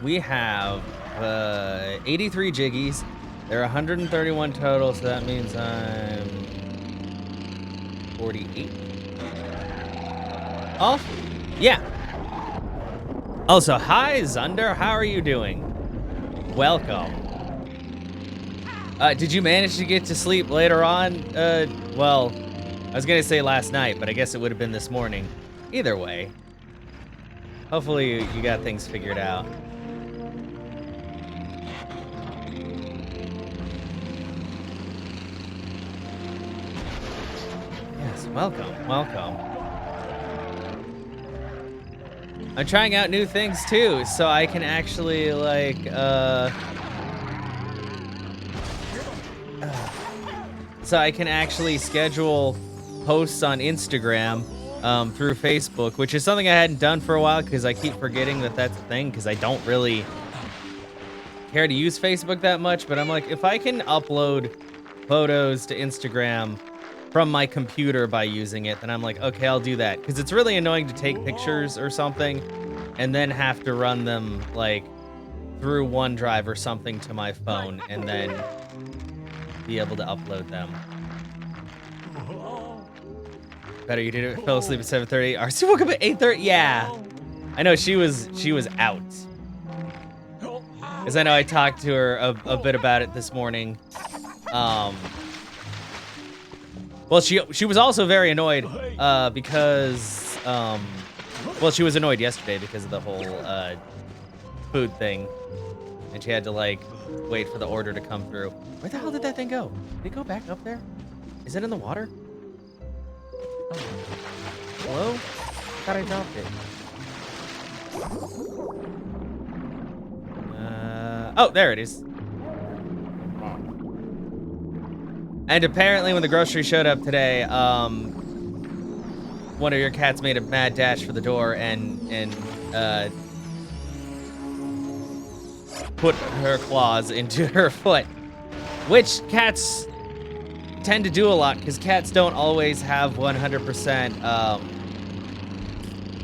we have 83 jiggies. There are 131 total, so that means I'm 48 off. Yeah. Also, hi Zunder, how are you doing? Welcome. Did you manage to get to sleep later on? Well, I was gonna say last night, but I guess it would have been this morning. Either way. Hopefully you got things figured out. Yes, welcome, welcome. I'm trying out new things too, so I can actually like, so I can actually schedule posts on Instagram through Facebook, which is something I hadn't done for a while because I keep forgetting that that's a thing because I don't really care to use Facebook that much. But I'm like, if I can upload photos to Instagram from my computer by using it, then I'm like, okay, I'll do that. Because it's really annoying to take pictures or something and then have to run them like through OneDrive or something to my phone and then be able to upload them. Better you did it. Fell asleep at 7:30. RC woke up at 8:30. Yeah, I know she was out. Because I know I talked to her a bit about it this morning. Well, she was also very annoyed because well, she was annoyed yesterday because of the whole food thing, and she had to like wait for the order to come through. Where the hell did that thing go? Did it go back up there? Is it in the water? Hello? I thought I dropped it. Oh, there it is. And apparently when the grocery showed up today, one of your cats made a mad dash for the door and put her claws into her foot, which cats tend to do a lot because cats don't always have 100%,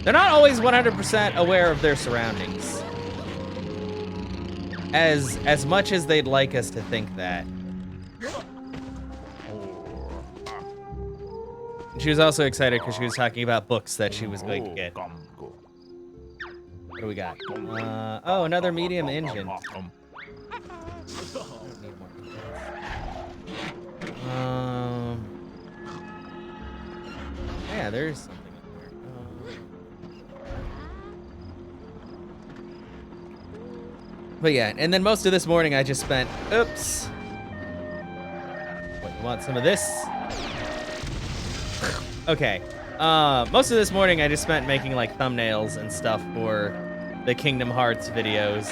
they're not always 100% aware of their surroundings. As much as they'd like us to think that. She was also excited because she was talking about books that she was going to get. What do we got? Oh, another medium engine. Yeah, there's something up there. But yeah, and then most of this morning I just spent, oops. What, you want some of this? Okay. Most of this morning I just spent making like thumbnails and stuff for the Kingdom Hearts videos.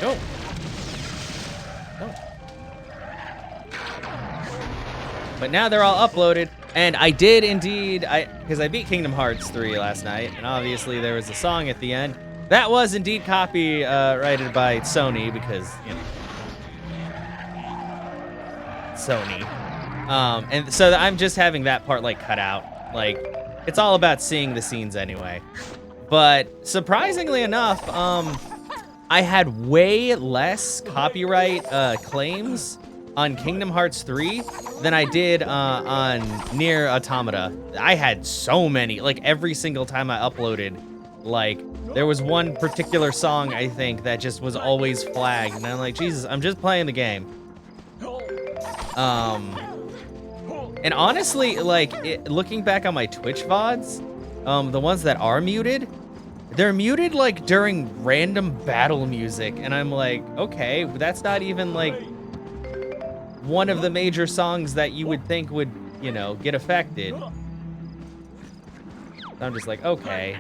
No. No. But now they're all uploaded, and I did indeed, because I beat Kingdom Hearts 3 last night, and obviously there was a song at the end. That was indeed copyrighted by Sony, because, you know, Sony. And so I'm just having that part, like, cut out. Like, it's all about seeing the scenes anyway. But surprisingly enough, I had way less copyright claims on Kingdom Hearts 3 than I did on Nier Automata. I had so many, like every single time I uploaded, like there was one particular song I think that just was always flagged, and I'm like, Jesus, I'm just playing the game. And honestly, like looking back on my Twitch VODs, the ones that are muted, they're muted like during random battle music, and I'm like, okay, that's not even like one of the major songs that you would think would, you know, get affected. I'm just like, okay.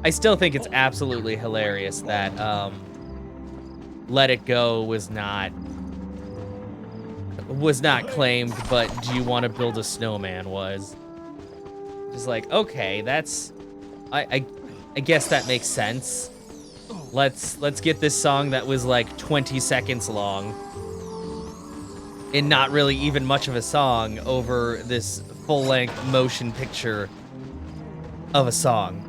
I still think it's absolutely hilarious that Let It Go was not claimed, but Do You Want to Build a Snowman was. Just like, okay, that's I guess that makes sense. Let's get this song that was like 20 seconds long and not really even much of a song over this full-length motion picture of a song.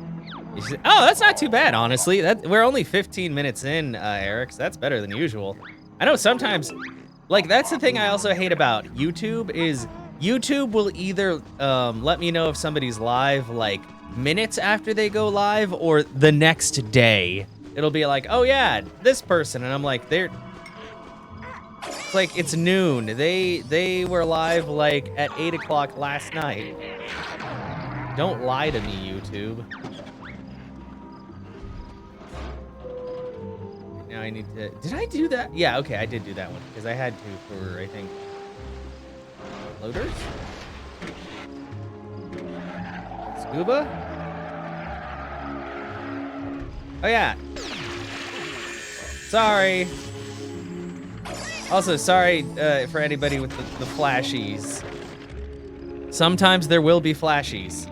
Oh, that's not too bad, honestly. We're only 15 minutes in, Eric, so that's better than usual. I know sometimes, like, that's the thing I also hate about YouTube is YouTube will either let me know if somebody's live, like, minutes after they go live or the next day. It'll be like, oh yeah, this person, and I'm like, it's like, it's noon. They were live, like, at 8 o'clock last night. Don't lie to me, YouTube. Now I need to... Did I do that? Yeah, okay, I did do that one. Because I had to for, I think... Loaders? Scuba? Oh, yeah. Sorry. Also, sorry for anybody with the flashies. Sometimes there will be flashies.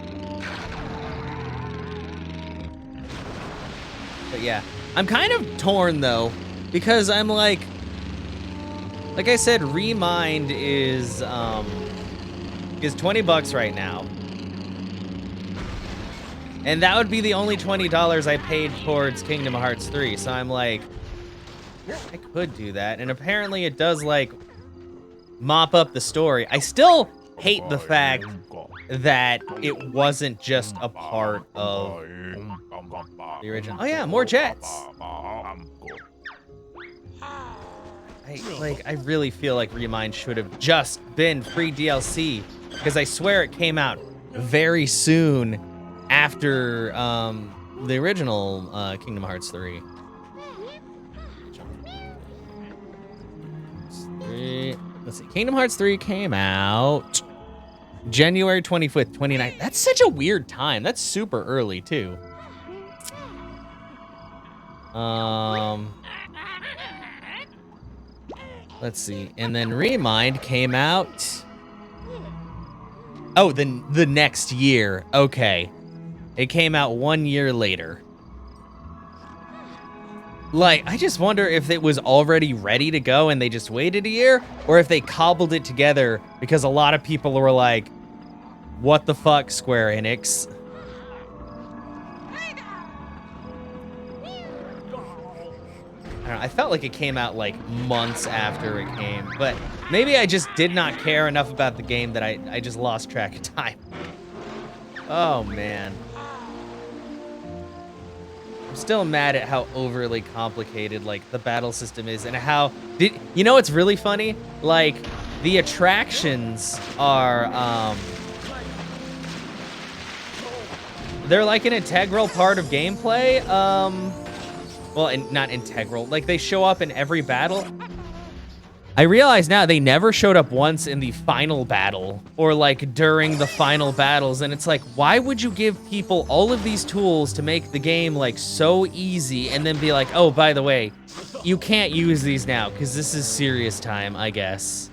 But yeah, I'm kind of torn though, because I'm like I said, Remind is 20 bucks right now. And that would be the only $20 I paid towards Kingdom Hearts 3. So I'm like, I could do that. And apparently it does like mop up the story. I still hate the fact that it wasn't just a part of the original. Oh yeah, more jets. I really feel like Remind should have just been free DLC, because I swear it came out very soon after the original Kingdom Hearts 3. Let's see. Kingdom Hearts 3 came out January 25th, 2019. That's such a weird time. That's super early too. Let's see. And then Remind came out. Oh, the next year. Okay. It came out 1 year later. Like, I just wonder if it was already ready to go and they just waited a year, or if they cobbled it together because a lot of people were like, what the fuck, Square Enix? I don't know, I felt like it came out like months after it came, but maybe I just did not care enough about the game that I just lost track of time. Oh, man. I'm still mad at how overly complicated, like, the battle system is, and how... You know what's really funny? Like, the attractions are, they're like an integral part of gameplay. Well, not integral. Like, they show up in every battle. I realize now they never showed up once in the final battle or like during the final battles. And it's like, why would you give people all of these tools to make the game like so easy and then be like, oh, by the way, you can't use these now because this is serious time, I guess.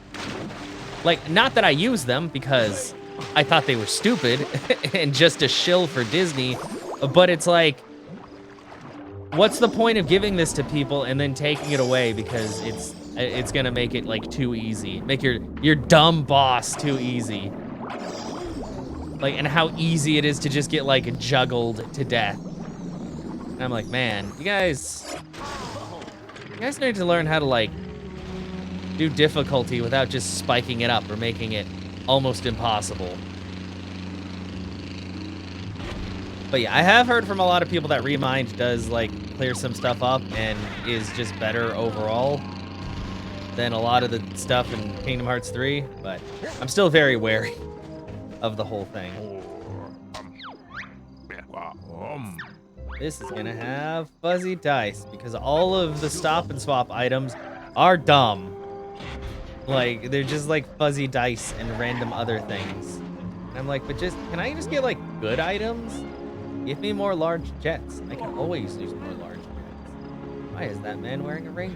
Like, not that I use them because I thought they were stupid and just a shill for Disney, but it's like, what's the point of giving this to people and then taking it away because it's gonna make it like too easy, make your dumb boss too easy, like, and how easy it is to just get like juggled to death. And I'm like, man, you guys need to learn how to like do difficulty without just spiking it up or making it almost impossible. But yeah, I have heard from a lot of people that Remind does like clear some stuff up and is just better overall than a lot of the stuff in Kingdom Hearts 3, but I'm still very wary of the whole thing. This is gonna have fuzzy dice because all of the stop and swap items are dumb. Like, they're just like fuzzy dice and random other things. And I'm like, but can I just get like good items? Give me more large jets. I can always use more large jets. Why is that man wearing a ring?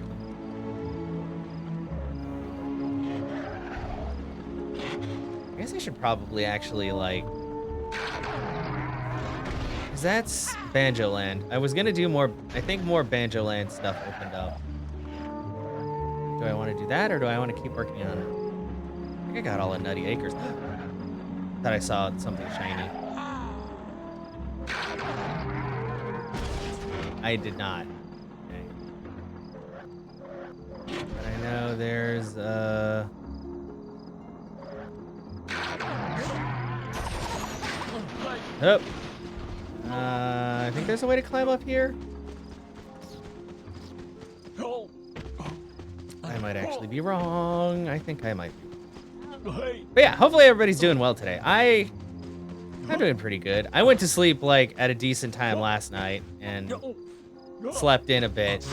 I guess I should probably actually like... Because that's Banjo-Land. I was gonna do more, I think more Banjo-Land stuff opened up. Do I want to do that or do I want to keep working on it? think I got all the Nutty Acres. Thought I saw something shiny. I did not. Okay. But I know there's oh. I think there's a way to climb up here. I might actually be wrong. I think I might be. But yeah, hopefully everybody's doing well today. I'm doing pretty good. I went to sleep like at a decent time last night and slept in a bit.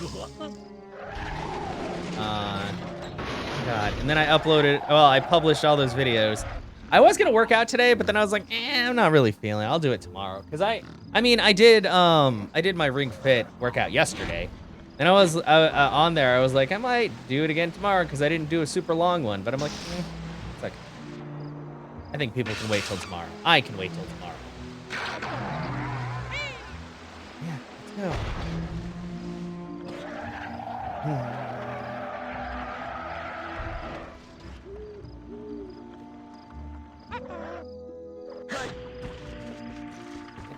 God. And then I I published all those videos. I was gonna work out today, but then I was like, I'm not really feeling it. I'll do it tomorrow. Cause I did my Ring Fit workout yesterday. And I was on there. I was like, I might do it again tomorrow because I didn't do a super long one. But I'm like, it's okay. I think people can wait till tomorrow. I can wait till tomorrow. Yeah, let's go.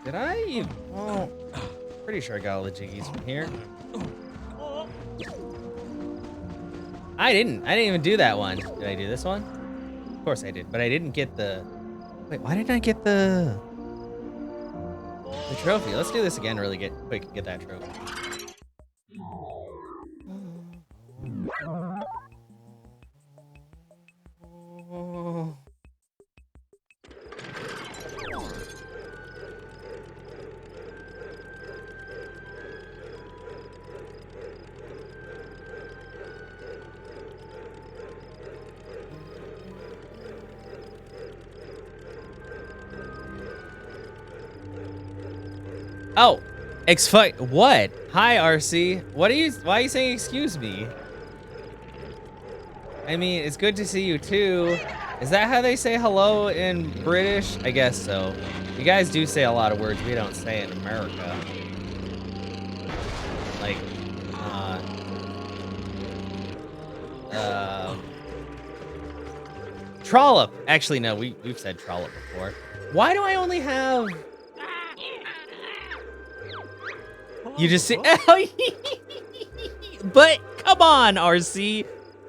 Did I? Oh, pretty sure I got all the jiggies from here. I didn't even do that one. Did I do this one? Of course I did, but I didn't get the... Wait, why didn't I get the trophy? Let's do this again really quick and get that trophy. Oh, what? Hi, RC. Why are you saying excuse me? I mean, it's good to see you too. Is that how they say hello in British? I guess so. You guys do say a lot of words we don't say in America. Like, trollop. Actually, no, we've said trollop before. Why do I only have... You just see, but come on, RC,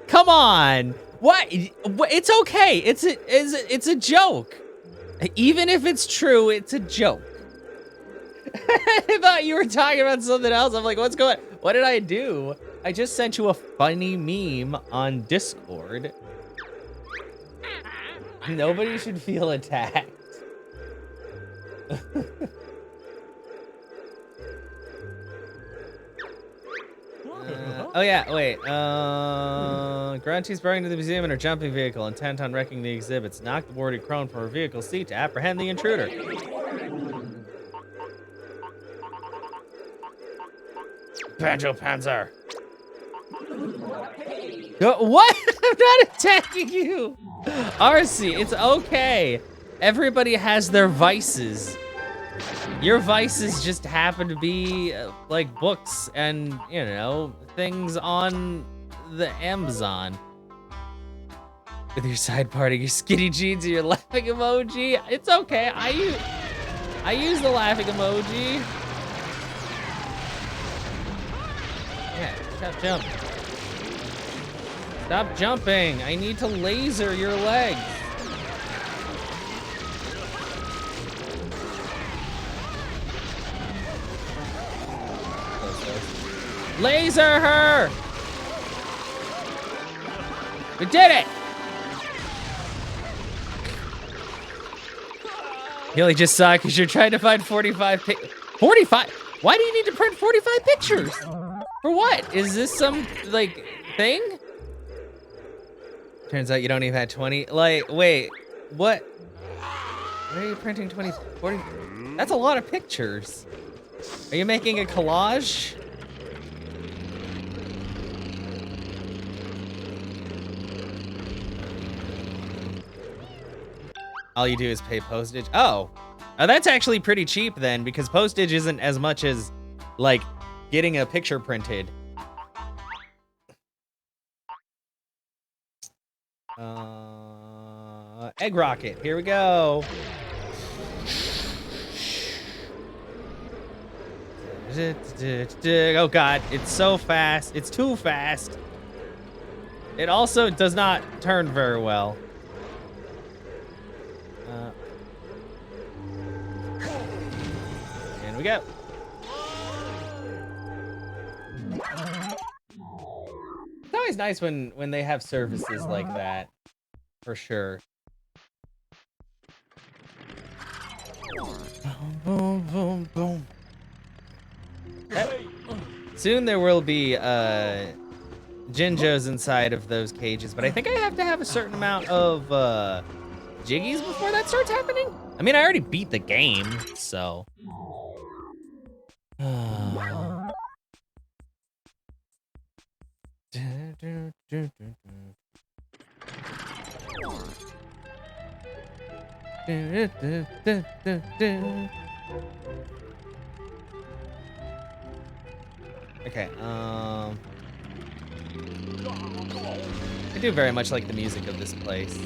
come on. What? It's okay. It's a joke. Even if it's true, it's a joke. I thought you were talking about something else. I'm like, what's going on? What did I do? I just sent you a funny meme on Discord. Nobody should feel attacked. Oh yeah, wait. Grunty's brought to the museum in her jumping vehicle, intent on wrecking the exhibits. Knock the boarded crone from her vehicle seat to apprehend the intruder. Banjo-Panzer. What? I'm not attacking you. RC, it's okay. Everybody has their vices. Your vices just happen to be like books and, you know, things on the Amazon. With your side part of your skinny jeans and your laughing emoji. It's okay. I use the laughing emoji. Yeah, stop jumping. Stop jumping. I need to laser your legs. Laser her! We did it! You only just saw it because you're trying to find 45 45? Why do you need to print 45 pictures? For what? Is this some, like, thing? Turns out you don't even have 20. Like, wait, what? Why are you printing 20, 40? That's a lot of pictures. Are you making a collage? All you do is pay postage. Oh, that's actually pretty cheap then, because postage isn't as much as like getting a picture printed. Egg rocket. Here we go. Oh god, it's so fast. It's too fast. It also does not turn very well. And we go. It's always nice when they have services like that, for sure. Boom, boom, boom, boom. Soon there will be Jinjos inside of those cages, but I think I have to have a certain amount of jiggies before that starts happening. I mean, I already beat the game, so. Okay, I do very much like the music of this place.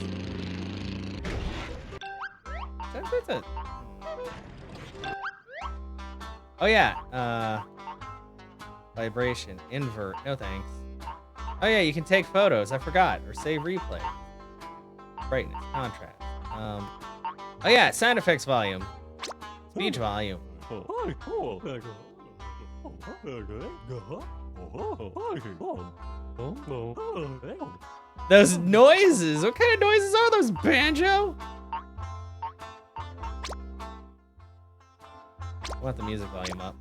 Oh yeah, vibration, invert, no thanks. Oh yeah, you can take photos, I forgot, or save replay. Brightness, contrast. Oh yeah, sound effects volume. Speech volume. Those noises! What kind of noises are those, Banjo? I want the music volume up.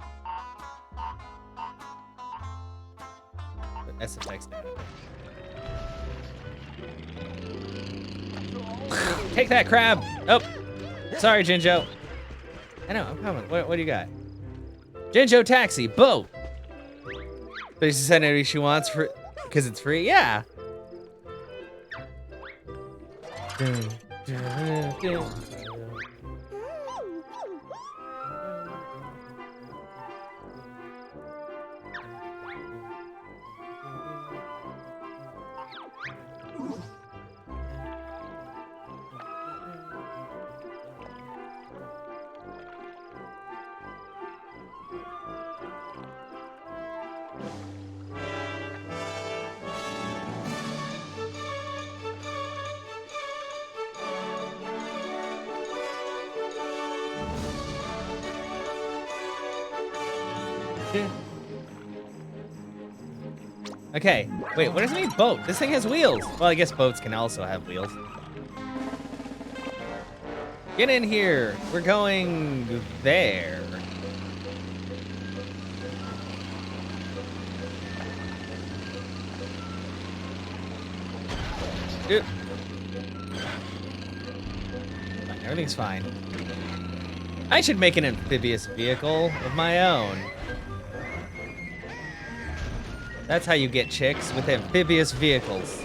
Put SFX down. Take that, crab! Oh! Sorry, Jinjo. I know, I'm coming. What do you got? Jinjo taxi, boat! But she said anything she wants for, because it's free? Yeah! Okay, wait, what does it mean boat? This thing has wheels. Well, I guess boats can also have wheels. Get in here. We're going there. Oop. Everything's fine. I should make an amphibious vehicle of my own. That's how you get chicks, with amphibious vehicles.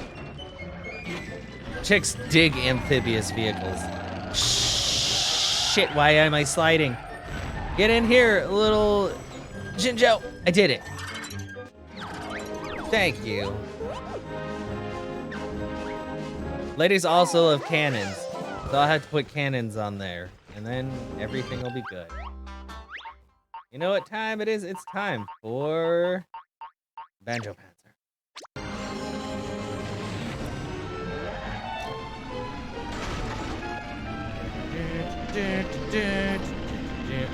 Chicks dig amphibious vehicles. Shit, why am I sliding? Get in here, little Jinjo. I did it. Thank you. Ladies also love cannons, so I'll have to put cannons on there, and then everything will be good. You know what time it is? It's time for Banjo-Panzer.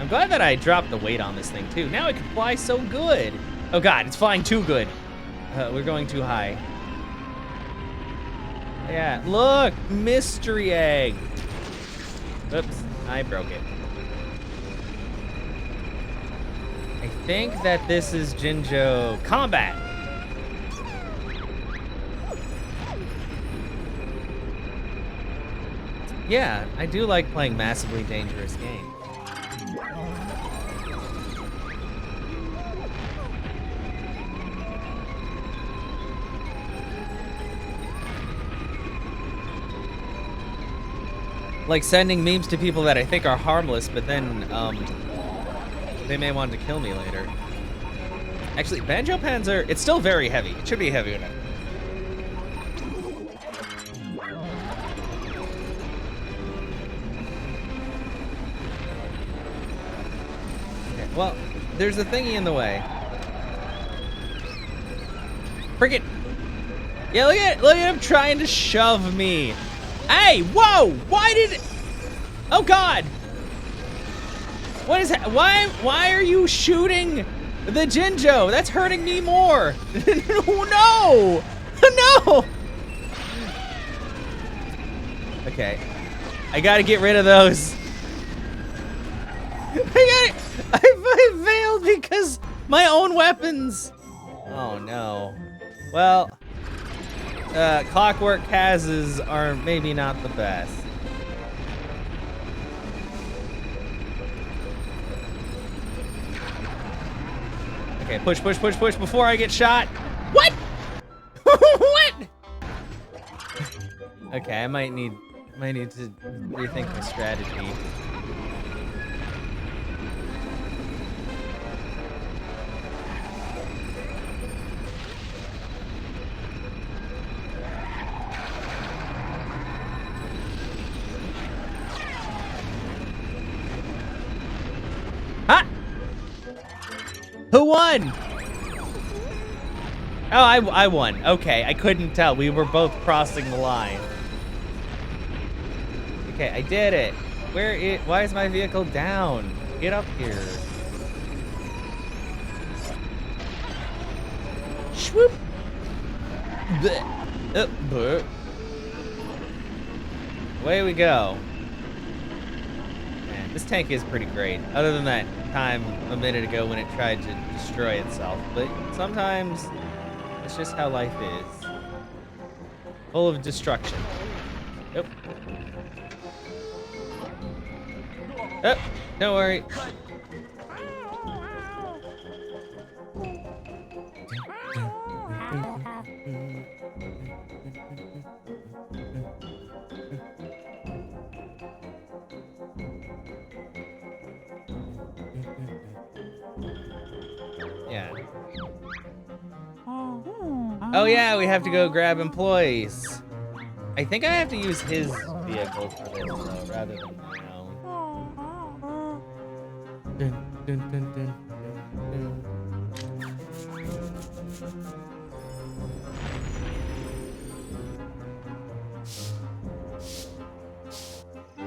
I'm glad that I dropped the weight on this thing too. Now it can fly so good. Oh god, it's flying too good. We're going too high. Yeah, look, mystery egg. Oops, I broke it. I think that this is Jinjo combat. Yeah, I do like playing massively dangerous games. Like sending memes to people that I think are harmless, but then they may want to kill me later. Actually, Banjo-Panzer, it's still very heavy. It should be heavy enough. Well, there's a thingy in the way. Frick it. Yeah, look at him trying to shove me. Hey, whoa! Why did it? Oh God! What is that? Why are you shooting the Jinjo? That's hurting me more. No! No! Okay, I gotta get rid of those. I failed because my own weapons. Oh no. Well, Clockwork Kaz's are maybe not the best. Okay, push before I get shot. What? What? Okay, I might need to rethink my strategy. Who won? Oh, I won. Okay, I couldn't tell. We were both crossing the line. Okay, I did it. Why is my vehicle down? Get up here. Swoop. Bleh. Away we go. Man, this tank is pretty great. Other than that time a minute ago when it tried to destroy itself. But sometimes it's just how life is. Full of destruction. Yep. Oh, don't worry. Yeah. Oh yeah, we have to go grab employees. I think I have to use his vehicle for this though, rather than my own. Dun, dun, dun, dun, dun, dun.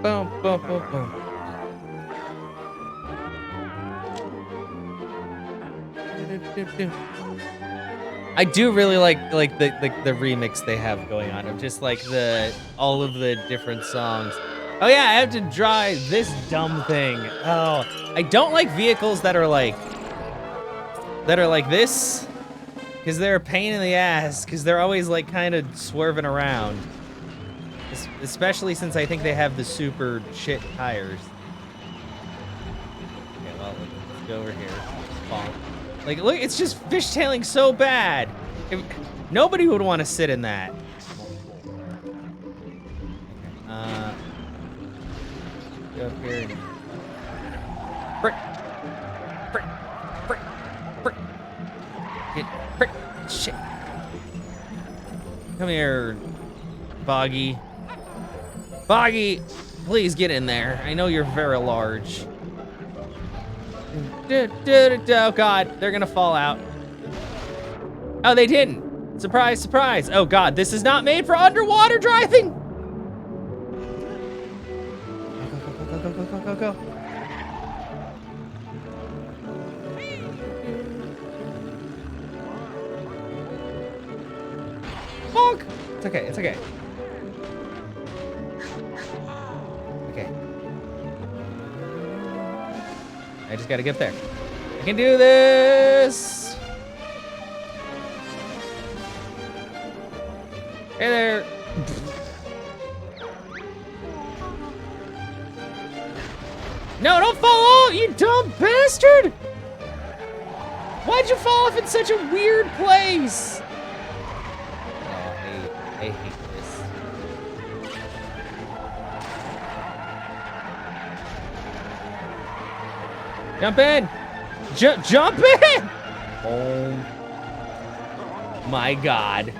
Boom, boom, boom, boom. I do really like the remix they have going on of just like all of the different songs. Oh yeah, I have to drive this dumb thing. Oh, I don't like vehicles that are like this, because they're a pain in the ass, because they're always like kind of swerving around. Especially since I think they have the super shit tires. Okay, well, let's go over here. Bonk. Like, look, it's just fishtailing so bad. Nobody would want to sit in that. Okay, go up here and... Frick! Frick! Frick! Frick! Get... Frick! Shit! Come here, Boggy. Boggy, please get in there. I know you're very large. Oh God, they're gonna fall out. Oh, they didn't. Surprise, surprise. Oh God, this is not made for underwater driving. Go, go, go, go, go, go, go. Honk. It's okay, it's okay. Okay. I just gotta get there. I can do this! Hey there! No, don't fall off, you dumb bastard! Why'd you fall off in such a weird place? Oh, I hate this. Jump in! Jump in! Oh my God.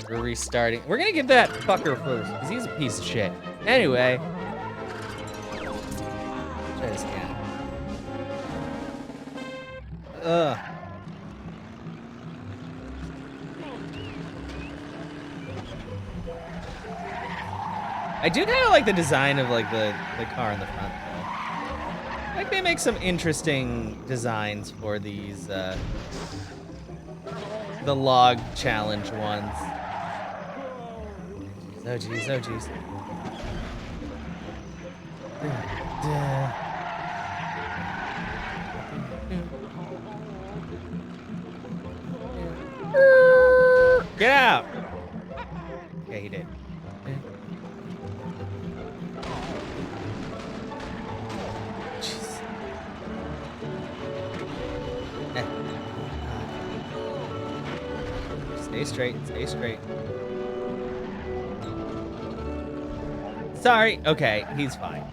We're restarting. We're gonna get that fucker first, because he's a piece of shit. Anyway. Try this again. Ugh. I do kind of like the design of like the car in the front though. Like they make some interesting designs for these the log challenge ones. Oh geez, oh geez. Get out! Yeah, he did. Jeez. Stay straight, stay straight. Sorry. Okay, he's fine.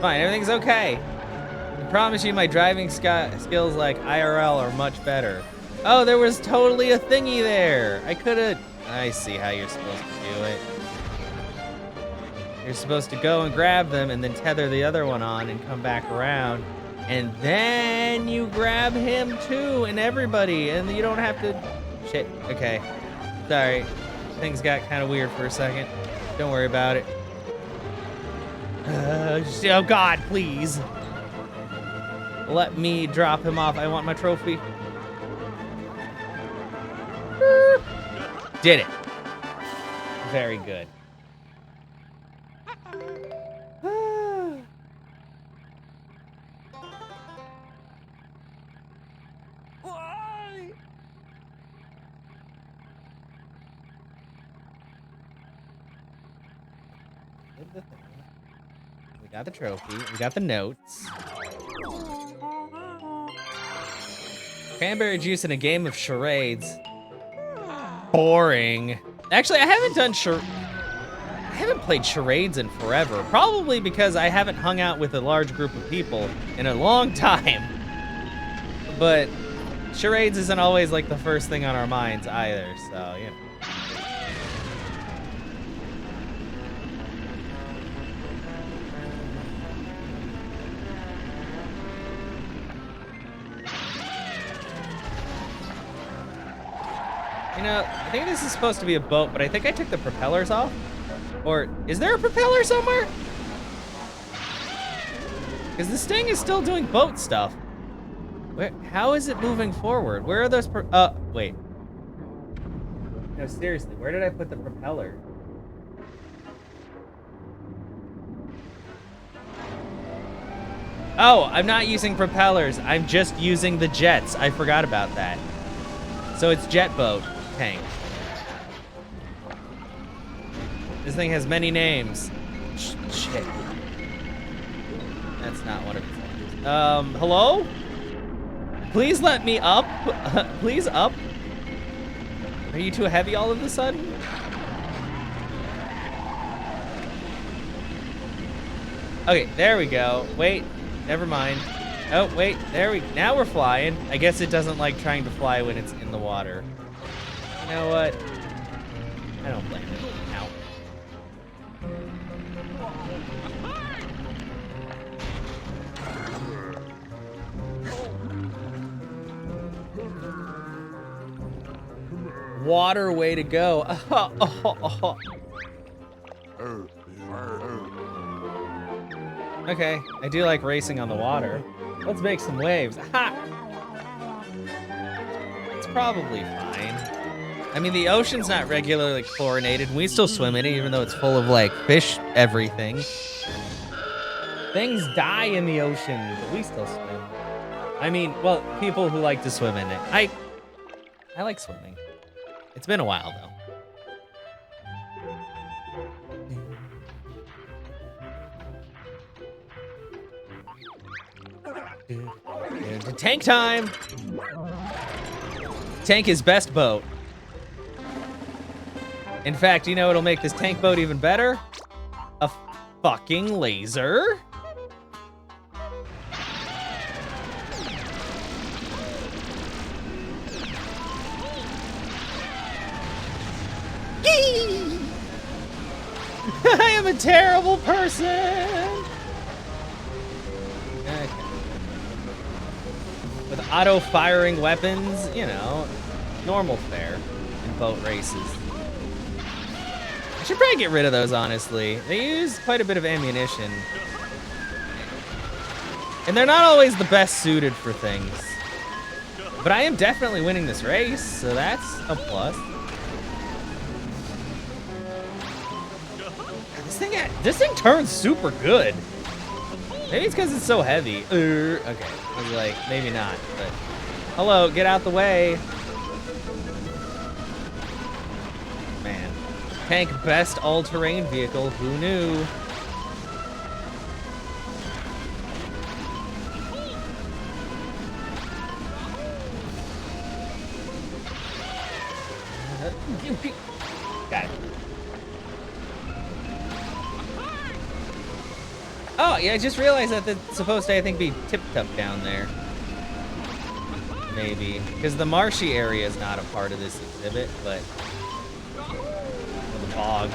Fine, everything's okay. I promise you my driving skills like IRL are much better. Oh, there was totally a thingy there. I see how you're supposed to do it. You're supposed to go and grab them and then tether the other one on and come back around. And then you grab him too and everybody and you don't have to... Shit, okay. Sorry, things got kind of weird for a second. Don't worry about it. Oh God, please. Let me drop him off. I want my trophy. Did it. Very good. We got the trophy. We got the notes. Cranberry juice in a game of charades. Boring. Actually, I haven't played charades in forever. Probably because I haven't hung out with a large group of people in a long time. But charades isn't always like the first thing on our minds either, so you know. You know, I think this is supposed to be a boat, but I think I took the propellers off. Or, is there a propeller somewhere? Because this thing is still doing boat stuff. How is it moving forward? Where are those wait. No, seriously, where did I put the propeller? Oh, I'm not using propellers. I'm just using the jets. I forgot about that. So it's jet boat. Tank. This thing has many names. Shit. That's not one of its names. Hello? Please let me up. Please up. Are you too heavy all of a sudden? Okay, there we go. Wait, never mind. Oh, wait, now we're flying. I guess it doesn't like trying to fly when it's in the water. You know what? I don't blame it. Ow. Water way to go. Okay, I do like racing on the water. Let's make some waves. Ha! It's probably fine. I mean, the ocean's not regularly chlorinated. We still swim in it, even though it's full of, like, fish everything. Things die in the ocean, but we still swim. I mean, well, people who like to swim in it. I like swimming. It's been a while, though. Tank time! Tank is best boat. In fact, you know what'll make this tank boat even better? A fucking laser. Yee! am a terrible person. Okay. With auto-firing weapons, you know, normal fare in boat races. I should probably get rid of those, honestly. They use quite a bit of ammunition. And they're not always the best suited for things. But I am definitely winning this race, so that's a plus. This thing turns super good. Maybe it's because it's so heavy. Okay, I was like, maybe not, but hello, get out the way. Man, tank best all-terrain vehicle, who knew? Got it. Oh, yeah, I just realized that it's supposed to, I think, be tipped up down there. Maybe. Because the marshy area is not a part of this exhibit, but... the bog.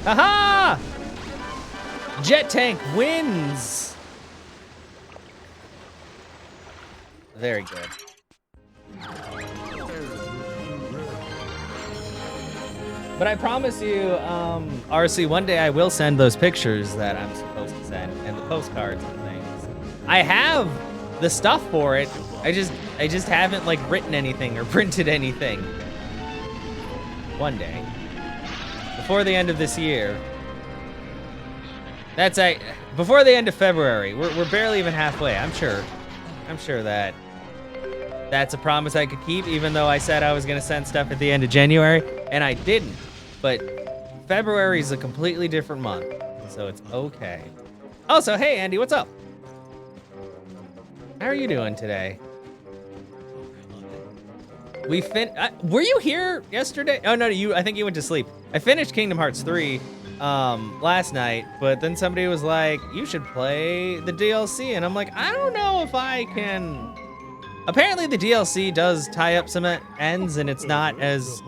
Aha! Jet tank wins! Very good. But I promise you, RC, one day I will send those pictures that I'm supposed to send and the postcards and things. I have the stuff for it. I just haven't like written anything or printed anything. One day, before the end of this year. That's before the end of February. We're barely even halfway. I'm sure that that's a promise I could keep, even though I said I was gonna send stuff at the end of January, and I didn't. But February is a completely different month, so it's okay. Also, hey Andy, what's up? How are you doing today? Were you here yesterday? Oh no, I think you went to sleep. I finished Kingdom Hearts 3 last night, but then somebody was like, you should play the DLC, and I'm like, I don't know if I can. Apparently the DLC does tie up some ends, and it's not as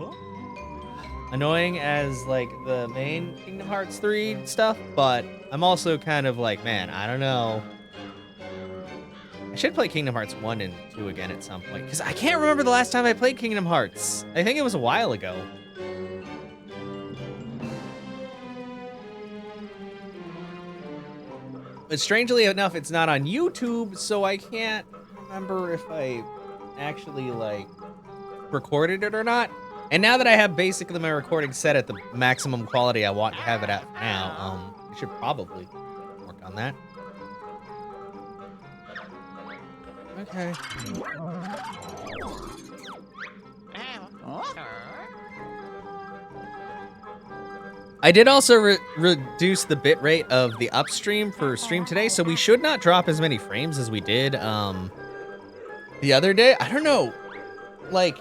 annoying as like the main Kingdom Hearts 3 stuff, but I'm also kind of like, man, I don't know. I should play Kingdom Hearts 1 and 2 again at some point, because I can't remember the last time I played Kingdom Hearts. I think it was a while ago. But strangely enough, it's not on YouTube, so I can't remember if I actually like recorded it or not. And now that I have basically my recording set at the maximum quality I want to have it at now, I should probably work on that. Okay. I did also reduce the bitrate of the upstream for stream today, so we should not drop as many frames as we did the other day. I don't know, like,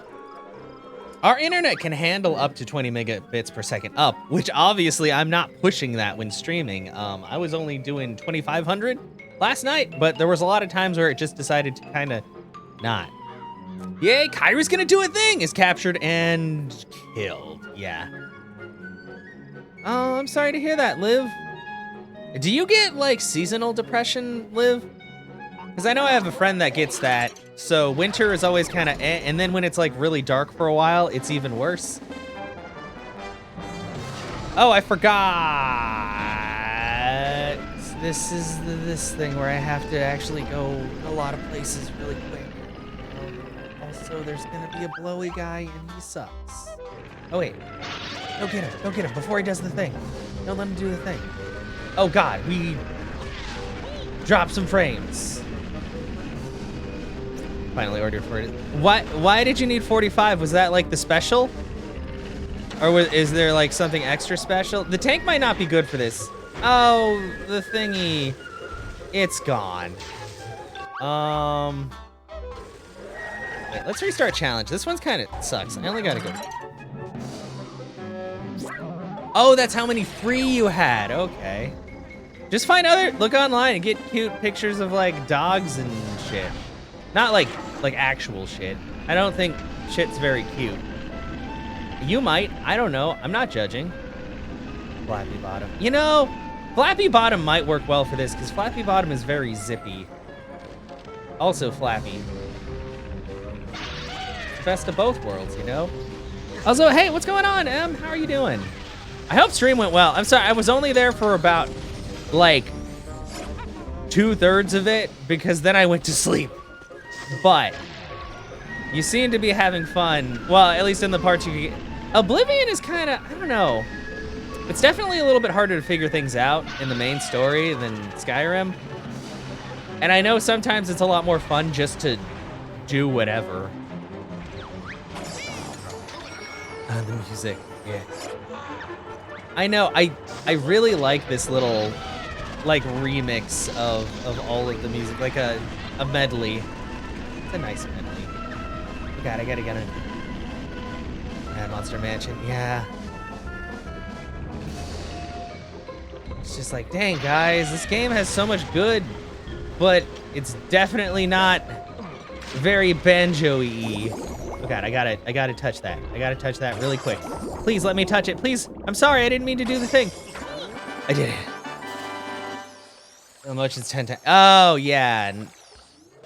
our internet can handle up to 20 megabits per second up, which obviously I'm not pushing that when streaming. I was only doing 2,500 last night, but there was a lot of times where it just decided to kind of not. Yay, Kyrie's gonna do a thing! Is captured and killed, yeah. Oh, I'm sorry to hear that, Liv. Do you get, like, seasonal depression, Liv? Because I know I have a friend that gets that. So winter is always kind of and then when it's, like, really dark for a while, it's even worse. Oh, I forgot. This is this thing where I have to actually go a lot of places really quick. Also, there's going to be a blowy guy, and he sucks. Oh, wait. Go get him. Go get him before he does the thing. Don't let him do the thing. Oh, God. We dropped some frames. Finally ordered for it. Why did you need 45? Was that, like, the special? Or is there, like, something extra special? The tank might not be good for this. Oh, the thingy. It's gone. Wait, let's restart challenge. This one's kind of sucks. I only gotta go. Oh, that's how many free you had. Okay. Just find look online and get cute pictures of like dogs and shit. Not like actual shit. I don't think shit's very cute. You might. I don't know. I'm not judging. Flappy Bottom. You know, Flappy Bottom might work well for this because Flappy Bottom is very zippy. Also flappy. Best of both worlds, you know? Also, hey, what's going on, Em? How are you doing? I hope stream went well. I'm sorry, I was only there for about, like, 2/3 of it because then I went to sleep. But you seem to be having fun. Well, at least in the parts you get. Oblivion is kind of, I don't know. It's definitely a little bit harder to figure things out in the main story than Skyrim. And I know sometimes it's a lot more fun just to do whatever. The music, yeah. I know, I really like this little, like, remix of all of the music, like a medley. It's a nice medley. Oh God, I gotta get it. Yeah, Monster Mansion, yeah. It's just like, dang, guys, this game has so much good, but it's definitely not very Banjo-y. Oh God, I gotta touch that. I gotta touch that really quick. Please let me touch it, please. I'm sorry, I didn't mean to do the thing. I did it. Emotions 10 times. Oh yeah.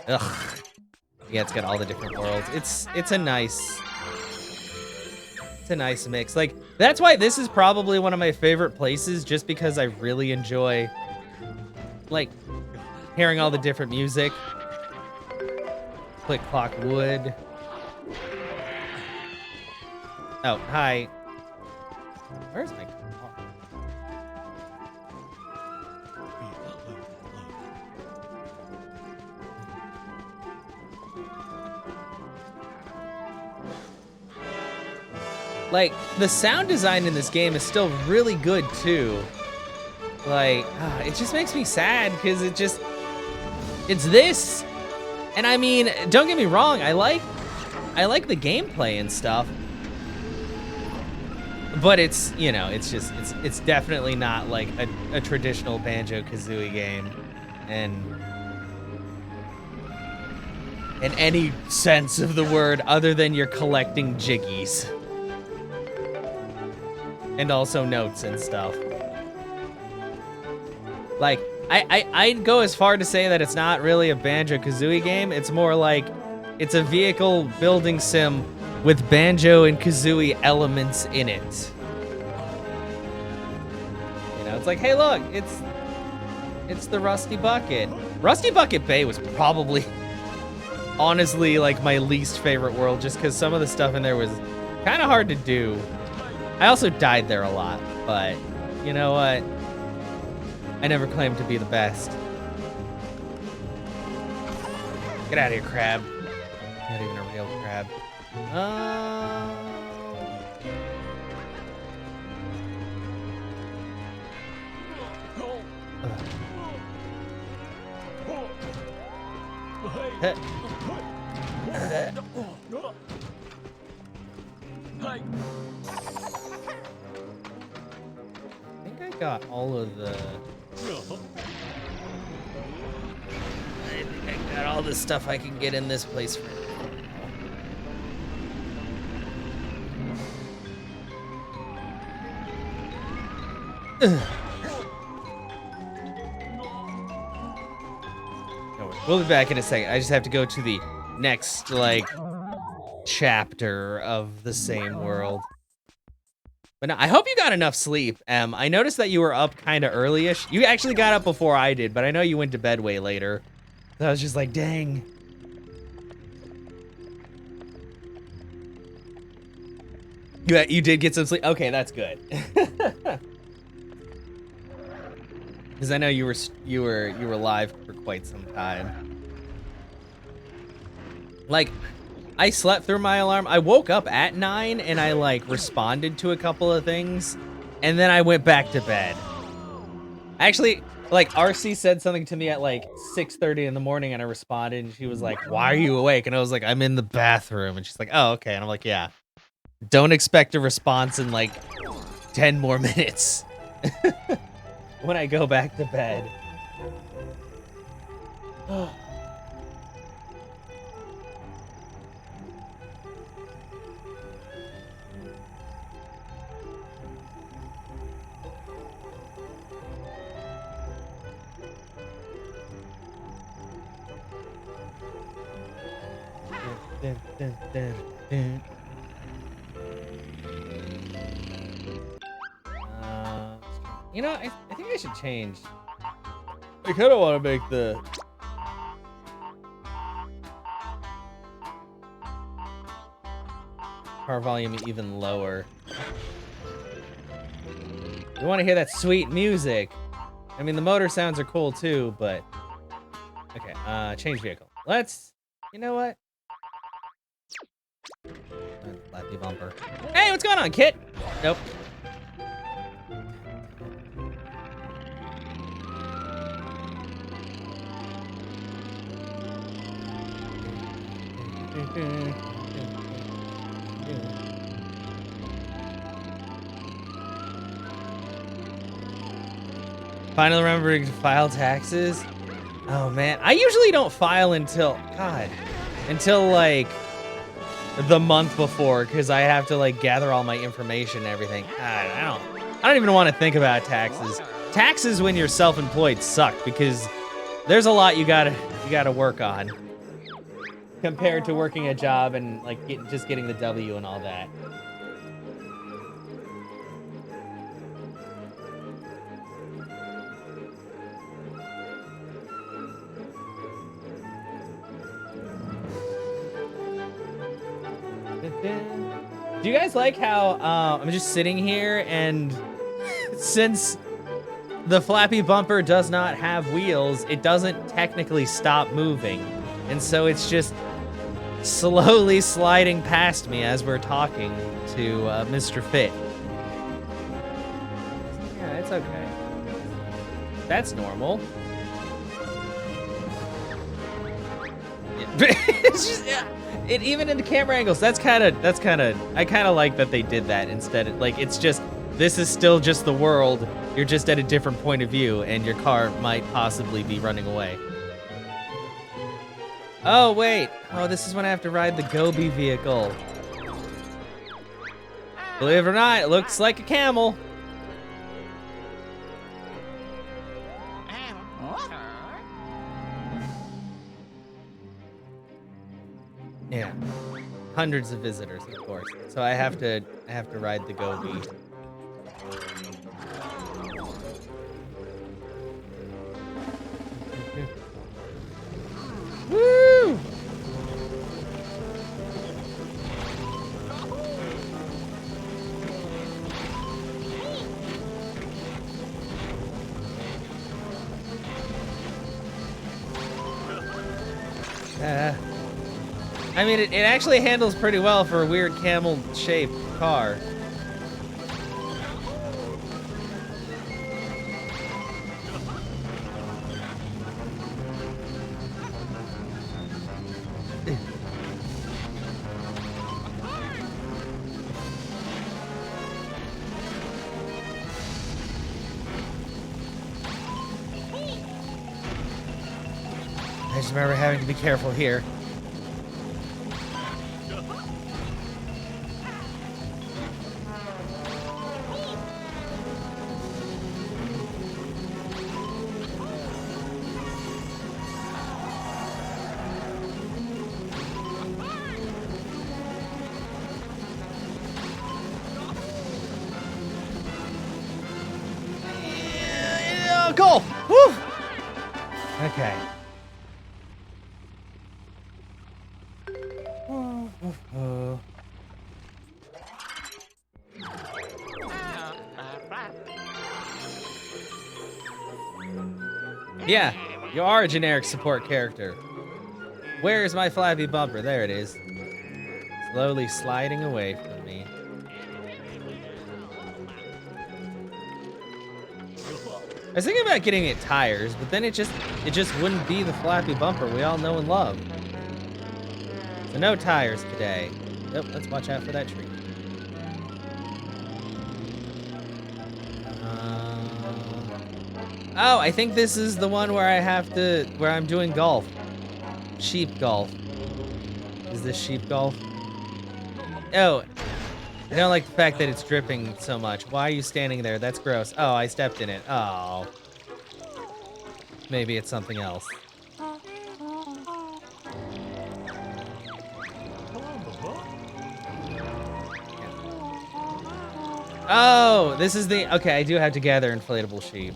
Ugh. Yeah, it's got all the different worlds. It's a nice mix. Like, that's why this is probably one of my favorite places, just because I really enjoy, like, hearing all the different music. Click Clock Wood. Oh, hi. Where's my car? Like, the sound design in this game is still really good, too. Like, it just makes me sad, because it's this. And I mean, don't get me wrong, I like the gameplay and stuff. But it's, you know, it's definitely not like a traditional Banjo-Kazooie game. And in any sense of the word, other than you're collecting jiggies. And also notes and stuff. Like, I'd go as far to say that it's not really a Banjo-Kazooie game. It's more like, it's a vehicle building sim with Banjo and Kazooie elements in it. You know, it's like, hey look, it's the Rusty Bucket. Rusty Bucket Bay was probably, honestly, like my least favorite world, just because some of the stuff in there was kind of hard to do. I also died there a lot, but you know what? I never claimed to be the best. Get out of here, crab. Not even a real crab. I think I got all of the... I think I got all the stuff I can get in this place for now. We'll be back in a second. I just have to go to the next, like, chapter of the same world. But no, I hope you got enough sleep. I noticed that you were up kind of early-ish. You actually got up before I did, but I know you went to bed way later. So I was just like, dang. You did get some sleep? Okay, that's good. Because I know you were live for quite some time. Like, I slept through my alarm. I woke up at 9 and I like responded to a couple of things, and then I went back to bed. Actually, like RC said something to me at like 6:30 in the morning, and I responded, and she was like, "Why are you awake?" And I was like, "I'm in the bathroom." And she's like, "Oh, okay." And I'm like, "Yeah, don't expect a response in like 10 more minutes." When I go back to bed. Dun, dun, dun, dun. You know, I think I should change. I kind of want to make the car volume even lower. You want to hear that sweet music. I mean, the motor sounds are cool too, but okay. Change vehicle. Let's. You know what? Flappy bumper. Hey, what's going on, Kit? Nope. Finally remembering to file taxes. Oh man, I usually don't file until like the month before, because I have to like gather all my information and everything. I don't even want to think about taxes. Taxes when you're self-employed suck because there's a lot you gotta work on compared to working a job and like just getting the W and all that. Do you guys like how I'm just sitting here and since the flappy bumper does not have wheels, it doesn't technically stop moving. And so it's just slowly sliding past me as we're talking to Mr. Fit. Yeah, it's okay. That's normal. It's just, yeah. It even in the camera angles, I kind of like that they did that instead. Like, it's just, this is still just the world. You're just at a different point of view, and your car might possibly be running away. Oh, wait. Oh, this is when I have to ride the Gobi vehicle. Believe it or not, it looks like a camel. Yeah, hundreds of visitors, of course. So I have to ride the Gobi. Woo! I mean, it actually handles pretty well for a weird camel-shaped car. I just remember having to be careful here. Goal! Woo! Okay. Yeah, you are a generic support character. Where is my flappy bumper? There it is. Slowly sliding away from me. I was thinking about getting it tires, but then it just wouldn't be the flappy bumper we all know and love. So no tires today. Yep, let's watch out for that tree. Oh, I think this is the one where where I'm doing golf. Sheep golf. Is this sheep golf? Oh, I don't like the fact that it's dripping so much. Why are you standing there? That's gross. Oh, I stepped in it. Oh. Maybe it's something else. Oh, this is the... Okay, I do have to gather inflatable sheep.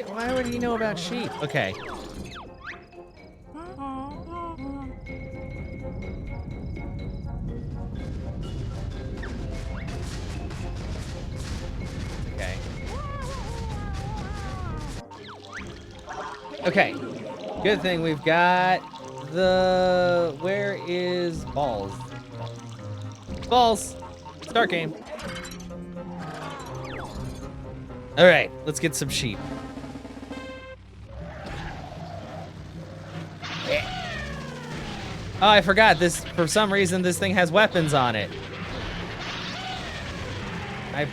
Why would he know about sheep? Okay. Okay. Good thing we've got the... Where is balls? Balls! Start game. All right, let's get some sheep. Oh, I forgot this. For some reason, this thing has weapons on it. I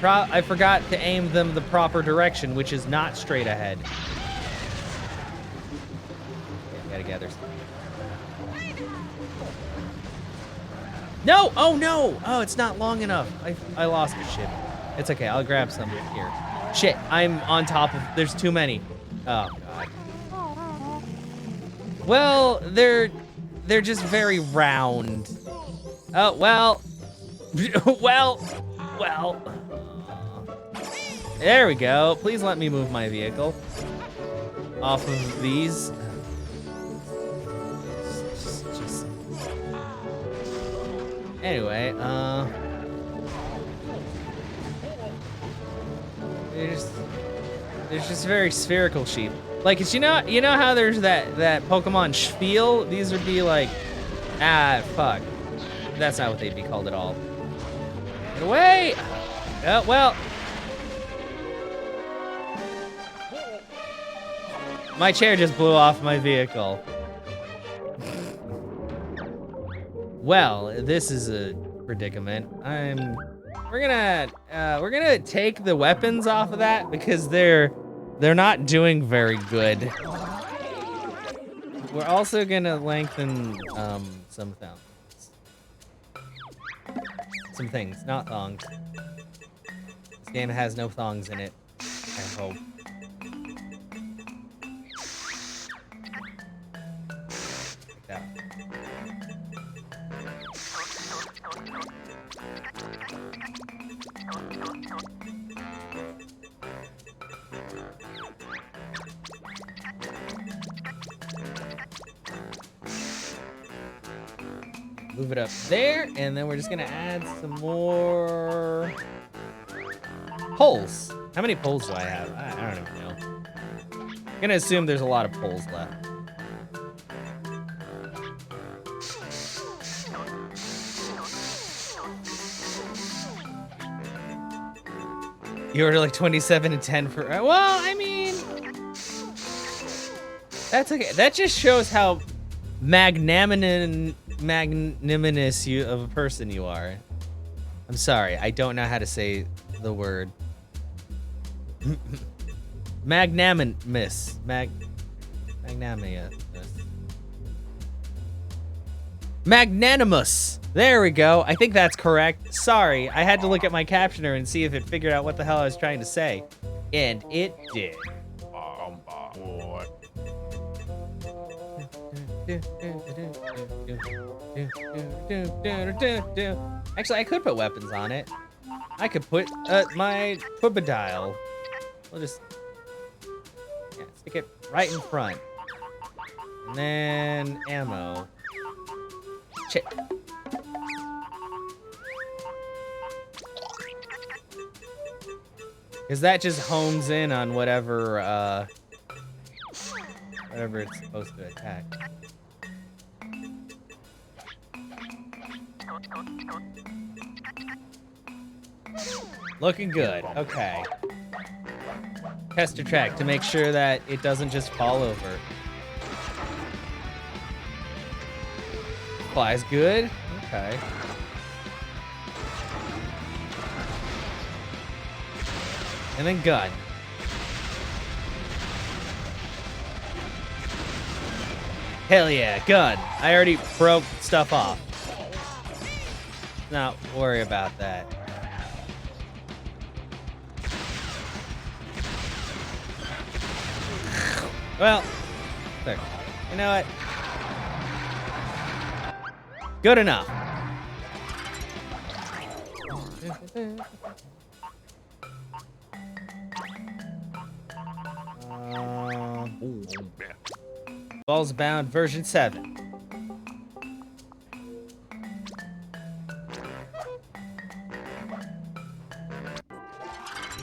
forgot to aim them the proper direction, which is not straight ahead. Okay, gotta gather some. No! Oh no! Oh, it's not long enough. I lost a ship. It's okay. I'll grab some here. Shit! I'm on top of. There's too many. Oh god. Well, they're just very round. Oh well. well. There we go. Please let me move my vehicle off of these. Just... Anyway, there's just very spherical sheep. Like, it's, you know how there's that Pokemon spiel? These would be like, fuck. That's not what they'd be called at all. Get away! Oh, well. My chair just blew off my vehicle. Well, this is a predicament. We're gonna take the weapons off of that because they're not doing very good. We're also gonna lengthen some thongs. Some things, not thongs. This game has no thongs in it, I hope. Like that. Move it up there, and then we're just gonna add some more poles. How many poles do I have? I don't even know. I'm gonna assume there's a lot of poles left. You order like 27 and 10 for, well, I mean, that's okay. That just shows how magnanimous of a person you are. I'm sorry, I don't know how to say the word. Magnanimous. Magnanimous. There we go. I think that's correct. Sorry, I had to look at my captioner and see if it figured out what the hell I was trying to say. And it did. Actually, I could put weapons on it. I could put my Twibadile. We'll just stick it right in front. And then ammo. Shit. Because that just hones in on whatever it's supposed to attack. Looking good. Okay. Tester track to make sure that it doesn't just fall over. Flies good. Okay. And then gun. Hell yeah, gun. I already broke stuff off. Not worry about that. Well, there. You know what? Good enough. Balls Bound version 7.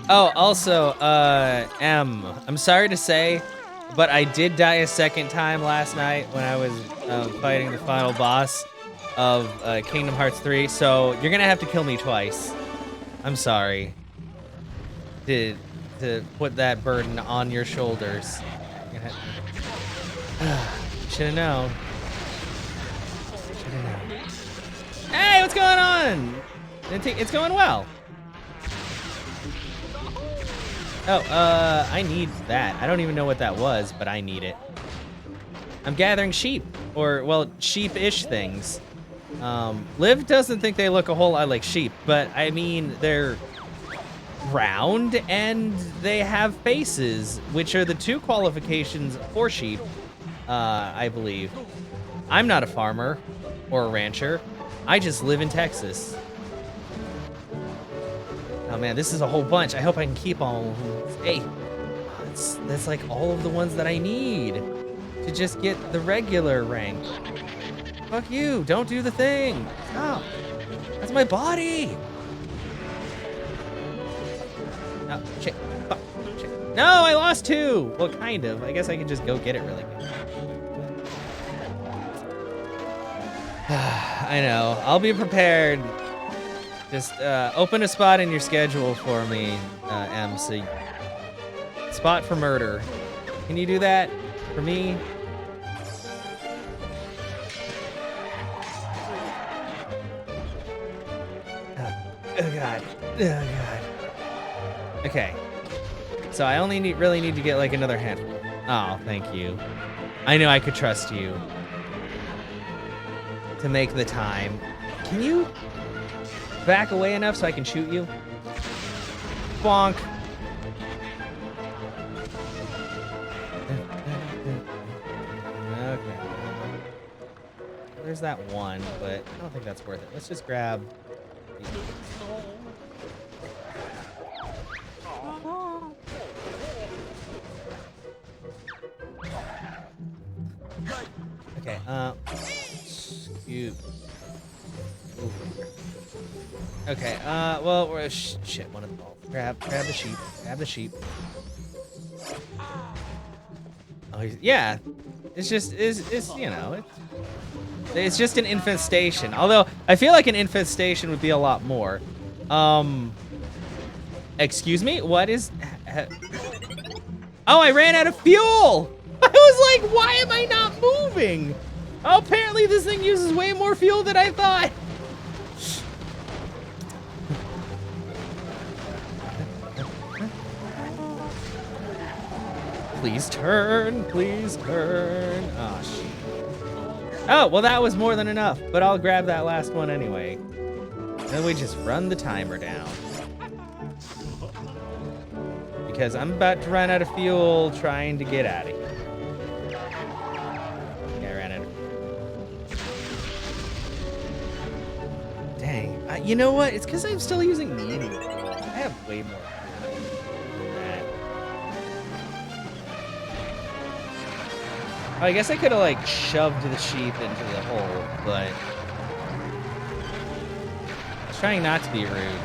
Oh, also, I'm sorry to say, but I did die a second time last night when I was fighting the final boss of Kingdom Hearts 3, so you're gonna have to kill me twice. I'm sorry to put that burden on your shoulders. Should've known. Should've known. Hey, what's going on? It's going well. Oh, I need that. I don't even know what that was, but I need it. I'm gathering sheep, or, well, sheep-ish things. Liv doesn't think they look a whole lot like sheep, but, I mean, they're round, and they have faces, which are the 2 qualifications for sheep, I believe. I'm not a farmer or a rancher. I just live in Texas. Oh man, this is a whole bunch. I hope I can keep all of them. Hey, that's like all of the ones that I need to just get the regular rank. Fuck you, don't do the thing. Stop. That's my body. Oh, shit. Fuck. Shit. No, I lost 2. Well, kind of. I guess I can just go get it really quick. I know. I'll be prepared. Just open a spot in your schedule for me, MC. Spot for murder. Can you do that for me? Oh god. Oh god. Okay. So I only really need to get like another handful. Oh, thank you. I knew I could trust you to make the time. Can you back away enough so I can shoot you? Bonk. Okay. There's that one, but I don't think that's worth it. Let's just grab these. Okay, scoop. Okay, well, we're shit, one of the balls. Grab the sheep. Grab the sheep. Oh, yeah. It's just, you know, it's just an infestation. Although, I feel like an infestation would be a lot more. Excuse me? What is... Oh, I ran out of fuel! I was like, why am I not moving? Oh, apparently this thing uses way more fuel than I thought. Please turn, please turn. Oh, shit. Oh, well, that was more than enough, but I'll grab that last one anyway. Then we just run the timer down. Because I'm about to run out of fuel trying to get out of here. Yeah, I ran out of fuel. Dang. You know what? It's because I'm still using medium fuel. I have way more fuel than that. Oh, I guess I could have, like, shoved the sheep into the hole, but... I was trying not to be rude.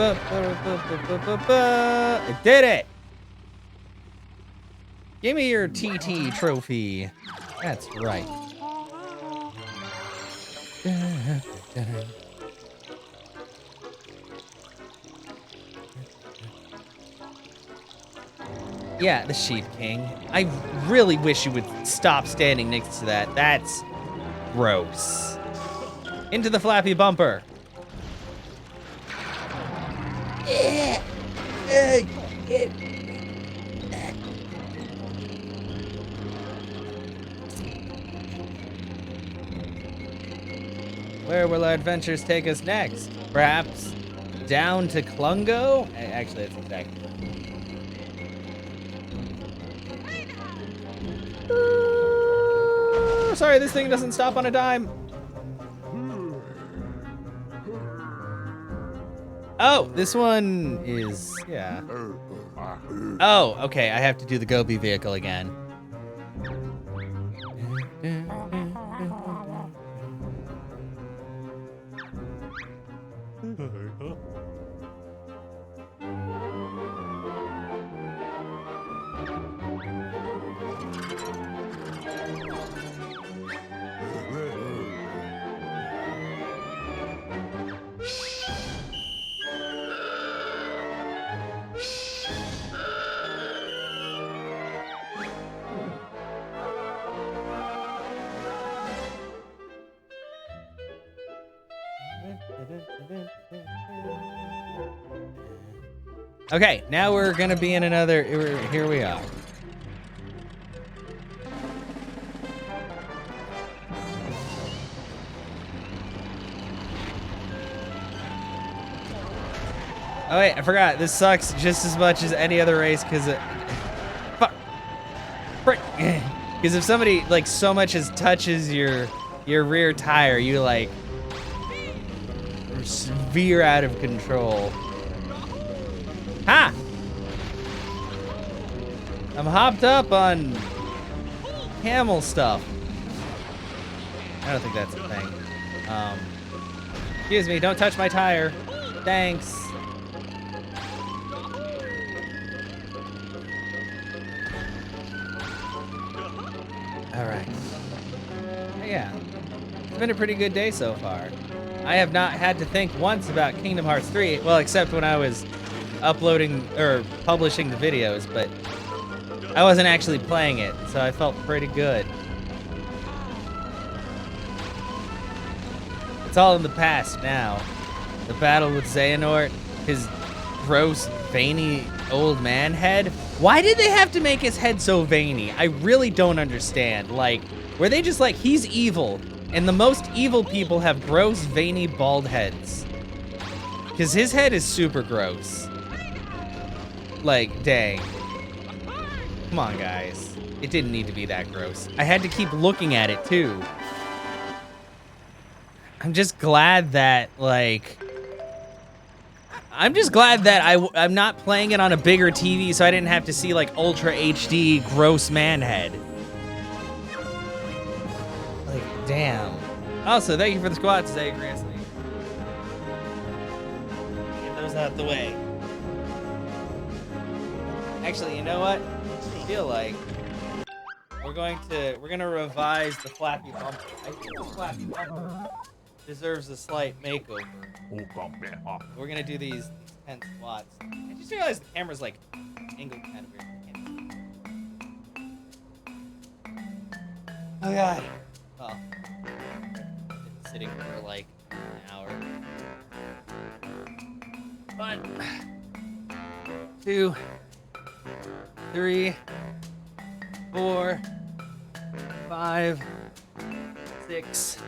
I did it! Give me your TT trophy. That's right. Yeah, the Sheep King. I really wish you would stop standing next to that. That's gross. Into the flappy bumper. Where will our adventures take us next? Perhaps down to Klungo? Actually, that's exactly right. Oh, sorry, this thing doesn't stop on a dime. Oh, this one is, yeah. Oh, okay, I have to do the Gobi vehicle again. Okay, now we're gonna be in another, here we are. Oh wait, I forgot, this sucks just as much as any other race, because because if somebody like so much as touches your rear tire, you like veer out of control. Ha! I'm hopped up on camel stuff. I don't think that's a thing. Excuse me, don't touch my tire. Thanks. All right. Yeah, it's been a pretty good day so far. I have not had to think once about Kingdom Hearts 3, well, except when I was uploading or publishing the videos, but I wasn't actually playing it, so I felt pretty good. It's all in the past now. The battle with Xehanort, his gross, veiny old man head. Why did they have to make his head so veiny? I really don't understand. Like, were they just like, he's evil, and the most evil people have gross, veiny, bald heads? Because his head is super gross. Like, dang. Come on, guys. It didn't need to be that gross. I had to keep looking at it, too. I'm just glad that, like... I'm just glad that I'm not playing it on a bigger TV, so I didn't have to see, like, Ultra HD gross man head. Like, damn. Also, thank you for the squats today, Grizzly. Get those out the way. Actually, you know what? I feel like we're gonna revise the flappy bumper. I think the flappy bumper deserves a slight makeover. We're gonna do these 10 squats. I just realized the camera's like angled kind of weird. Oh god. Well, been sitting for like an hour. 1, 2, 3, 4, 5, 6,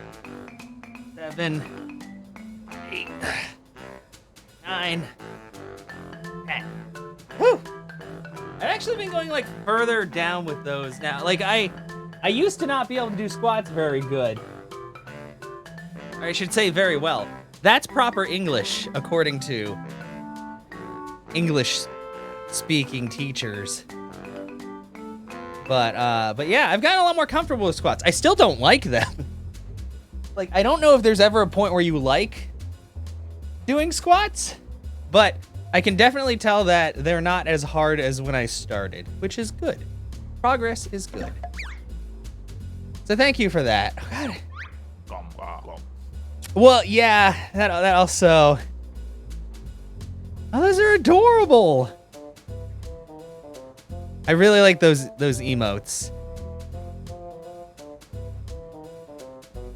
7, 8, 9, 10. Whew! I've actually been going like further down with those now. Like I used to not be able to do squats very good. Or I should say very well. That's proper English, according to English speaking teachers. But yeah, I've gotten a lot more comfortable with squats. I still don't like them. Like, I don't know if there's ever a point where you like doing squats, but I can definitely tell that they're not as hard as when I started, which is good. Progress is good. So thank you for that. Oh, God. Well, yeah, that also. Oh, those are adorable. I really like those emotes.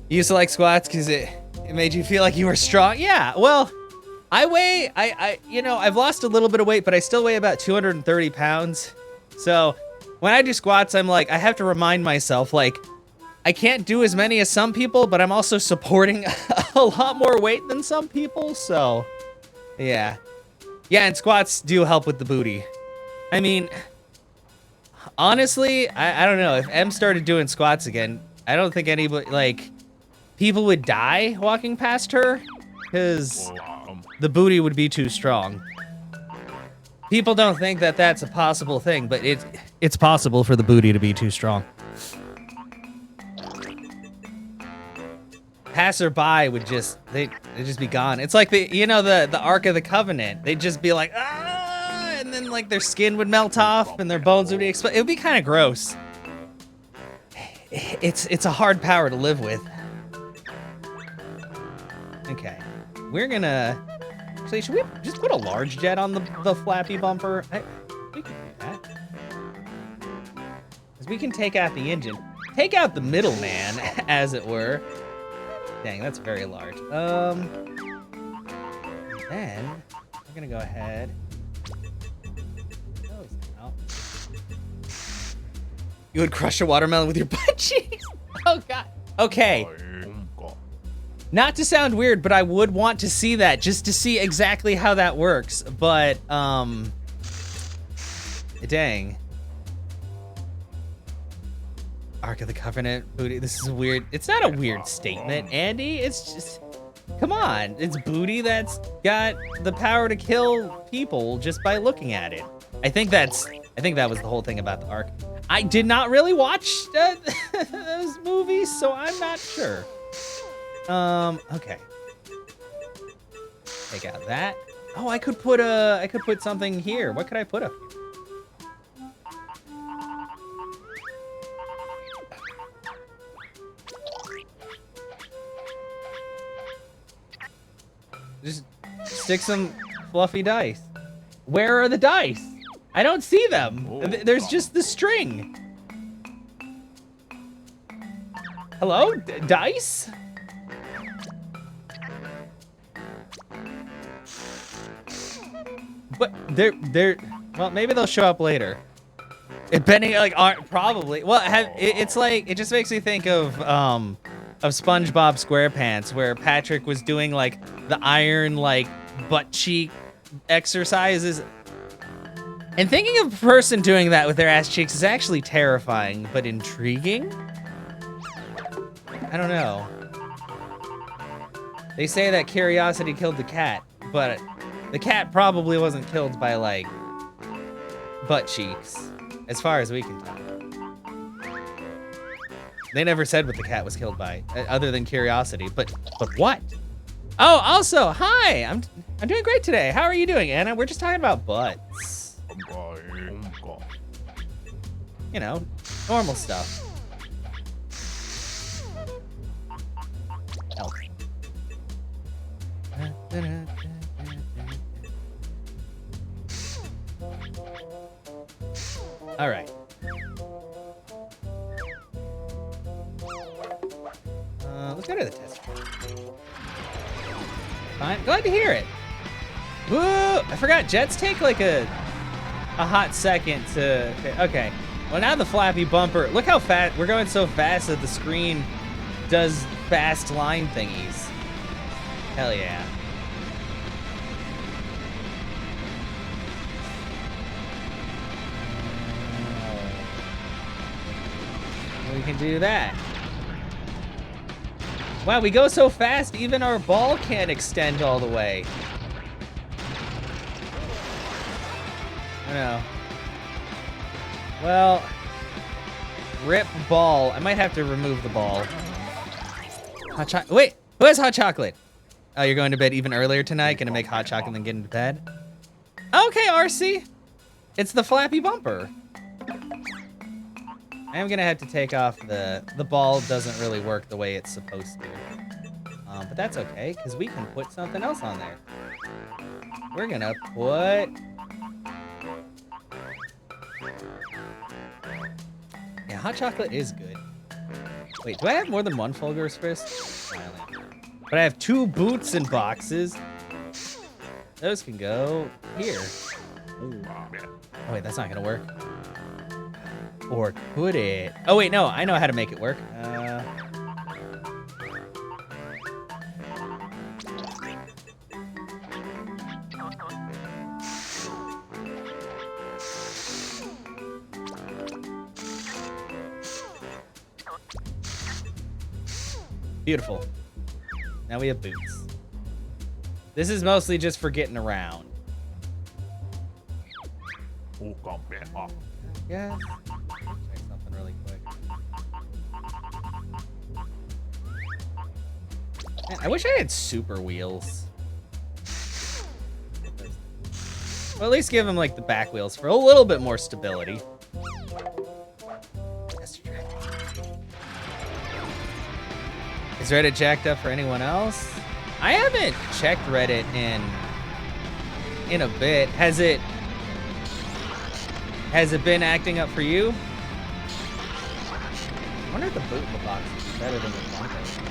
You used to like squats because it made you feel like you were strong. Yeah, well, I've lost a little bit of weight, but I still weigh about 230 pounds. So when I do squats, I'm like, I have to remind myself, like, I can't do as many as some people, but I'm also supporting a lot more weight than some people. So yeah. Yeah, and squats do help with the booty. I mean, honestly, I don't know. If M started doing squats again, I don't think anybody, like, people would die walking past her because the booty would be too strong. People don't think that that's a possible thing, but it's possible for the booty to be too strong. Passerby would they'd just be gone. It's like the Ark of the Covenant. They'd just be like, ah, and then like their skin would melt off and their bones would be exposed. It would be kind of gross. It's a hard power to live with. Okay, we're gonna. Actually, should we just put a large jet on the flappy bumper? We can do that. Because we can take out the engine. Take out the middleman, as it were. Dang, that's very large. Then we're gonna go ahead. Those out. You would crush a watermelon with your butt cheeks? Oh god. Okay. Not to sound weird, but I would want to see that just to see exactly how that works. But dang. Ark of the Covenant booty. This is weird. It's not a weird statement, Andy. It's just, come on. It's booty that's got the power to kill people just by looking at it. I think that was the whole thing about the Ark. I did not really watch those movies, so I'm not sure. Okay. Take out that. Oh, I could put something here. What could I put up here? Just stick some fluffy dice. Where are the dice? I don't see them. There's just the string. Hello? Dice? But well, maybe they'll show up later. Depending, like, probably. Well, it's like, it just makes me think of SpongeBob SquarePants, where Patrick was doing like the iron like butt cheek exercises. And thinking of a person doing that with their ass cheeks is actually terrifying, but intriguing. I don't know. They say that curiosity killed the cat, but the cat probably wasn't killed by like butt cheeks, as far as we can tell. They never said what the cat was killed by, other than curiosity. But what? Oh, also, hi. I'm doing great today. How are you doing, Anna? We're just talking about butts. You know, normal stuff. Elf. All right. Let's go to the test. Fine. Glad to hear it. Woo! I forgot jets take like a hot second to. Okay. Well, now the flappy bumper. Look how fast we're going. So fast that the screen does fast line thingies. Hell yeah. We can do that. Wow, we go so fast, even our ball can't extend all the way. I know. Well, rip ball. I might have to remove the ball. Hot chocolate. Wait, who has hot chocolate? Oh, you're going to bed even earlier tonight? Gonna make hot chocolate and then get into bed? Okay, RC. It's the flappy bumper. I am gonna have to take off the ball. Doesn't really work the way it's supposed to. But that's okay, because we can put something else on there. We're gonna put... Yeah, hot chocolate is good. Wait, do I have more than one Fulgur's Fist? But I have 2 boots and boxes. Those can go here. Oh wait, that's not gonna work. Or could it? Oh wait, no, I know how to make it work. Beautiful. Now we have boots. This is mostly just for getting around. Yeah. Check something really quick. Man, I wish I had super wheels. Well, at least give them like the back wheels for a little bit more stability. Is Reddit jacked up for anyone else? I haven't checked Reddit in a bit. Has it been acting up for you? I wonder if the boot in the box is better than the Banjo.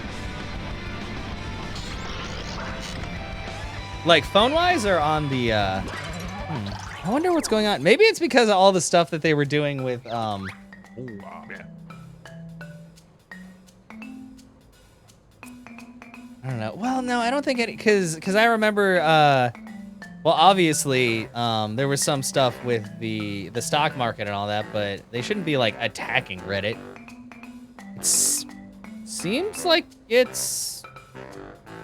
Like phone-wise or on the I wonder what's going on. Maybe it's because of all the stuff that they were doing with I don't know. Well, no, I don't think it, cause I remember well, obviously there was some stuff with the stock market and all that, but they shouldn't be like attacking Reddit. It seems like it's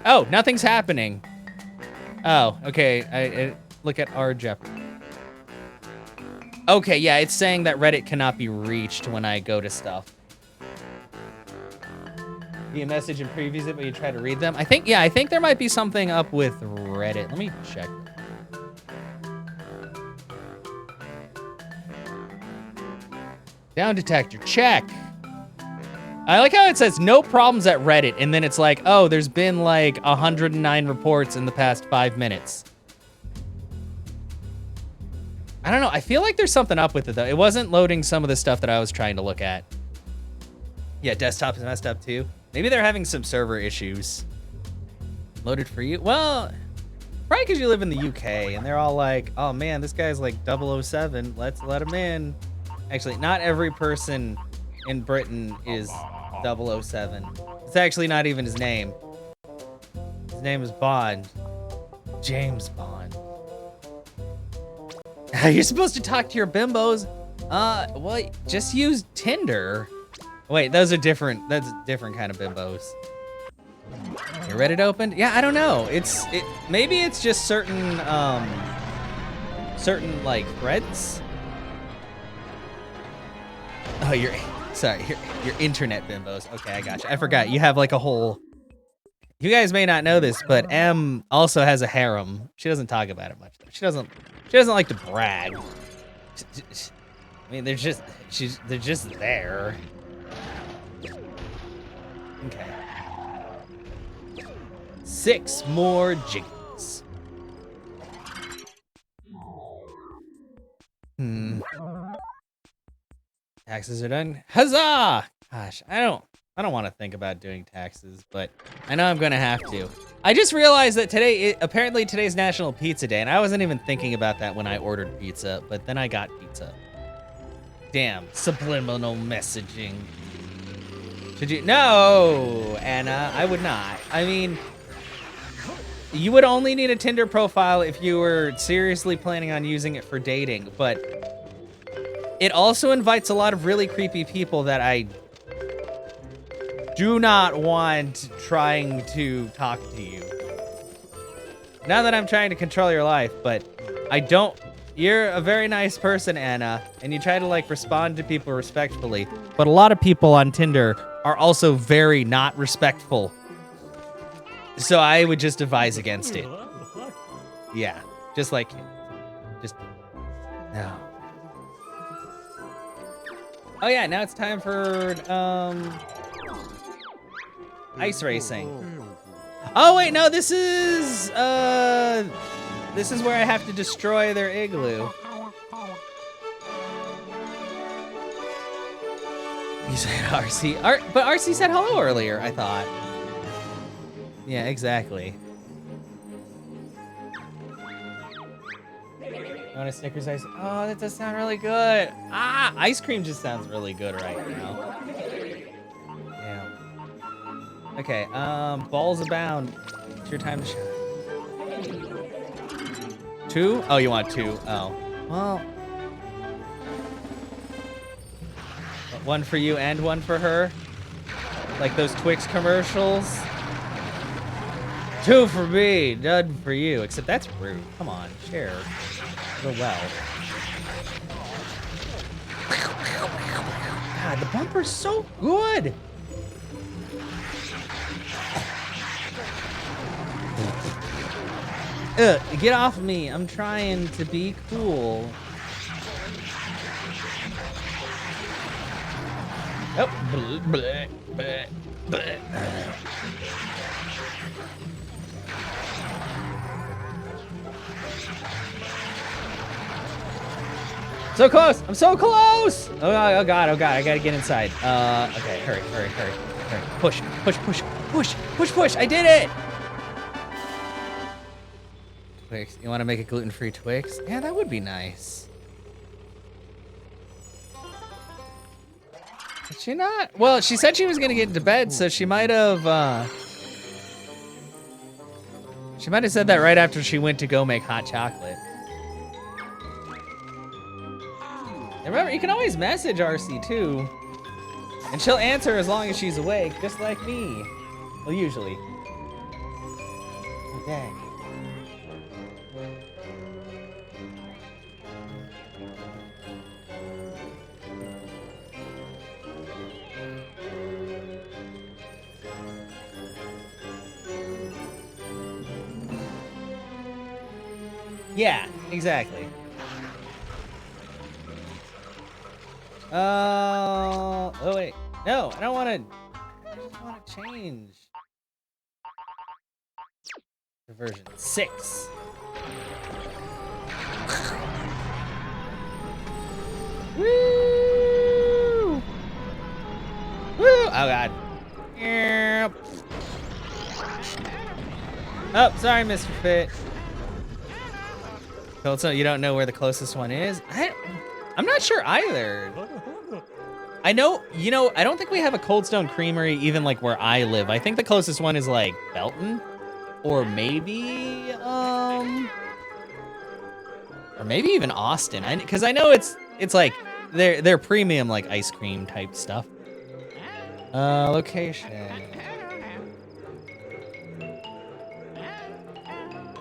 oh, nothing's happening. Oh, okay. I look at our Jeopardy. Okay, yeah, it's saying that Reddit cannot be reached when I go to stuff. You message and previews it, but you try to read them. I think there might be something up with Reddit. Let me check. Down detector, check. I like how it says no problems at Reddit, and then it's like, oh, there's been like 109 reports in the past 5 minutes. I don't know. I feel like there's something up with it, though. It wasn't loading some of the stuff that I was trying to look at. Yeah, desktop is messed up, too. Maybe they're having some server issues. Loaded for you? Well, probably because you live in the UK, and they're all like, oh, man, this guy's like 007. Let's let him in. Actually, not every person in Britain is 007. It's actually not even his name. His name is Bond. James Bond. You're supposed to talk to your bimbos. Well, just use Tinder. Wait, those are different. That's a different kind of bimbos. Your Reddit opened? Yeah, I don't know. Maybe it's just certain like threads. Oh, your internet bimbos. Okay, I gotcha. I forgot. You have like a whole. You guys may not know this, but M also has a harem. She doesn't talk about it much. She doesn't like to brag. I mean, they're just there. Okay. 6 more jiggies. Taxes are done. Huzzah! Gosh, I don't want to think about doing taxes, but I know I'm gonna have to. I just realized that apparently today's National Pizza Day, and I wasn't even thinking about that when I ordered pizza, but then I got pizza. Damn, subliminal messaging. Should you? No, Anna, I would not. I mean, you would only need a Tinder profile if you were seriously planning on using it for dating, but it also invites a lot of really creepy people that I do not want trying to talk to you. Not that I'm trying to control your life, but I don't. You're a very nice person, Anna, and you try to like respond to people respectfully, but a lot of people on Tinder are also very not respectful. So I would just advise against it. Yeah, just like, no. Oh yeah, now it's time for ice racing. Oh wait, no, this is where I have to destroy their igloo. You said RC, but RC said hello earlier, I thought. Yeah, exactly. You want a Snickers ice? Oh, that does sound really good. Ah, ice cream just sounds really good right now. Yeah. Okay, balls abound. It's your time to shine. 2? Oh, you want 2? Oh. Well. 1 for you and 1 for her. Like those Twix commercials. 2 for me, none for you. Except that's rude. Come on, share the well. God, the bumper's so good. Get off of me. I'm trying to be cool. Oh, bleh, bleh, bleh, bleh. So close! I'm so close! Oh god, I gotta get inside. Okay, hurry. Push. I did it! Twix, you wanna make a gluten-free Twix? Yeah, that would be nice. Did she not? Well, she said she was gonna get into bed, so she might have said that right after she went to go make hot chocolate. And remember, you can always message RC too, and she'll answer as long as she's awake, just like me. Well, usually. Okay. Yeah, exactly. Oh wait. No, I don't want to. I just want to change to version 6. Woo! Woo! Oh god. Oh, sorry, Mr. Fit. So you don't know where the closest one is? I'm not sure either. I know, I don't think we have a Cold Stone Creamery even like where I live. I think the closest one is like Belton, or maybe even Austin. Because I know it's like they're premium like ice cream type stuff. Location.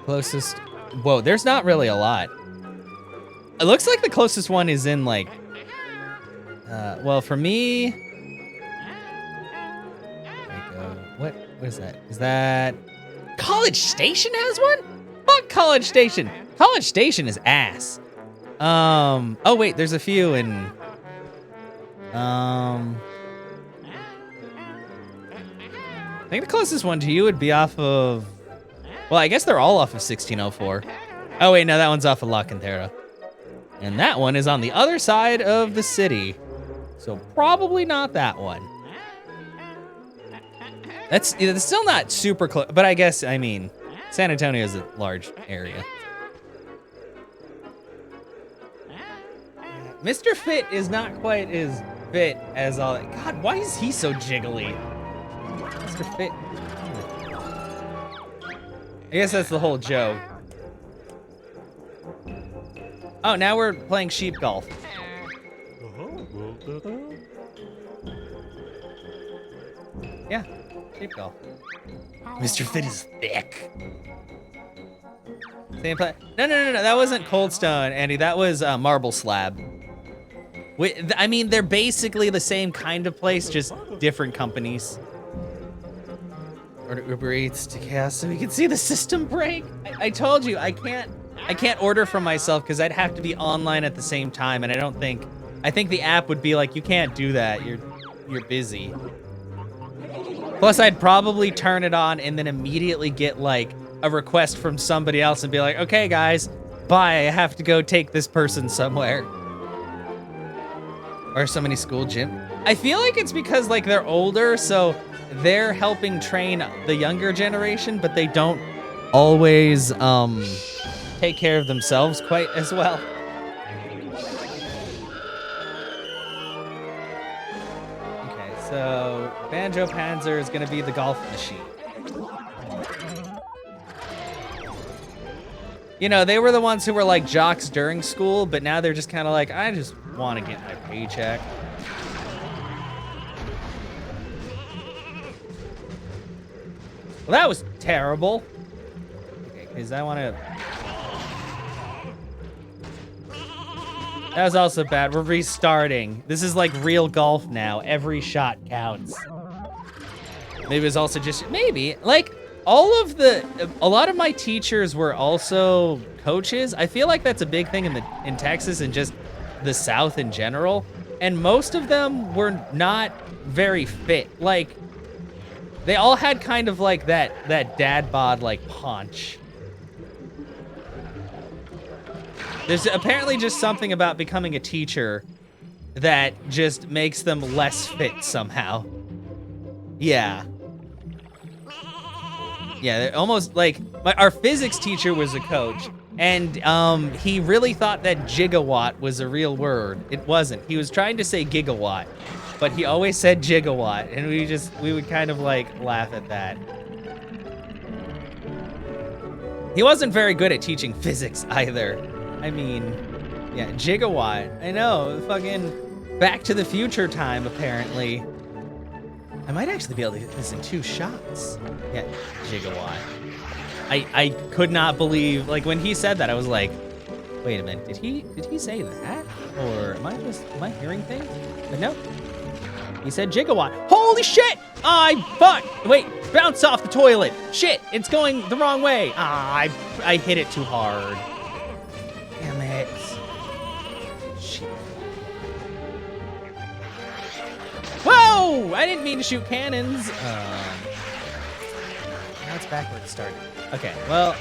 Closest. Whoa, there's not really a lot. It looks like the closest one is in like, well, for me, there we go. What is that? Is that College Station has one? Fuck College Station. College Station is ass. Oh wait, there's a few in, I think the closest one to you would be off of, well, I guess they're all off of 1604. Oh wait, no, that one's off of La Cantera. And that one is on the other side of the city. So probably not that one. It's still not super close, but I guess, I mean, San Antonio is a large area. Mr. Fit is not quite as fit as all that. God, why is he so jiggly? Mr. Fit. I guess that's the whole joke. Oh, now we're playing sheep golf. Yeah, sheep golf. Mr. Fit is thick. Same play. No, that wasn't Cold Stone, Andy. That was Marble Slab. I mean, they're basically the same kind of place, just different companies. Order Uber Eats to Chaos so we can see the system break. I told you, I can't order from myself because I'd have to be online at the same time, and I think the app would be like, you can't do that. You're busy. Plus, I'd probably turn it on and then immediately get like a request from somebody else and be like, okay, guys, bye. I have to go take this person somewhere. Or so many school gym. I feel like it's because like they're older, so they're helping train the younger generation, but they don't always take care of themselves quite as well. Okay, so Banjo Panzer is gonna be the golf machine. You know, they were the ones who were like jocks during school, but now they're just kind of like, I just want to get my paycheck. Well, that was terrible. Okay, because I want to... That was also bad. We're restarting. This is like real golf now. Every shot counts. Maybe it's also just... Maybe. Like, all of the... A lot of my teachers were also coaches. I feel like that's a big thing in Texas and just the South in general. And most of them were not very fit. Like, they all had kind of like that dad bod like paunch. There's apparently just something about becoming a teacher that just makes them less fit somehow. Yeah. Yeah, they're almost like our physics teacher was a coach, and he really thought that gigawatt was a real word. It wasn't. He was trying to say gigawatt, but he always said gigawatt, and we would kind of like laugh at that. He wasn't very good at teaching physics either. I mean, yeah, gigawatt. I know, fucking Back to the Future time, apparently. I might actually be able to get this in 2 shots. Yeah, gigawatt. I could not believe, like, when he said that, I was like, wait a minute, did he say that? Or am I hearing things? But no, he said gigawatt. Holy shit! Fuck! Wait, bounce off the toilet. Shit, it's going the wrong way. I hit it too hard. Damn it. Shit. Whoa! I didn't mean to shoot cannons. Now it's backwards starting. Okay, well,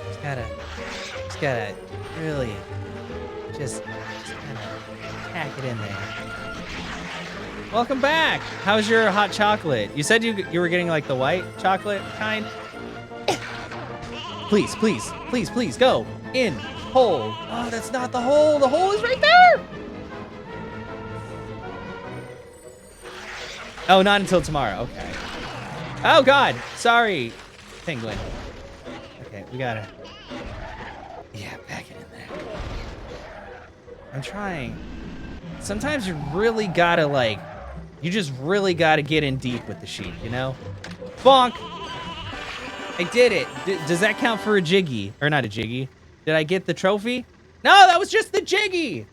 just gotta really just kind of pack it in there. Welcome back. How's your hot chocolate? You said you were getting like the white chocolate kind. Please, please, please, please go in hole. Oh, that's not the hole. The hole is right there. Oh, not until tomorrow. Okay. Oh God, sorry, penguin. Okay, we gotta. Yeah, pack it in there. I'm trying. Sometimes you really gotta like. You just really gotta get in deep with the sheep, you know? Bonk! I did it. Does that count for a jiggy? Or not a jiggy. Did I get the trophy? No, that was just the jiggy!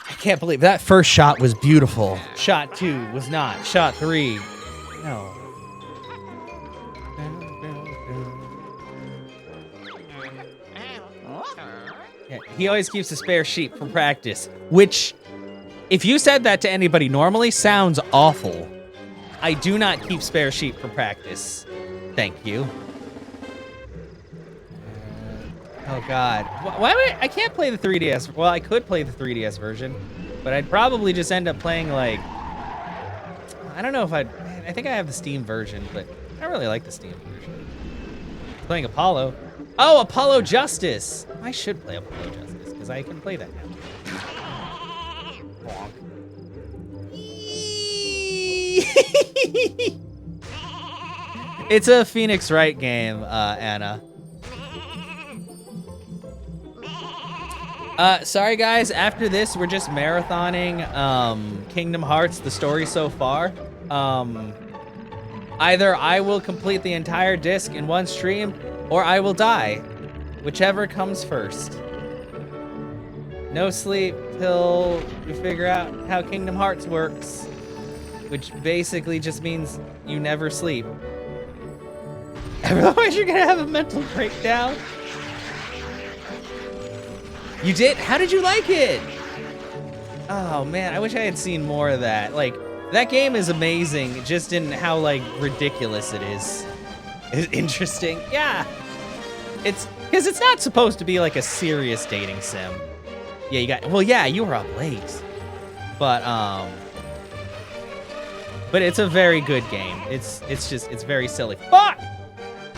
I can't believe that first shot was beautiful. Shot 2 was not. Shot 3, no. Yeah, he always keeps a spare sheep for practice, which... If you said that to anybody normally, sounds awful. I do not keep spare sheep for practice. Thank you. Oh God. Why would I can't play the 3DS. Well, I could play the 3DS version, but I'd probably just end up playing like, I don't know if I think I have the Steam version, but I really like the Steam version. Playing Apollo. Oh, Apollo Justice. I should play Apollo Justice because I can play that now. It's a Phoenix Wright game, Anna. Sorry guys, after this we're just marathoning Kingdom Hearts, the story so far. Either I will complete the entire disc in one stream, or I will die. Whichever comes first. No sleep till we figure out how Kingdom Hearts works. Which basically just means you never sleep. Otherwise you're gonna have a mental breakdown. You did? How did you like it? Oh man, I wish I had seen more of that. Like, that game is amazing, just in how like ridiculous it is. It's interesting. Yeah. It's, because it's not supposed to be like a serious dating sim. Yeah, you got, well yeah, you were up late. But it's a very good game. It's very silly. Fuck!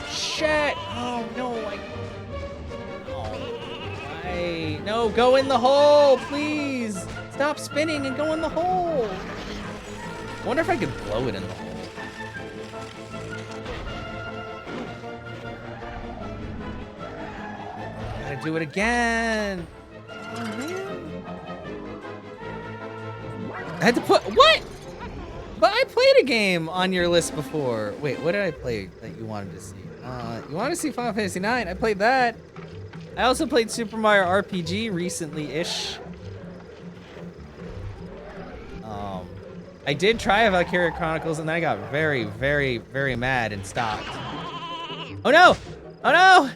Shit! Oh no, no, go in the hole, please! Stop spinning and go in the hole! I wonder if I could blow it in the hole. Gotta do it again! Oh man. I had to put, what? But I played a game on your list before. Wait, what did I play that you wanted to see? You wanted to see Final Fantasy IX? I played that. I also played Super Mario RPG recently-ish. I did try Valkyria Chronicles, and then I got very, very, very mad and stopped. Oh no! Oh no!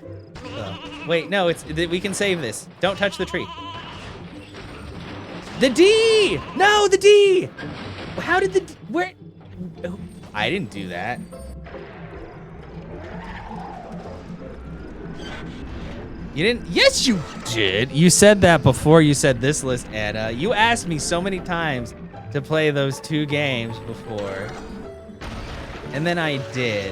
Oh, wait, no, we can save this. Don't touch the tree. The D! No, the D! How did where? I didn't do that. You didn't? Yes, you did. You said that before you said this list, Anna. You asked me so many times to play those 2 games before. And then I did.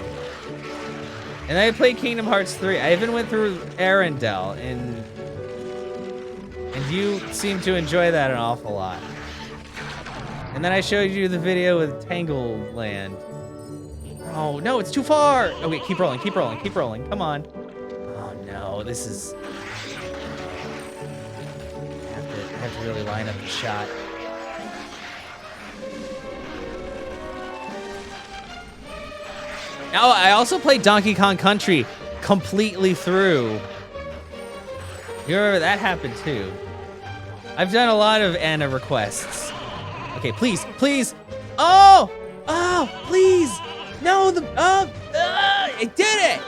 And I played Kingdom Hearts 3. I even went through Arendelle, and you seem to enjoy that an awful lot. And then I showed you the video with Tangled Land. Oh, no, it's too far. Oh, wait, keep rolling, keep rolling, keep rolling. Come on. Oh, no, this is... I have to really line up the shot. Oh, I also played Donkey Kong Country completely through. You remember that happened too. I've done a lot of Anna requests. Okay, please, please. Oh, oh, please. No, I did it.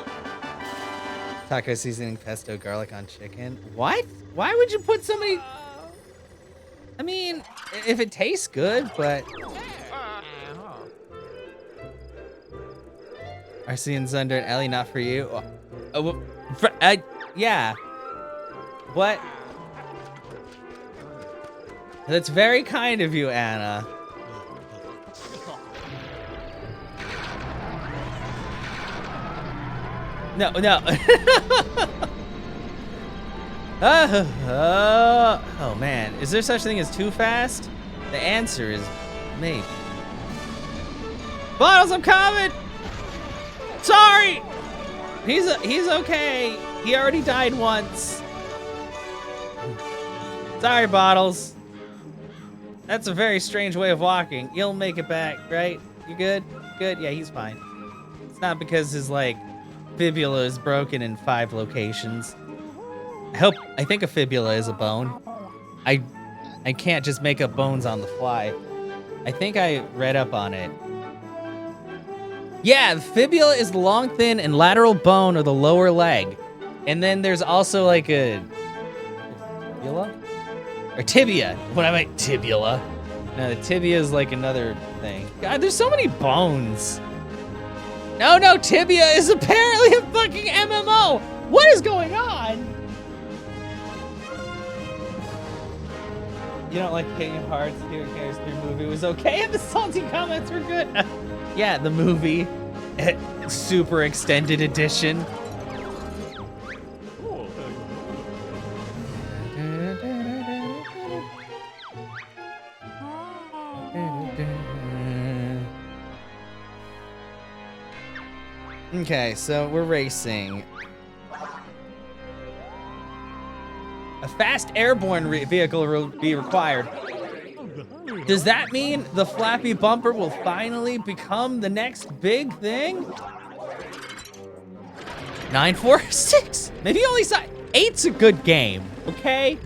Taco seasoning pesto garlic on chicken. What? Why would you put so many? I mean, if it tastes good, but. Arcee and Zunder and Ellie, not for you. Yeah. What? That's very kind of you, Anna. No, no. Oh man, is there such thing as too fast? The answer is maybe. Bottles, I'm coming. Sorry. He's okay. He already died once. Sorry, Bottles. That's a very strange way of walking. You'll make it back, right? You good? Good? Yeah, he's fine. It's not because his, like, fibula is broken in 5 locations. I think a fibula is a bone. I can't just make up bones on the fly. I think I read up on it. Yeah, the fibula is the long, thin, and lateral bone of the lower leg. And then there's also like a... Fibula? Or tibia. What am I? Tibula. No, the tibia is like another thing. God, there's so many bones. No, no, tibia is apparently a fucking MMO. What is going on? You don't like Kingdom Hearts? Who cares? The movie was okay and the salty comments were good. Yeah, the movie. Super extended edition. Okay, so we're racing. A fast airborne vehicle will be required. Does that mean the flappy bumper will finally become the next big thing? 946? Maybe only 8's a good game, okay?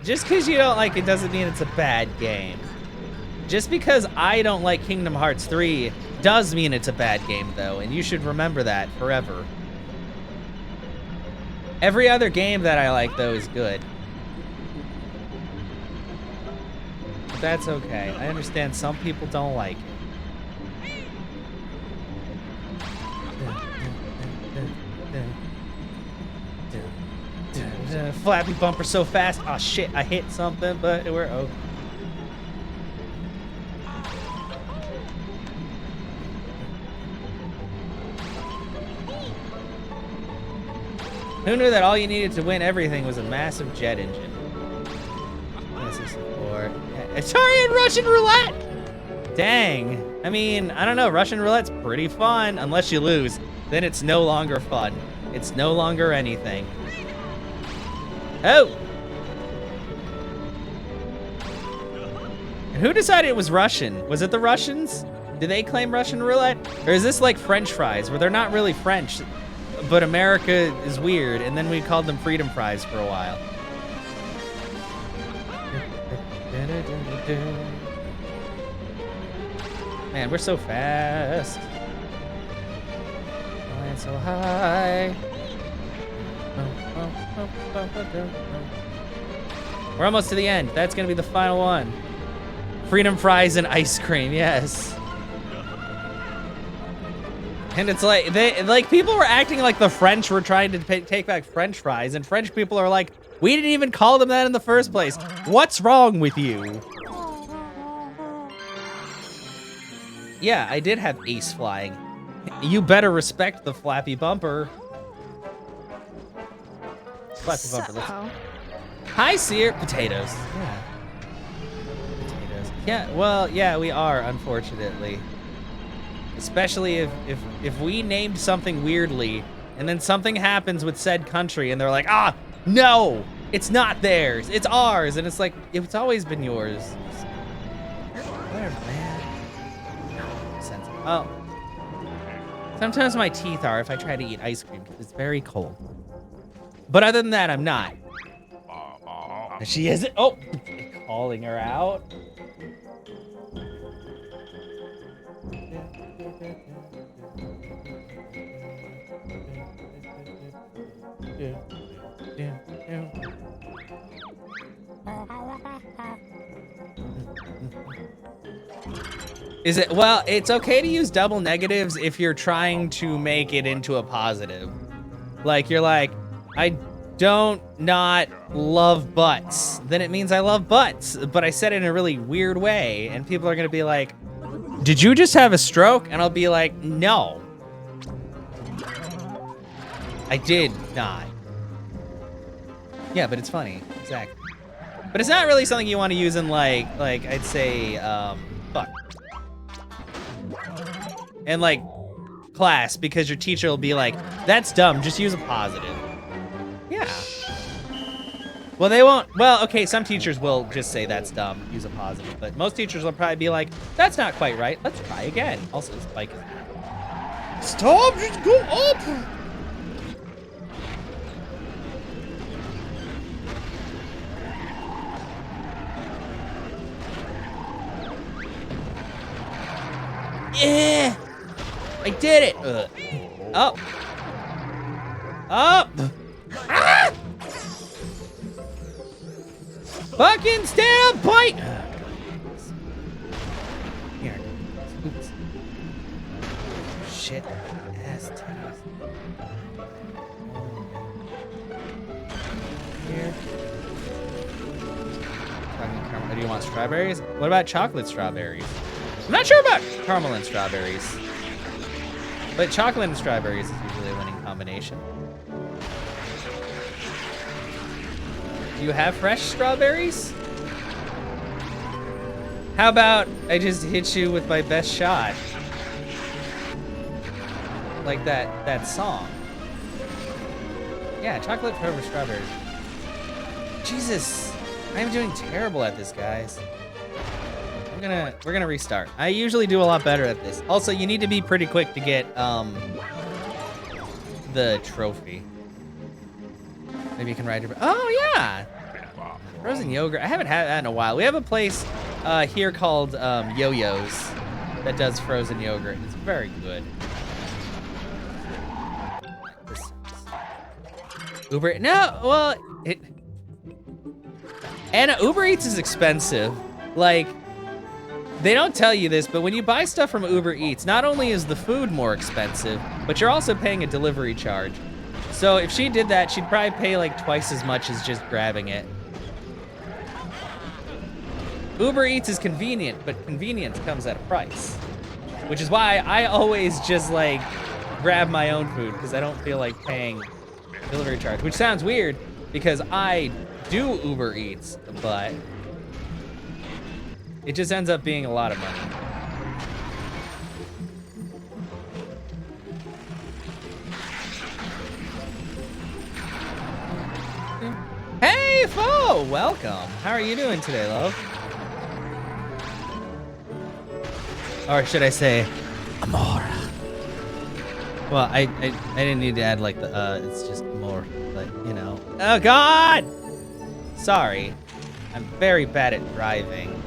Just because you don't like it doesn't mean it's a bad game. Just because I don't like Kingdom Hearts 3 does mean it's a bad game, though, and you should remember that forever. Every other game that I like, though, is good. But that's okay. I understand some people don't like it. Flappy bumper so fast. Oh shit, I hit something, but we're okay. Who knew that all you needed to win everything was a massive jet engine? Atari and Russian roulette! Dang. I mean, I don't know. Russian roulette's pretty fun, unless you lose. Then it's no longer fun. It's no longer anything. Oh! Who decided it was Russian? Was it the Russians? Did they claim Russian roulette? Or is this like French fries, where they're not really French, but America is weird, and then we called them freedom fries for a while. Man, we're so fast. Flying so high. We're almost to the end. That's gonna be the final one. Freedom fries and ice cream, yes. And it's like, people were acting like the French were trying to take back French fries, and French people are like, we didn't even call them that in the first place. What's wrong with you? Yeah, I did have ace flying. You better respect the flappy bumper. Flappy bumper. Hi, Sear. Potatoes. Yeah. Potatoes. Yeah, well, yeah, we are, unfortunately. Especially if we named something weirdly, and then something happens with said country, and they're like, ah, no, it's not theirs, it's ours, and it's like, it's always been yours. Whatever, man. Oh. Sometimes my teeth are if I try to eat ice cream, because it's very cold. But other than that, I'm not. She isn't. Oh, calling her out. Is it? Well, it's okay to use double negatives if you're trying to make it into a positive. Like, you're like, I don't not love butts. Then it means I love butts, but I said it in a really weird way, and people are gonna be like, did you just have a stroke? And I'll be like, no. I did not. Yeah, but it's funny, exactly. But it's not really something you want to use in like I'd say, fuck. And like class, because your teacher will be like, that's dumb, just use a positive. Yeah. Well, they won't, well, okay, some teachers will just say that's dumb, use a positive, but most teachers will probably be like, that's not quite right, let's try again. Also, this bike is... Stop, just go up! Yeah! I did it! Up! Up! Ah! Fucking stab bite! Here. Oops. Shit. Ass titties. Here. Do you want strawberries? What about chocolate strawberries? I'm not sure about caramel and strawberries. But chocolate and strawberries is usually a winning combination. Do you have fresh strawberries? How about I just hit you with my best shot? Like that song. Yeah, chocolate flavored strawberries. Jesus, I'm doing terrible at this, guys. We're gonna restart. I usually do a lot better at this. Also, you need to be pretty quick to get the trophy. Maybe you can ride your... Oh, yeah! Frozen yogurt. I haven't had that in a while. We have a place here called Yo-Yo's that does frozen yogurt. It's very good. Uber... No, well, it... And Uber Eats is expensive. Like, they don't tell you this, but when you buy stuff from Uber Eats, not only is the food more expensive, but you're also paying a delivery charge. So if she did that, she'd probably pay like twice as much as just grabbing it. Uber Eats is convenient, but convenience comes at a price. Which is why I always just like grab my own food, because I don't feel like paying delivery charge. Which sounds weird, because I do Uber Eats, but it just ends up being a lot of money. Hey, Fo! Welcome. How are you doing today, love? Or should I say, amor? Well, I didn't need to add like the it's just more, like, you know. Oh God! Sorry, I'm very bad at driving.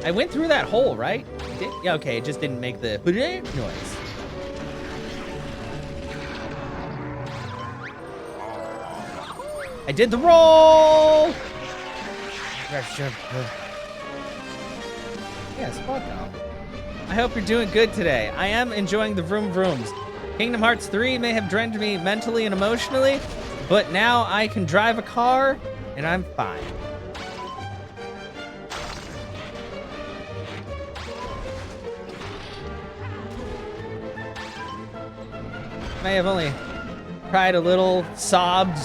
I went through that hole, right? Yeah, okay, it just didn't make the noise. I did the roll! Yes, welcome. I hope you're doing good today. I am enjoying the vroom vrooms. Kingdom Hearts 3 may have drained me mentally and emotionally, but now I can drive a car, and I'm fine. May have only cried a little, sobbed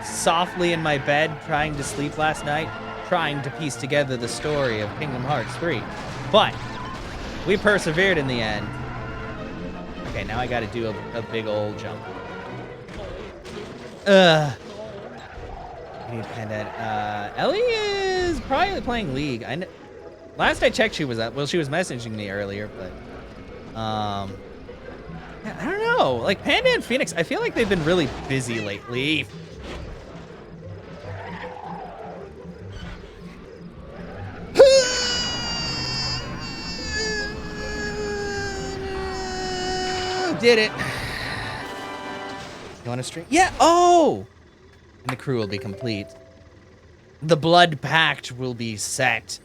softly in my bed, trying to sleep last night, trying to piece together the story of Kingdom Hearts 3. But we persevered in the end. Okay, now I gotta do a big old jump. I need Pandad. Ellie is probably playing League. Last I checked, she was up. Well, she was messaging me earlier, but I don't know. Like Panda and Phoenix, I feel like they've been really busy lately. Did it. You want to stream? Yeah. Oh! And the crew will be complete. The blood pact will be set.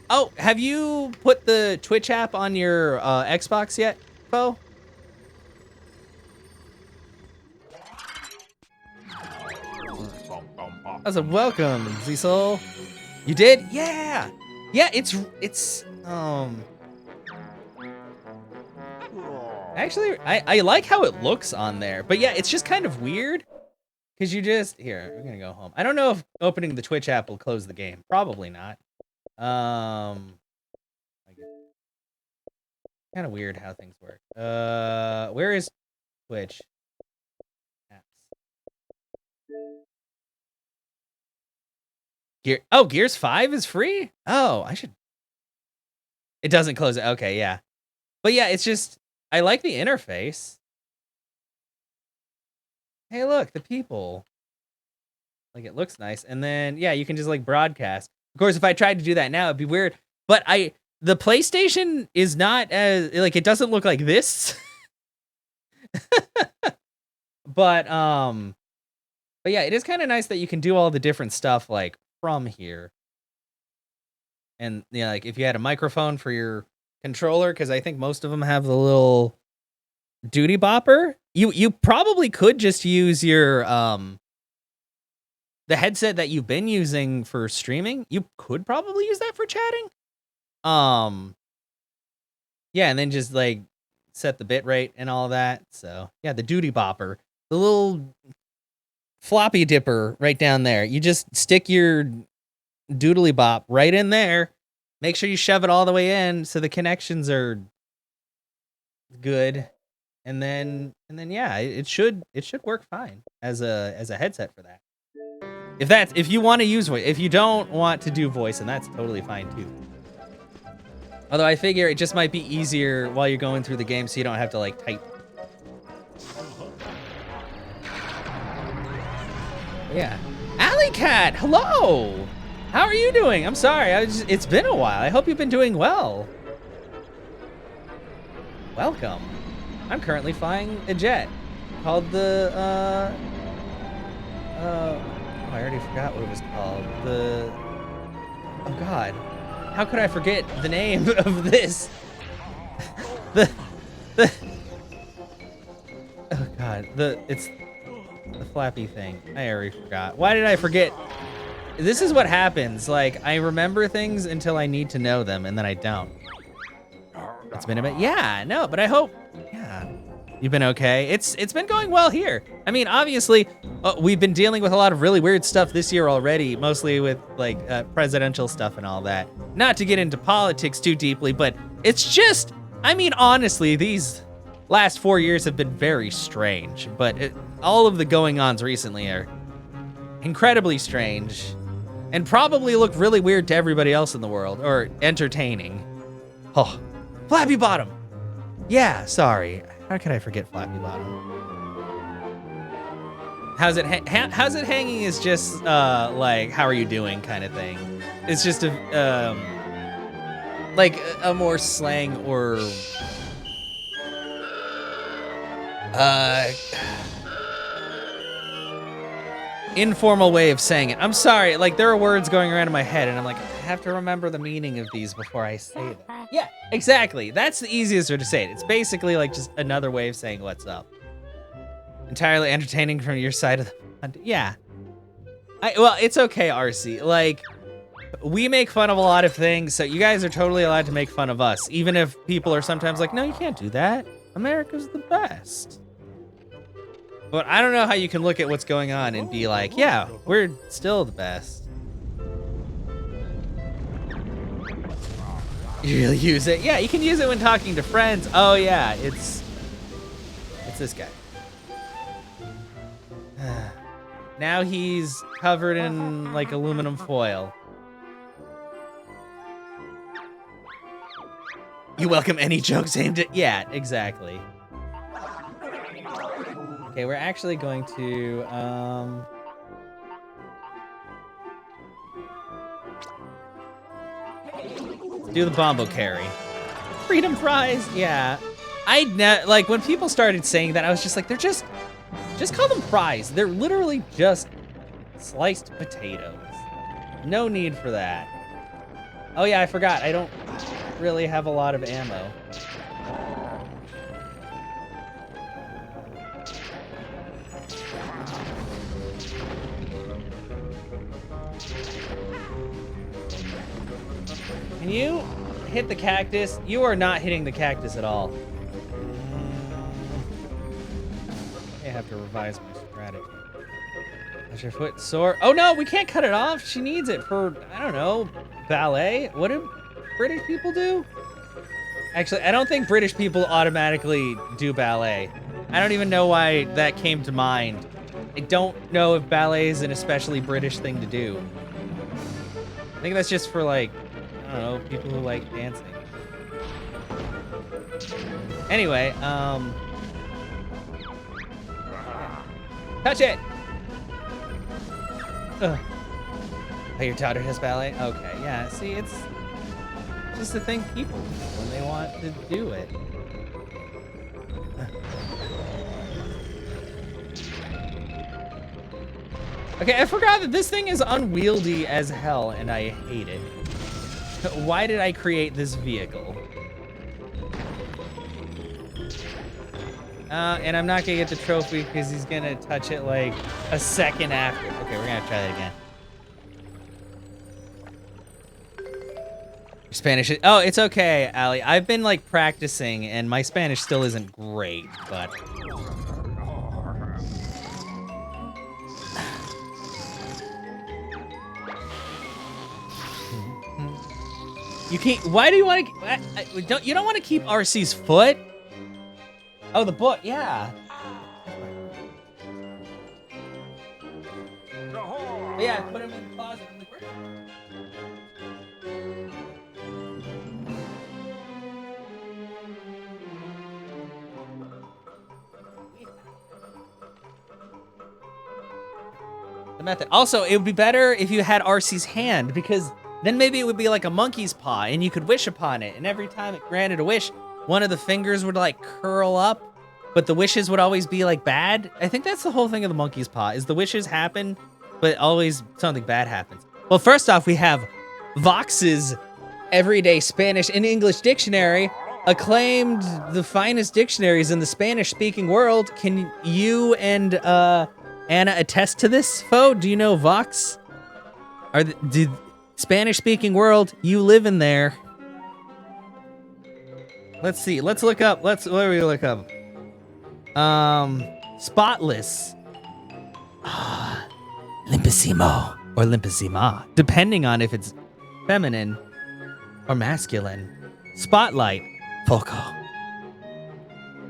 Oh, have you put the Twitch app on your Xbox yet, Bo? That's a welcome, Z-Soul. You did? Yeah. Yeah, it's actually, I like how it looks on there, but yeah, it's just kind of weird because you just, here, we're gonna go home. I don't know if opening the Twitch app will close the game. Probably not. Kind of weird how things work. Where is Twitch? Gears 5 is free? Oh, I should. It doesn't close it. Okay, yeah. But yeah, it's just, I like the interface. Hey, look, the people. Like, it looks nice. And then, yeah, you can just like broadcast. Of course, if I tried to do that now, it'd be weird. But the PlayStation is not as, like, it doesn't look like this. But yeah, it is kind of nice that you can do all the different stuff like from here. And yeah, like if you had a microphone for your controller, because I think most of them have the little duty bopper. You probably could just use your the headset that you've been using for streaming. You could probably use that for chatting. Yeah, and then just like set the bit rate and all that. So yeah, the duty bopper, the little floppy dipper right down there. You just stick your doodly bop right in there. Make sure you shove it all the way in so the connections are good. And then yeah, it should work fine as a headset for that. If you want to use voice. If you don't want to do voice, and that's totally fine too. Although I figure it just might be easier while you're going through the game so you don't have to like type. Yeah. Alley Cat, hello! How are you doing? I'm sorry, it's been a while. I hope you've been doing well. Welcome. I'm currently flying a jet called the, I already forgot what it was called. Oh God. How could I forget the name of this? Oh God, it's the flappy thing. I already forgot. Why did I forget? This is what happens. Like, I remember things until I need to know them, and then I don't. It's been a bit. Yeah, no, but I hope. Yeah, you've been okay. It's been going well here. I mean, obviously, we've been dealing with a lot of really weird stuff this year already, mostly with like presidential stuff and all that. Not to get into politics too deeply, but it's just. I mean, honestly, these last 4 years have been very strange, but all of the going-ons recently are incredibly strange. And probably look really weird to everybody else in the world, or entertaining. Oh, Flappy Bottom. Yeah, sorry. How could I forget Flappy Bottom? How's it hanging is just like how are you doing kind of thing. It's just a like a more slang or informal way of saying it. I'm sorry, like there are words going around in my head and I'm like, I have to remember the meaning of these before I say them. Yeah, exactly. That's the easiest way to say it. It's basically like just another way of saying what's up. Entirely entertaining from your side of the... Yeah. Well, it's okay, RC. Like, we make fun of a lot of things, so you guys are totally allowed to make fun of us, even if people are sometimes like, no, you can't do that. America's the best. But I don't know how you can look at what's going on and be like, yeah, we're still the best. You'll use it? Yeah, you can use it when talking to friends. Oh yeah, it's this guy. Now he's covered in like aluminum foil. You welcome any jokes aimed at... Yeah, exactly. Okay, we're actually going to, do the Bombo carry. Freedom fries, yeah. Like, when people started saying that, I was just like, they're just call them fries. They're literally just sliced potatoes. No need for that. Oh yeah, I forgot. I don't really have a lot of ammo. Can you hit the cactus? You are not hitting the cactus at all. I have to revise my strategy. Is your foot sore? Oh no, we can't cut it off. She needs it for, I don't know, ballet? What do British people do? Actually, I don't think British people automatically do ballet. I don't even know why that came to mind. I don't know if ballet is an especially British thing to do. I think that's just for like, I don't know, people who like dancing. Anyway, touch it! Ugh. Oh, your daughter has ballet? Okay, yeah, see, it's just a thing people do when they want to do it. Okay, I forgot that this thing is unwieldy as hell, and I hate it. Why did I create this vehicle? And I'm not gonna get the trophy because he's gonna touch it like a second after. Okay, we're gonna try that again. Spanish. Oh, it's okay, Ali. I've been like practicing, and my Spanish still isn't great, but. You can't. Why do you want to? You don't want to keep RC's foot? Oh, the book. Yeah. But yeah, put him in the closet. The method. Also, it would be better if you had RC's hand, because then maybe it would be like a monkey's paw and you could wish upon it. And every time it granted a wish, one of the fingers would like curl up, but the wishes would always be like bad. I think that's the whole thing of the monkey's paw, is the wishes happen, but always something bad happens. Well, first off, we have Vox's Everyday Spanish and English Dictionary, acclaimed the finest dictionaries in the Spanish-speaking world. Can you and Anna attest to this, foe? Do you know Vox? Did Spanish-speaking world, you live in there. Let's see. Let's look up. What do we look up? Spotless. Limpissimo or limpissima, depending on if it's feminine or masculine. Spotlight. Foco.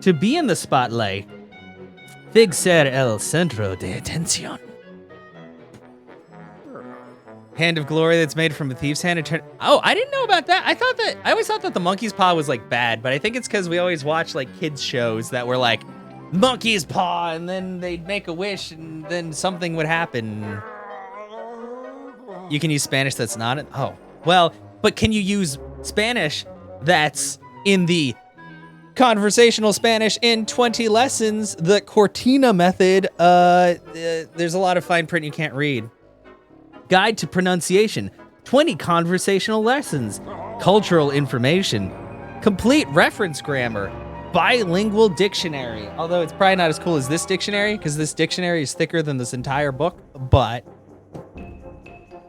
To be in the spotlight. Fig ser el centro de atención. Hand of glory that's made from a thief's hand. Oh, I didn't know about that. I always thought that the monkey's paw was like bad, but I think it's because we always watch like kids shows that were like monkey's paw, and then they'd make a wish, and then something would happen. You can use Spanish that's not. Oh, well, but can you use Spanish that's in the conversational Spanish in 20 lessons, the Cortina method? There's a lot of fine print you can't read. Guide to pronunciation, 20 conversational lessons, cultural information, complete reference grammar, bilingual dictionary. Although it's probably not as cool as this dictionary, because this dictionary is thicker than this entire book, but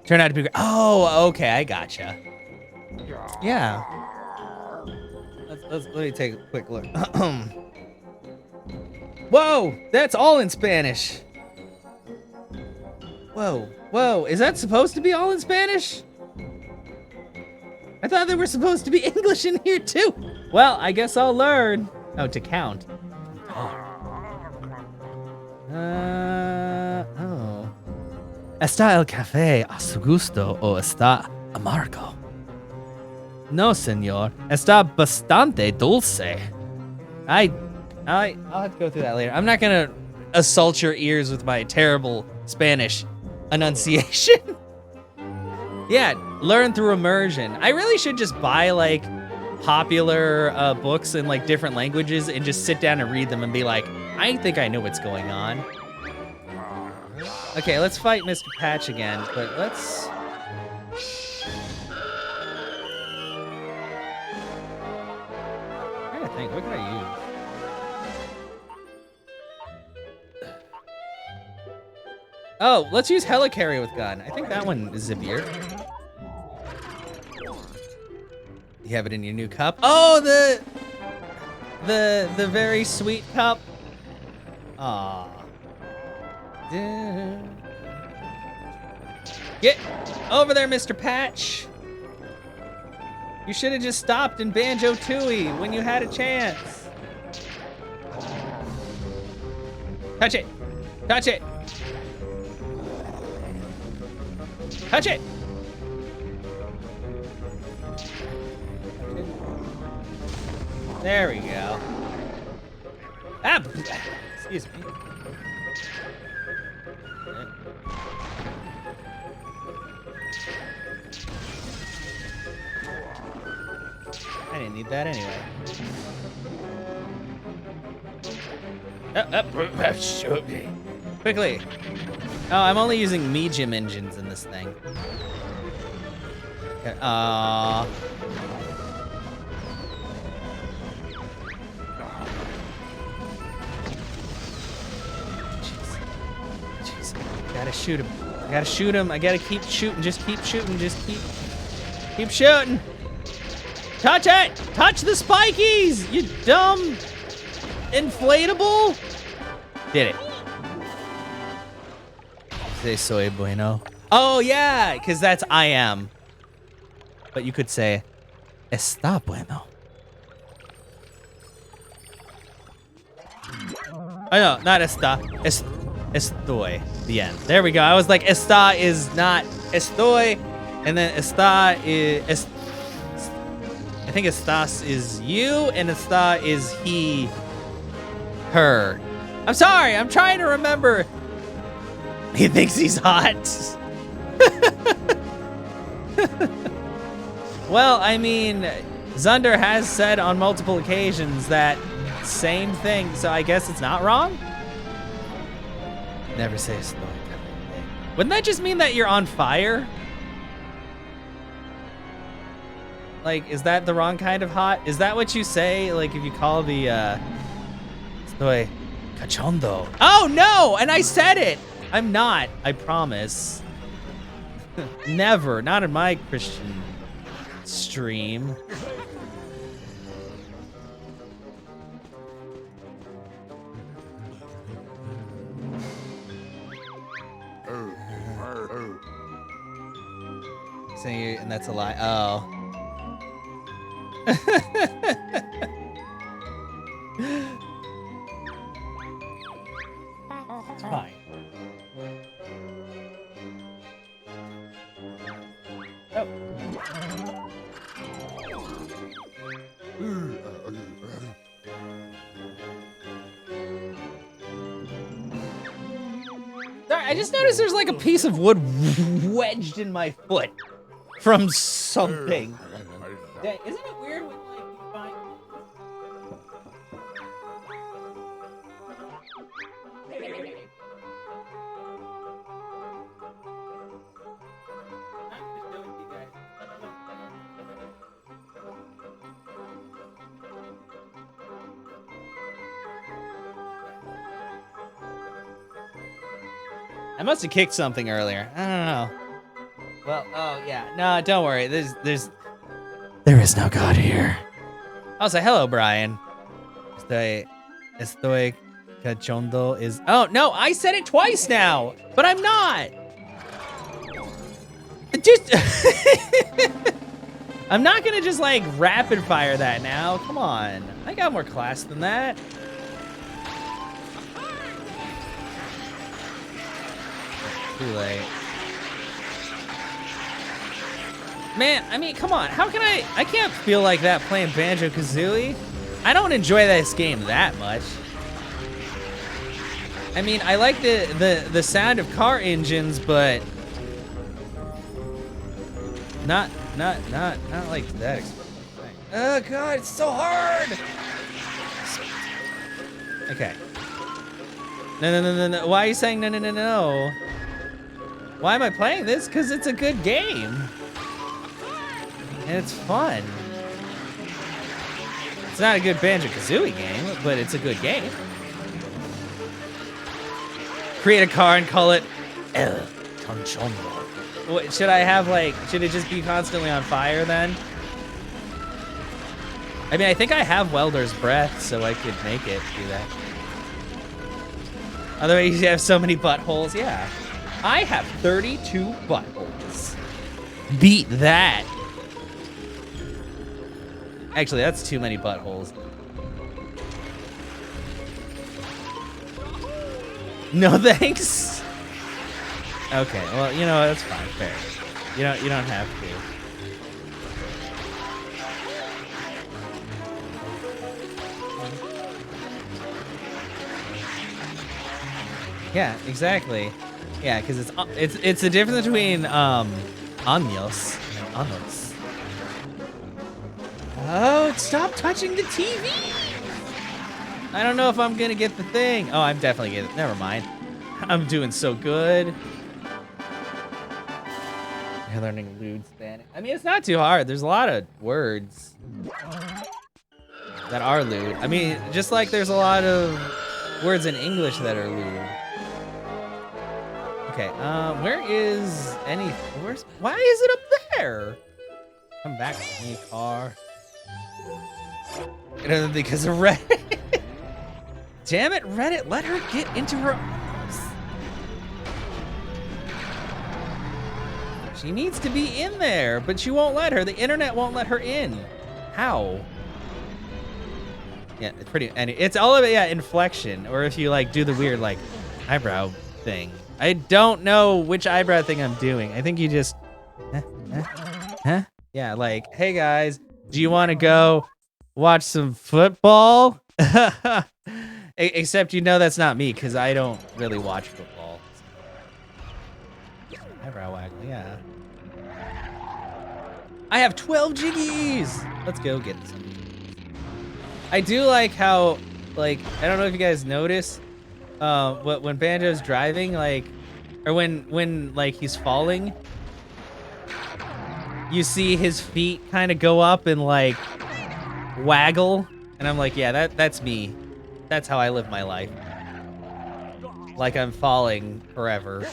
turned out to be great. Oh, okay, I gotcha. Yeah. Let me take a quick look. Whoa, that's all in Spanish. Whoa, is that supposed to be all in Spanish? I thought there were supposed to be English in here too. Well, I guess I'll learn. Oh, to count. Oh. ¿Está el café a su gusto o está amargo? No, señor. Está bastante dulce. I'll have to go through that later. I'm not gonna assault your ears with my terrible Spanish enunciation. Yeah, learn through immersion. I really should just buy like popular books in like different languages and just sit down and read them and be like, I think I know what's going on. Okay, let's fight Mr. Patch again, but let's... I'm trying to think, what can I use? Oh, let's use Helicarry with gun. I think that one is zippier. You have it in your new cup. Oh, the very sweet cup. Aw. Get over there, Mr. Patch. You should have just stopped in Banjo-Tooie when you had a chance. Touch it. Touch it. Touch it. There we go. Ah, excuse me. I didn't need that anyway. Quickly. Oh, I'm only using medium engines in this thing. Okay. Jeez. Gotta shoot him. I gotta shoot him. I gotta keep shooting. Just keep shooting. Just keep shooting. Touch it! Touch the spikies! You dumb inflatable! Did it. Say soy bueno. Oh yeah, because that's I am. But you could say está bueno. Oh no, not está. Estoy. The end. There we go. I was like, está is not estoy, and then está is. I think estás is you, and está is he, her. I'm sorry, I'm trying to remember. He thinks he's hot. Well, I mean, Zunder has said on multiple occasions that same thing, so I guess it's not wrong? Never say estoy. Wouldn't that just mean that you're on fire? Like, is that the wrong kind of hot? Is that what you say, like, if you call the, estoy cachondo? Oh, no! And I said it! I'm not, I promise. Never, not in my Christian stream. Saying, and that's a lie. Oh. It's fine. Sorry, I just noticed there's like a piece of wood wedged in my foot from something. Dang, isn't it weird when like you find... I must have kicked something earlier. I don't know. Well, oh yeah. No, don't worry. There is no God here. I'll say hello, Brian. Estoy cachondo is... Oh, no, I said it twice now, but I'm not. Just... I'm not gonna just like rapid fire that now. Come on. I got more class than that. Too late. Man, I mean, come on. How can I can't feel like that playing Banjo-Kazooie. I don't enjoy this game that much. I mean, I like the sound of car engines, but not like that. Oh God, it's so hard. Okay. No. Why are you saying no? Why am I playing this? Because it's a good game. And it's fun. It's not a good Banjo-Kazooie game, but it's a good game. Create a car and call it El Tonchondo. What, should I have like, should it just be constantly on fire then? I mean, I think I have Welder's Breath, so I could make it do that. Otherwise, you have so many buttholes. Yeah. I have 32 buttholes. Beat that. Actually, that's too many buttholes. No thanks. Okay, well, you know, that's fine, fair. You don't have to. Yeah, exactly. Yeah, because it's the difference between años and años. Oh, stop touching the TV! I don't know if I'm gonna get the thing. Oh, I'm definitely getting it. Never mind. I'm doing so good. You're learning lewd Spanish. I mean, it's not too hard. There's a lot of words that are lewd. I mean, just like there's a lot of words in English that are lewd. Okay, where is why is it up there? Come back to me, car. Because of Reddit. Damn it, Reddit, let her get into her arms. She needs to be in there, but she won't let her. The internet won't let her in. How? Yeah, it's pretty, and it's all of it, yeah, inflection, or if you like do the weird like eyebrow thing. I don't know which eyebrow thing I'm doing. I think you just, huh? Yeah, like, hey guys, do you want to go watch some football? Except you know that's not me, because I don't really watch football. Eyebrow waggle, yeah. I have 12 jiggies! Let's go get some. I do like how, like, I don't know if you guys notice, when Banjo's driving, like, or when like he's falling, you see his feet kind of go up and like waggle, and I'm like, yeah, that's me. That's how I live my life. Like I'm falling forever.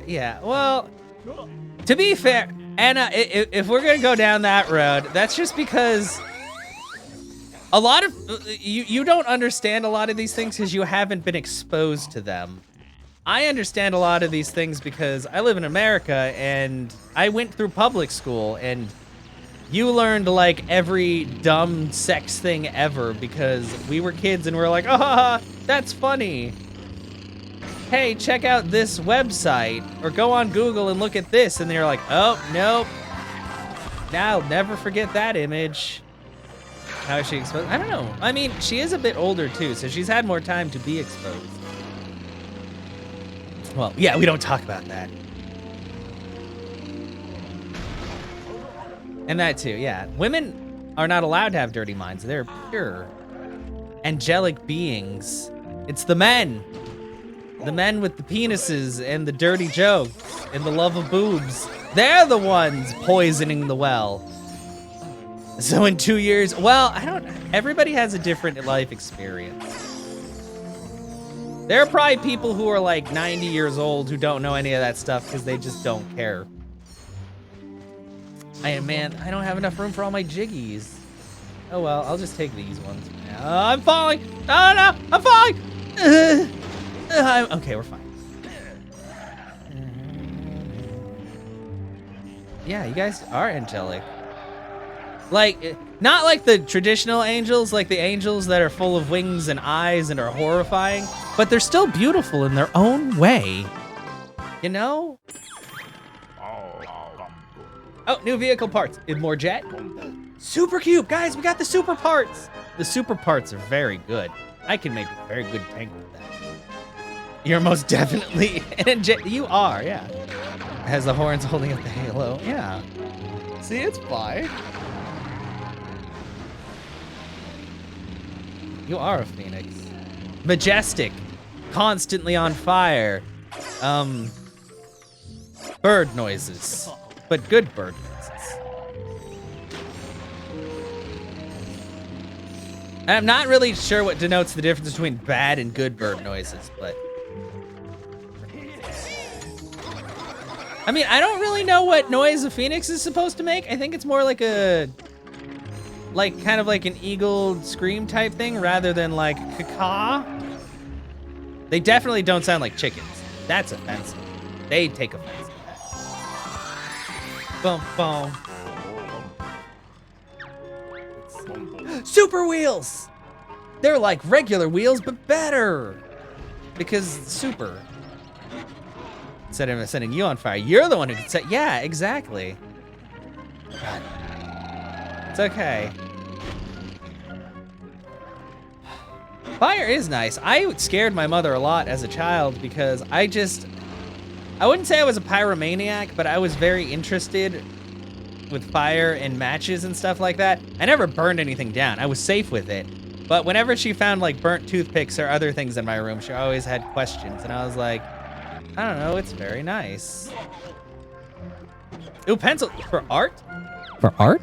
Yeah, well, to be fair, Anna, if we're gonna go down that road, that's just because a lot of you don't understand a lot of these things because you haven't been exposed to them. I understand a lot of these things because I live in America and I went through public school, and you learned like every dumb sex thing ever because we were kids and we're like, oh, that's funny. Hey, check out this website, or go on Google and look at this, and they're like, oh, nope. Now, I'll never forget that image. How is she exposed? I don't know. I mean, she is a bit older too, so she's had more time to be exposed. Well, yeah, we don't talk about that. And that too, yeah. Women are not allowed to have dirty minds. They're pure, angelic beings. It's the men. The men with the penises and the dirty jokes and the love of boobs. They're the ones poisoning the well. So in 2 years, well, everybody has a different life experience. There are probably people who are like 90 years old who don't know any of that stuff because they just don't care. Man, I don't have enough room for all my jiggies. Oh well, I'll just take these ones. I'm falling. Oh no, I'm falling. Okay, we're fine. Yeah, you guys are angelic. Like, not like the traditional angels, like the angels that are full of wings and eyes and are horrifying, but they're still beautiful in their own way. You know? Oh, new vehicle parts. More jet. Super cube, guys, we got the super parts. The super parts are very good. I can make a very good tank with that. You're most definitely you are, yeah. Has the horns holding up the halo, yeah. See, it's fine. You are a phoenix. Majestic, constantly on fire. Bird noises, but good bird noises. I'm not really sure what denotes the difference between bad and good bird noises, but. I mean, I don't really know what noise a phoenix is supposed to make. I think it's more like kind of like an eagle scream type thing rather than like caw. They definitely don't sound like chickens. That's offensive. They take offense to that. Boom, boom. Super wheels! They're like regular wheels, but better. Because super. Instead of setting you on fire, you're the one who can set, yeah, exactly. God. It's okay. Fire is nice. I scared my mother a lot as a child because I wouldn't say I was a pyromaniac, but I was very interested with fire and matches and stuff like that. I never burned anything down. I was safe with it. But whenever she found like burnt toothpicks or other things in my room, she always had questions. And I was like, I don't know, it's very nice. Ooh, pencil, for art? For art?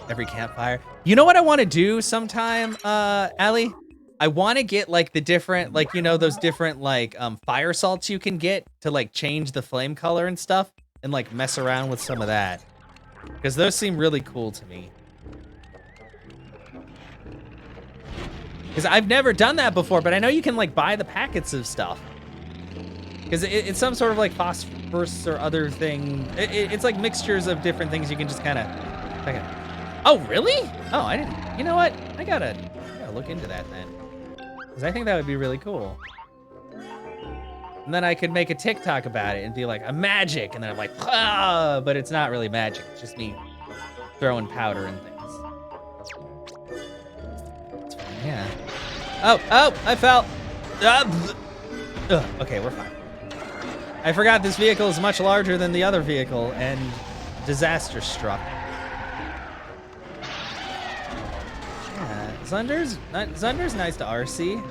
Every campfire. You know what I want to do sometime, Allie? I want to get like the different, like, you know, those different like fire salts you can get to like change the flame color and stuff and like mess around with some of that. Because those seem really cool to me. Because I've never done that before, but I know you can like buy the packets of stuff. Because it's some sort of like phosphorus or other thing. It's like mixtures of different things you can just kind of. Oh, really? Oh, I didn't. You know what? I gotta look into that then. Because I think that would be really cool. And then I could make a TikTok about it and be like, I'm magic. And then I'm like, ah, but it's not really magic. It's just me throwing powder and things. It's fine, yeah. Oh, I fell. Okay, we're fine. I forgot this vehicle is much larger than the other vehicle, and disaster struck. Yeah, Zunder's nice to RC.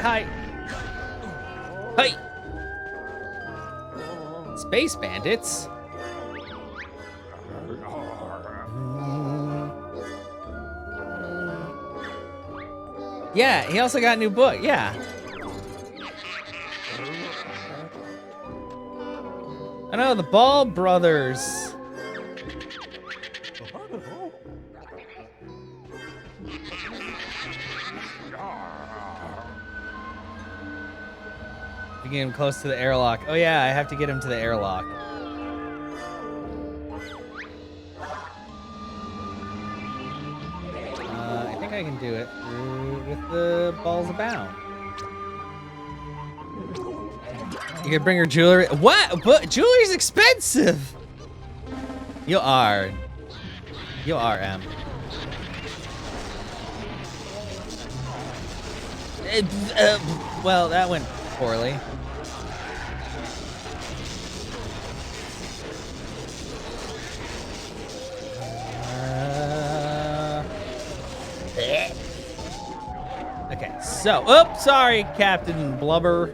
Hi. Hi. Space bandits. Yeah, he also got a new book, yeah. I know, the Ball Brothers. You get him close to the airlock. Oh yeah, I have to get him to the airlock. I think I can do it with the balls of bound. You can bring her jewelry. What? But jewelry's expensive. You are, Em. Well, that went poorly. Okay, so, oops, sorry, Captain Blubber.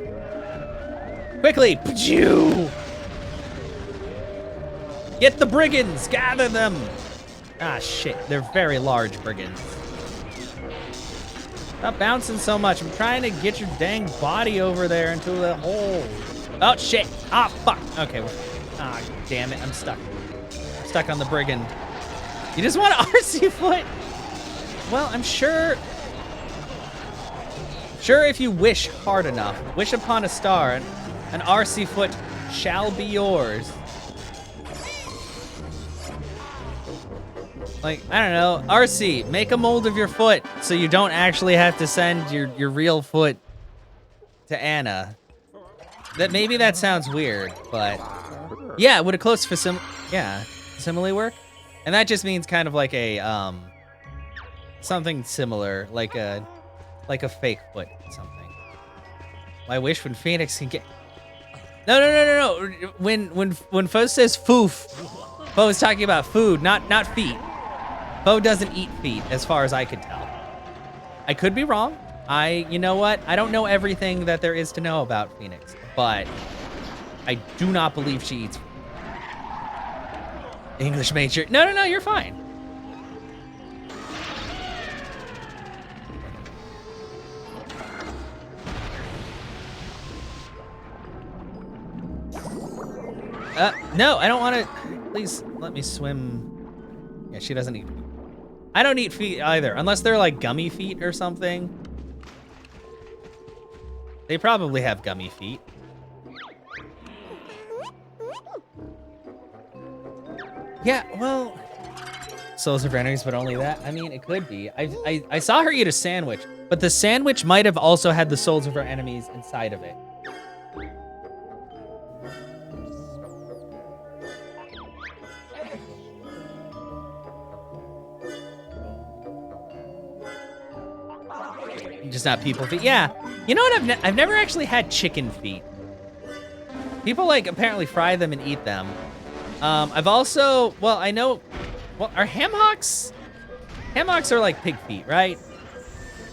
Quickly, pachoo! Get the brigands, gather them! Ah, shit, they're very large brigands. Stop bouncing so much. I'm trying to get your dang body over there into the hole. Oh, shit. Ah, fuck. Okay. Ah, damn it. I'm stuck. I'm stuck on the brigand. You just want an RC foot? Well, I'm sure... Sure, if you wish hard enough, wish upon a star, an RC foot shall be yours. Like, I don't know, RC, make a mold of your foot so you don't actually have to send your real foot to Anna. Maybe that sounds weird, but yeah, would a close simile work? And that just means kind of like a something similar, like a fake foot, something. My wish when Phoenix can get. No. When Foe says foof, Foe is talking about food, not feet. Foe doesn't eat feet, as far as I could tell. I could be wrong. You know what? I don't know everything that there is to know about Phoenix, but I do not believe she eats feet. English major. No, you're fine. No, I don't want to. Please let me swim. Yeah, she doesn't eat feet. I don't eat feet either, unless they're like gummy feet or something. They probably have gummy feet. Yeah, well, souls of enemies, but only that. I mean, it could be. I saw her eat a sandwich, but the sandwich might have also had the souls of her enemies inside of it. Just not people feet. Yeah, you know what? I've never actually had chicken feet. People like apparently fry them and eat them. I've also, well, I know, well, are ham hocks? Ham hocks are like pig feet, right?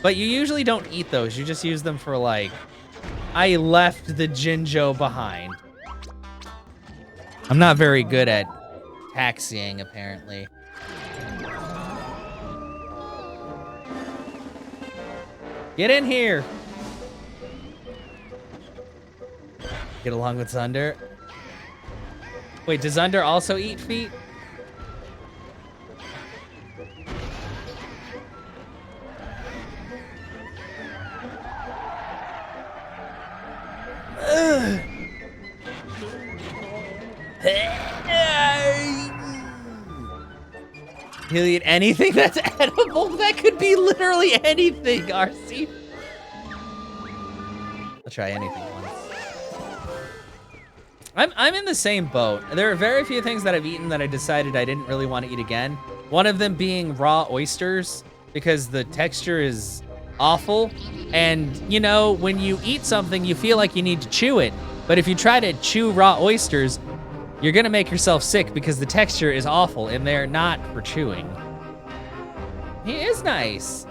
But you usually don't eat those. You just use them for like, I left the Jinjo behind. I'm not very good at taxiing, apparently. Get in here. Get along with Zunder. Wait, does Zunder also eat feet? He'll eat anything that's edible? That could be literally anything, RC. I'll try anything once. I'm in the same boat. There are very few things that I've eaten that I decided I didn't really want to eat again. One of them being raw oysters, because the texture is awful. And, you know, when you eat something, you feel like you need to chew it. But if you try to chew raw oysters, you're gonna make yourself sick because the texture is awful and they're not for chewing. He is nice.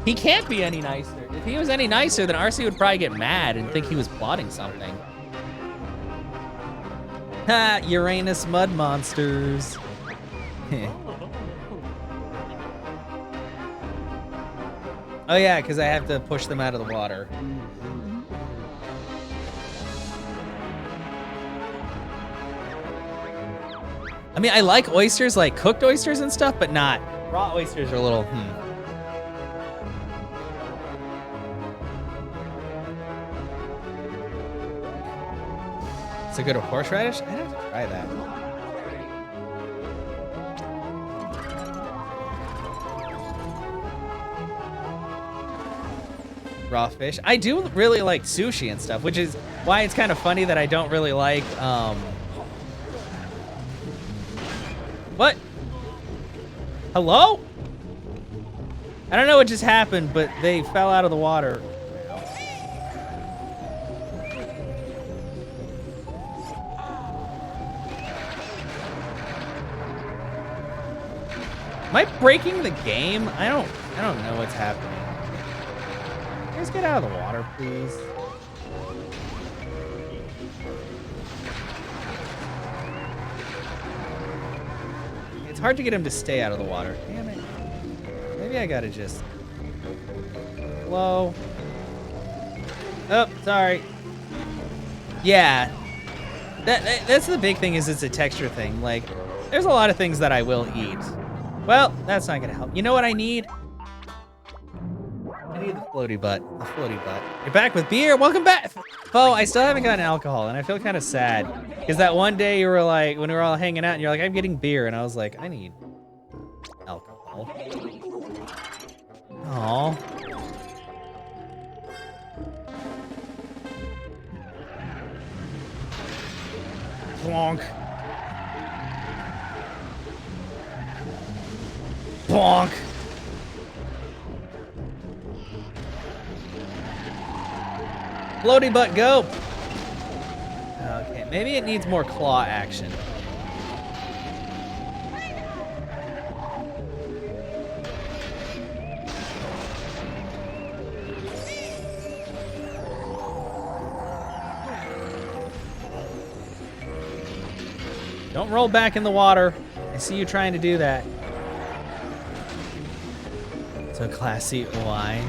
He can't be any nicer. If he was any nicer, then RC would probably get mad and think he was plotting something. Ha, Uranus mud monsters. Oh yeah, because I have to push them out of the water. I mean, I like oysters, like cooked oysters and stuff, but not. Raw oysters are a little, So good with horseradish? I'd have to try that. raw fish. I do really like sushi and stuff, which is why it's kind of funny that I don't really like, What? Hello? I don't know what just happened, but they fell out of the water. Am I breaking the game? I don't know what's happening. Guys, get out of the water, please. It's hard to get him to stay out of the water. Damn it. Maybe I gotta just... Hello? Oh, sorry. Yeah. That's the big thing, is it's a texture thing. Like, there's a lot of things that I will eat. Well, that's not gonna help. You know what I need? I need the floaty butt. The floaty butt. You're back with beer. Welcome back. Oh, I still haven't gotten alcohol, and I feel kind of sad. Because that one day you were like, when we were all hanging out, and you're like, I'm getting beer. And I was like, I need alcohol. Aw. Bonk. Bonk. Floaty butt, go. Okay, maybe it needs more claw action. Don't roll back in the water. I see you trying to do that. So classy wine.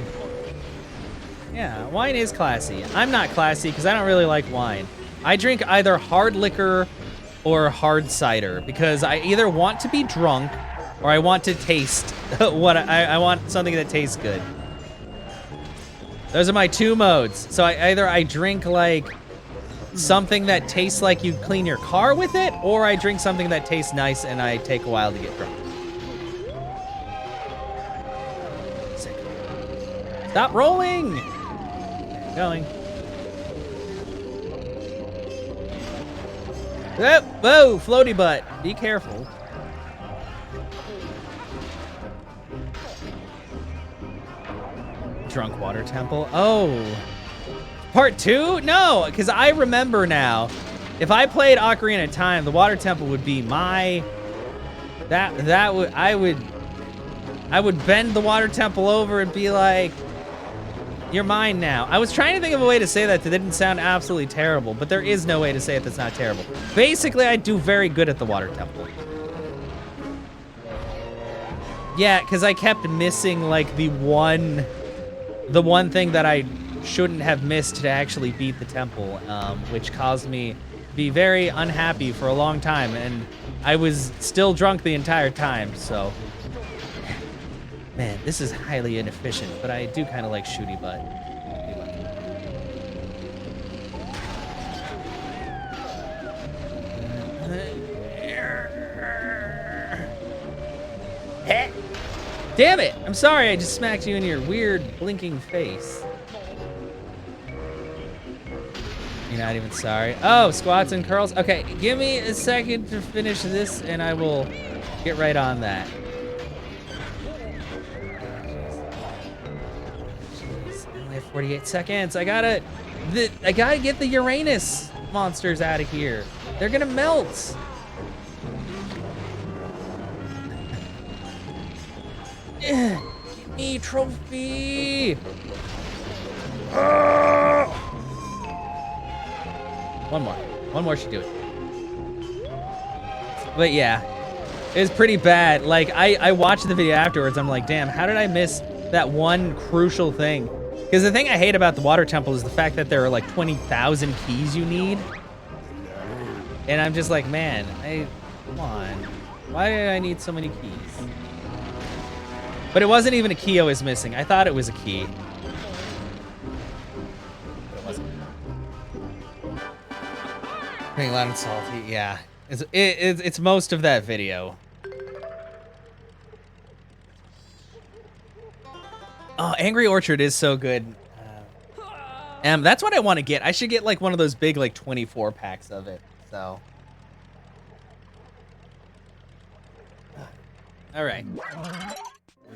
Yeah, wine is classy. I'm not classy because I don't really like wine. I drink either hard liquor or hard cider because I either want to be drunk or I want to taste what I want something that tastes good. Those are my two modes. So either I drink like something that tastes like you clean your car with it, or I drink something that tastes nice and I take a while to get drunk. Sick. Stop rolling! Okay, going. Oh, whoa, floaty butt. Be careful. Drunk water temple. Oh. Part 2? No, because I remember now. If I played Ocarina of Time, the water temple would be my... I would bend the water temple over and be like, you're mine now. I was trying to think of a way to say that didn't sound absolutely terrible, but there is no way to say it that's not terrible. Basically, I do very good at the water temple. Yeah, because I kept missing like the one thing that I shouldn't have missed to actually beat the temple, which caused me to be very unhappy for a long time, and I was still drunk the entire time, so... Man, this is highly inefficient, but I do kind of like shooty butt. Damn it! I'm sorry, I just smacked you in your weird blinking face. You're not even sorry. Oh, squats and curls. Okay, give me a second to finish this and I will get right on that. Jeez, I only have 48 seconds. I gotta get the Uranus monsters out of here. They're gonna melt. Give me trophy. One more should do it. But yeah, it was pretty bad. Like I watched the video afterwards. I'm like, damn, how did I miss that one crucial thing? Because the thing I hate about the water temple is the fact that there are like 20,000 keys you need. And I'm just like, man, come on. Why did I need so many keys? But it wasn't even a key I was missing. I thought it was a key. But it wasn't. Being loud and salty, yeah. It's most of that video. Oh, Angry Orchard is so good. That's what I want to get. I should get like one of those big like 24 packs of it. So. All right.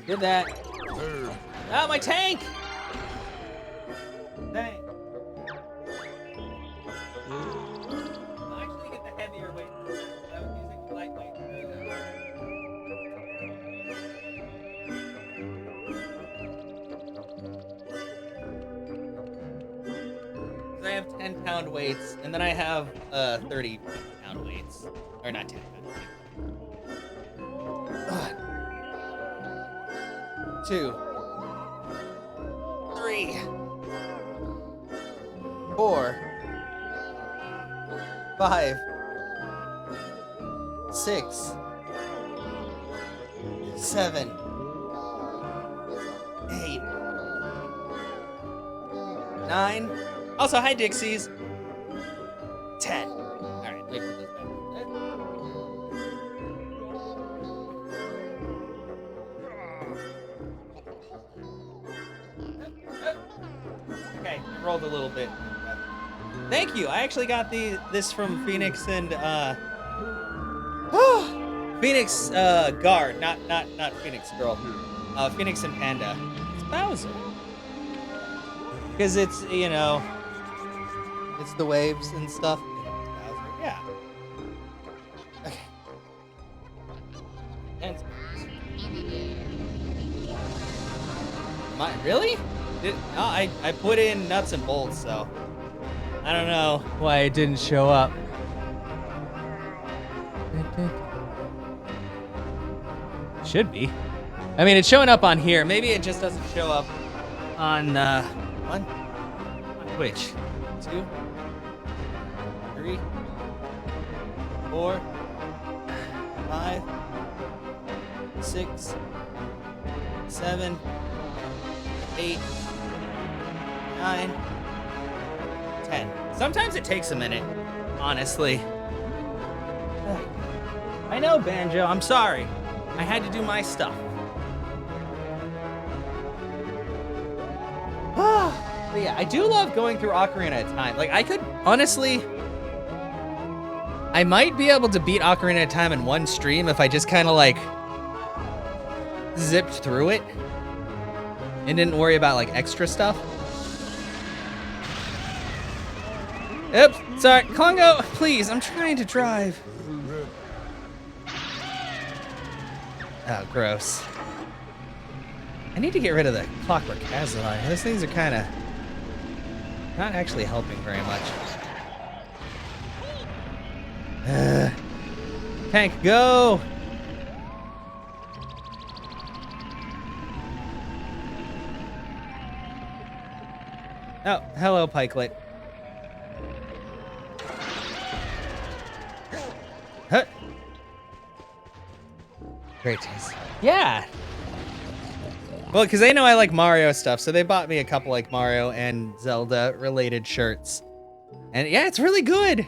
Did that. Ah, my tank! Tank. I'll actually get the heavier weight. I was using the lightweight. I have 10-pound weights, and then I have 30-pound weights. Or not 10-pound. 2, 3, 4, 5, 6, 7, 8, 9. Also, hi Dixies. 10. All right, wait for this back. Okay, rolled a little bit. Thank you. I actually got this from Phoenix and Phoenix Guard, not Phoenix Girl. Phoenix and Panda. It's Bowser. Because it's, you know, it's the waves and stuff. Bowser. Yeah. Okay. And really? No, I put in nuts and bolts, so I don't know why it didn't show up. Should be. I mean, it's showing up on here. Maybe it just doesn't show up on Twitch. 2, 3, 4, 5, 6, 7, 8, 9, 10. Sometimes it takes a minute, honestly. I know, Banjo. I'm sorry. I had to do my stuff. But yeah, I do love going through Ocarina of Time. Like, I could, honestly, I might be able to beat Ocarina of Time in one stream if I just kind of, like, zipped through it and didn't worry about, like, extra stuff. Oops, sorry. Congo, please, I'm trying to drive. Oh, gross. I need to get rid of the Clockwork Kazooie. Those things are kind of not actually helping very much. Tank, go! Oh, hello, Pikelet. Huh. Great taste. Yeah. Well, because they know I like Mario stuff, so they bought me a couple like Mario and Zelda related shirts. And yeah, it's really good.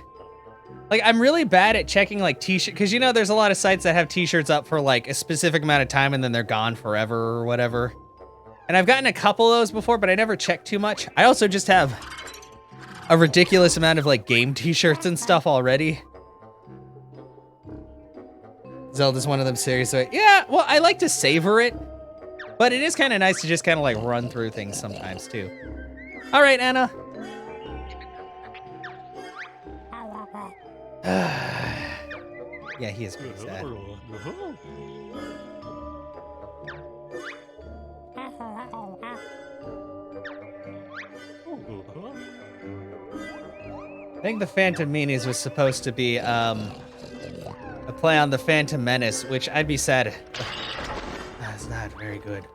Like, I'm really bad at checking like t-shirt, because you know there's a lot of sites that have t-shirts up for like a specific amount of time and then they're gone forever or whatever. And I've gotten a couple of those before, but I never check too much. I also just have a ridiculous amount of like game t-shirts and stuff already. Zelda's one of them series, so yeah, well, I like to savor it. But it is kind of nice to just kind of like run through things sometimes too. All right, Anna. Yeah, he is pretty sad. I think the Phantom Meanies was supposed to be a play on the Phantom Menace, which I'd be sad. That's not very good.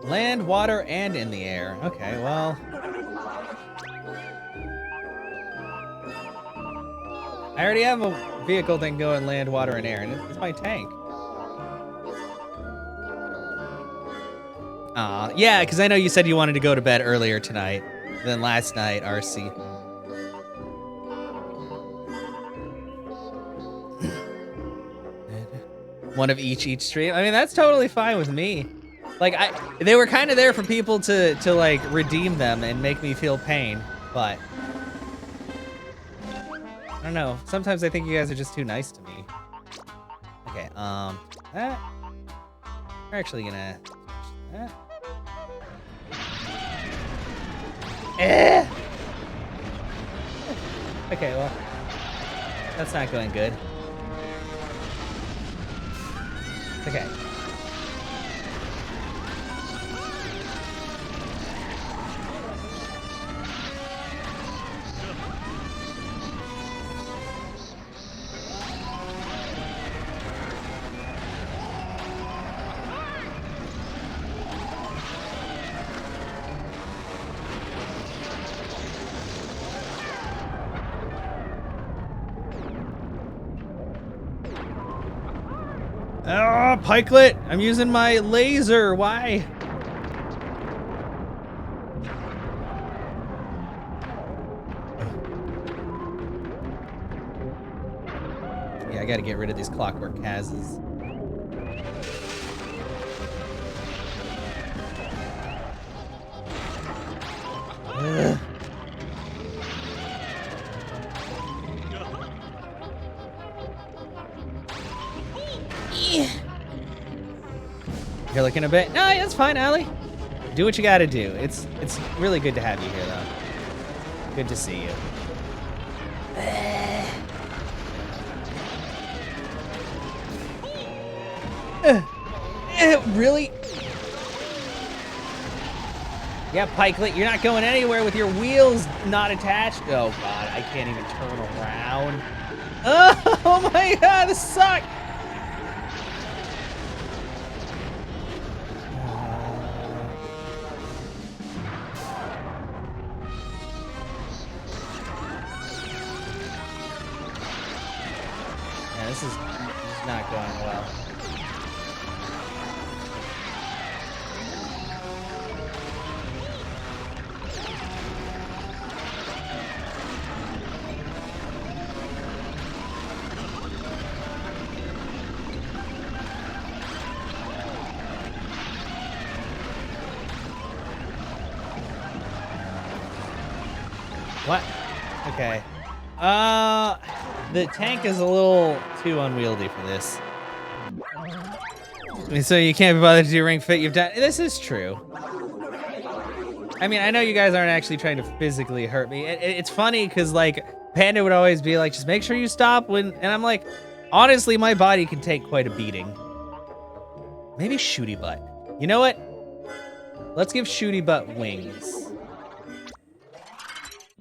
Land, water, and in the air. Okay, well. I already have a vehicle that can go in land, water, and air, and it's my tank. Yeah, because I know you said you wanted to go to bed earlier tonight than last night, RC. One of each stream. I mean, that's totally fine with me. Like, they were kind of there for people to like redeem them and make me feel pain, but I don't know. Sometimes I think you guys are just too nice to me. Okay, we're actually gonna. Okay, well, that's not going good. Okay. Oh, Pikelet! I'm using my laser. Why? Yeah, I gotta get rid of these clockwork Kazes. Ugh. You're looking a bit. No, that's fine, Allie. Do what you gotta do. It's really good to have you here, though. Good to see you. Really? Yeah, Pikelet, you're not going anywhere with your wheels not attached. Oh god, I can't even turn around. Oh my god, this sucks. This is not going well. What? Okay. The tank is a little too unwieldy for this. I mean, so you can't be bothered to do Ring Fit. You've done. This is true. I mean, I know you guys aren't actually trying to physically hurt me. It's funny because like Panda would always be like, just make sure you stop when, and I'm like, honestly, my body can take quite a beating. Maybe Shooty Butt. You know what? Let's give Shooty Butt wings.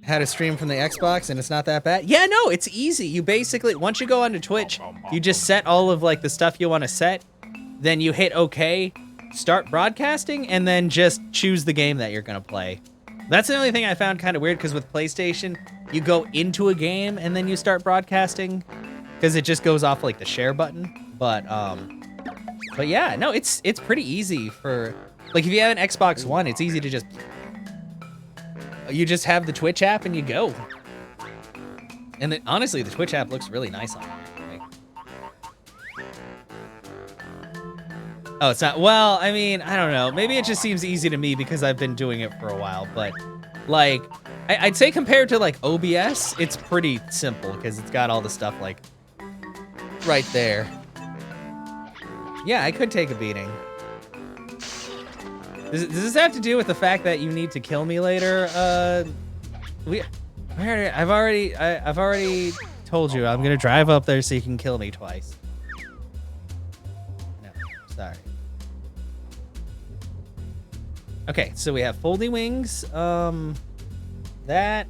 Had a stream from the Xbox and it's not that bad. Yeah, no, it's easy. You basically, once you go onto Twitch, you just set all of like the stuff you want to set, then you hit OK, start broadcasting, and then just choose the game that you're gonna play. That's the only thing I found kind of weird, because with PlayStation, you go into a game and then you start broadcasting, because it just goes off like the share button. But yeah, no, it's pretty easy for, like if you have an Xbox One, it's easy to just, you just have the Twitch app and you go. And then, honestly, the Twitch app looks really nice on it. Right? Oh, it's not. Well, I mean, I don't know. Maybe it just seems easy to me because I've been doing it for a while. But, like, I'd say compared to, like, OBS, it's pretty simple because it's got all the stuff, like, right there. Yeah, I could take a beating. Does this have to do with the fact that you need to kill me later? I've already told you I'm gonna drive up there so you can kill me twice. No, sorry. Okay, so we have foldy wings. That.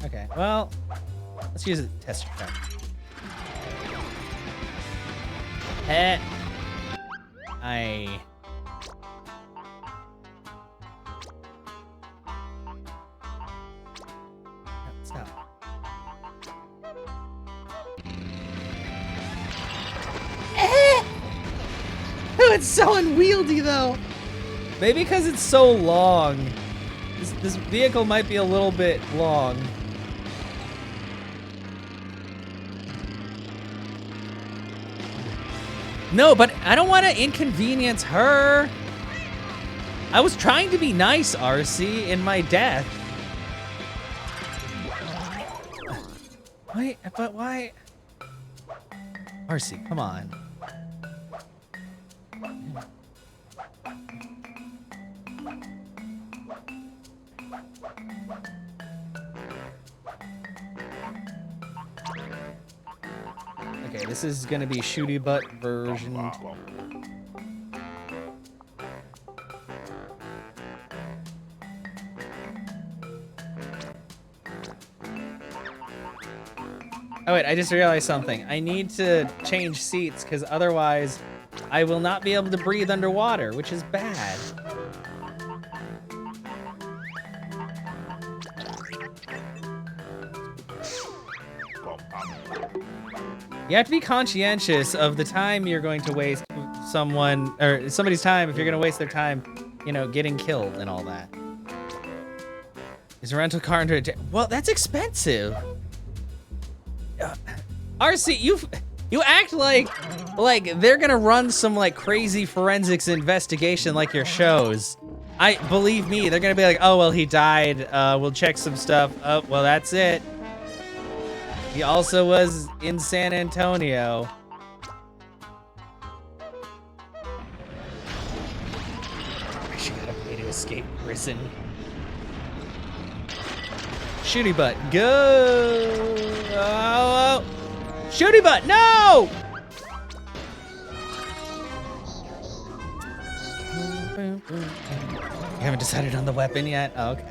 Okay, well, let's use a tester gun. Stop. Oh, it's so unwieldy though. Maybe because it's so long. This vehicle might be a little bit long. No, but I don't want to inconvenience her. I was trying to be nice, RC, in my death. Wait, but why? RC, come on. Okay, this is gonna be shooty butt version 2. Oh wait, I just realized something. I need to change seats because otherwise I will not be able to breathe underwater, which is bad. You have to be conscientious of the time you're going to waste someone or somebody's time if you're going to waste their time, you know, getting killed and all that. Is a rental car under attack? Well, that's expensive. RC, you act like they're gonna run some like crazy forensics investigation like your shows. Believe me, they're gonna be like, oh well, he died. We'll check some stuff. Oh well, that's it. He also was in San Antonio. She gotta pay to escape prison. Shooty butt, go! Oh, shooty butt, no! You haven't decided on the weapon yet? Oh, okay.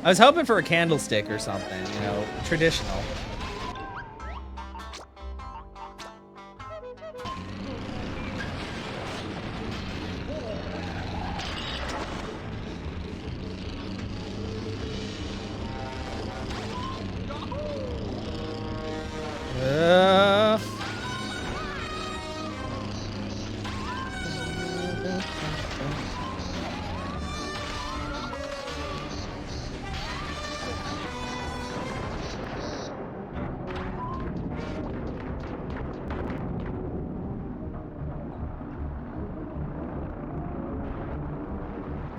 I was hoping for a candlestick or something, you know, traditional.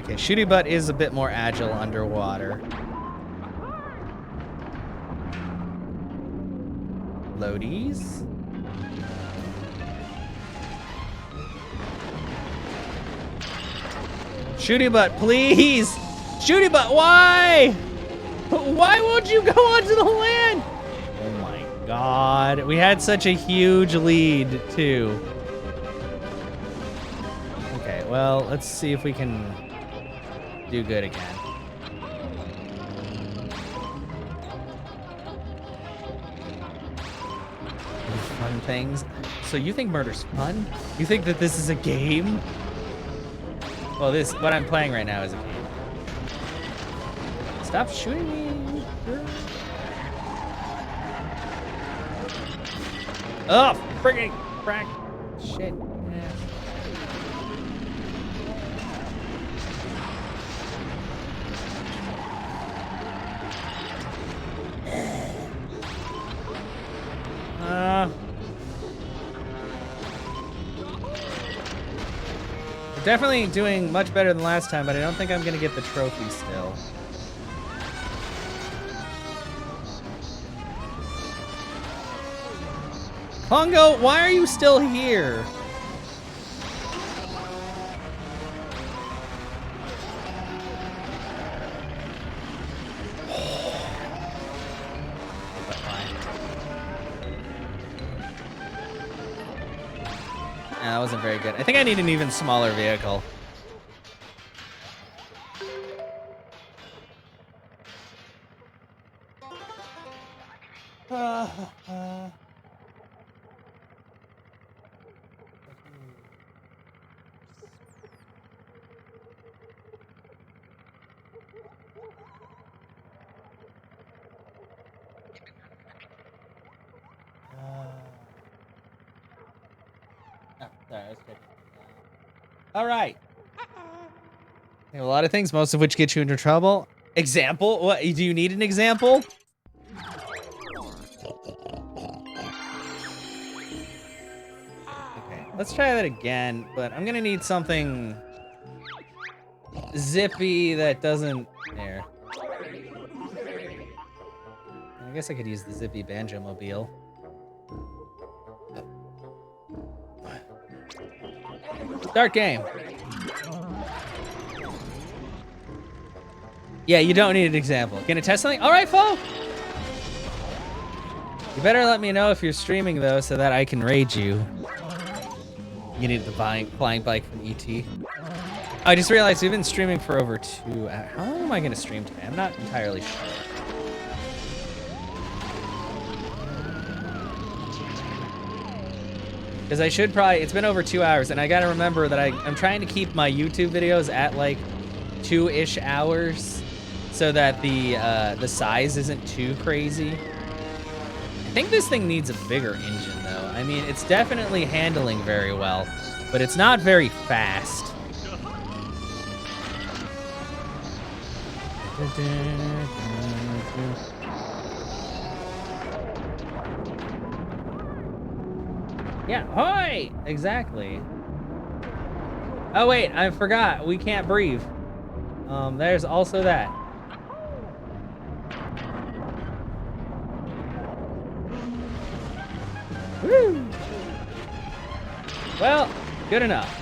Okay, Shooty Butt is a bit more agile underwater. Loadies? Shooty Butt, please! Shooty Butt, why? Why won't you go onto the land? Oh my god. We had such a huge lead, too. Okay, well, let's see if we can do good again. Fun things. So you think murder's fun? You think that this is a game? Well, what I'm playing right now is a game. Stop shooting me. Oh, friggin' crack. Shit. Definitely doing much better than last time, but I don't think I'm gonna get the trophy still. Pongo, why are you still here? That wasn't very good. I think I need an even smaller vehicle. All right. A lot of things, most of which get you into trouble. Example? What? Do you need an example? Okay. Let's try that again, but I'm gonna need something zippy that doesn't... There. I guess I could use the zippy Banjo-Mobile. Start game. Yeah, you don't need an example. Gonna test something? All right, Fo. You better let me know if you're streaming, though, so that I can raid you. You need the flying bike from ET. I just realized we've been streaming for over 2 hours. How long am I gonna stream today? I'm not entirely sure. Because I should probably, it's been over 2 hours, and I gotta remember that I'm trying to keep my YouTube videos at like 2-ish hours so that the size isn't too crazy. I think this thing needs a bigger engine though. I mean, it's definitely handling very well, but it's not very fast. Yeah, hoi! Exactly. Oh wait, I forgot. We can't breathe. There's also that. Woo! Well, good enough.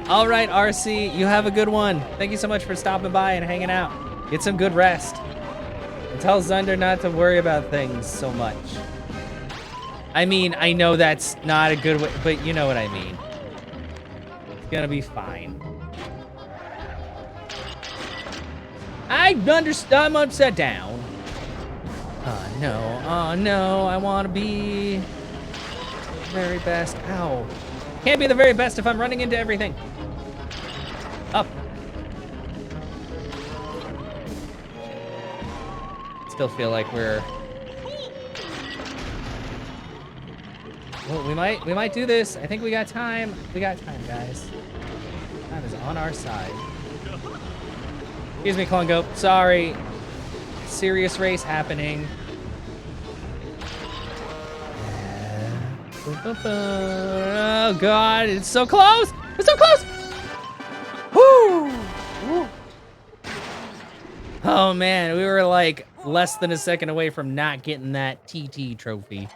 All right, RC, you have a good one. Thank you so much for stopping by and hanging out. Get some good rest. And tell Zunder not to worry about things so much. I mean, I know that's not a good way, but you know what I mean. It's gonna be fine. I'm upset down. Oh no, I wanna be the very best. Ow. Can't be the very best if I'm running into everything. Up. Still feel like we're... Well, we might do this. I think we got time. We got time, guys. Time is on our side. Excuse me, Klungo. Sorry. Serious race happening. Oh God, it's so close! It's so close! Woo! Woo! Oh man, we were like less than a second away from not getting that TT trophy.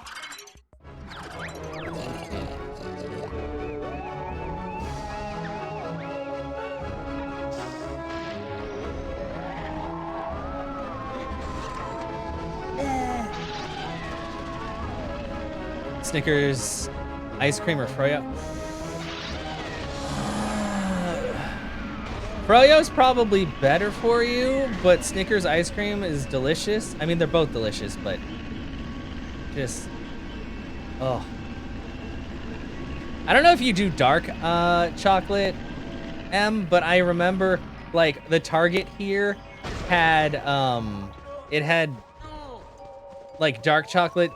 Snickers, ice cream, or Froyo? Froyo's probably better for you, but Snickers ice cream is delicious. I mean, they're both delicious, but just, oh. I don't know if you do dark chocolate, M, but I remember like the Target here had, it had like dark chocolate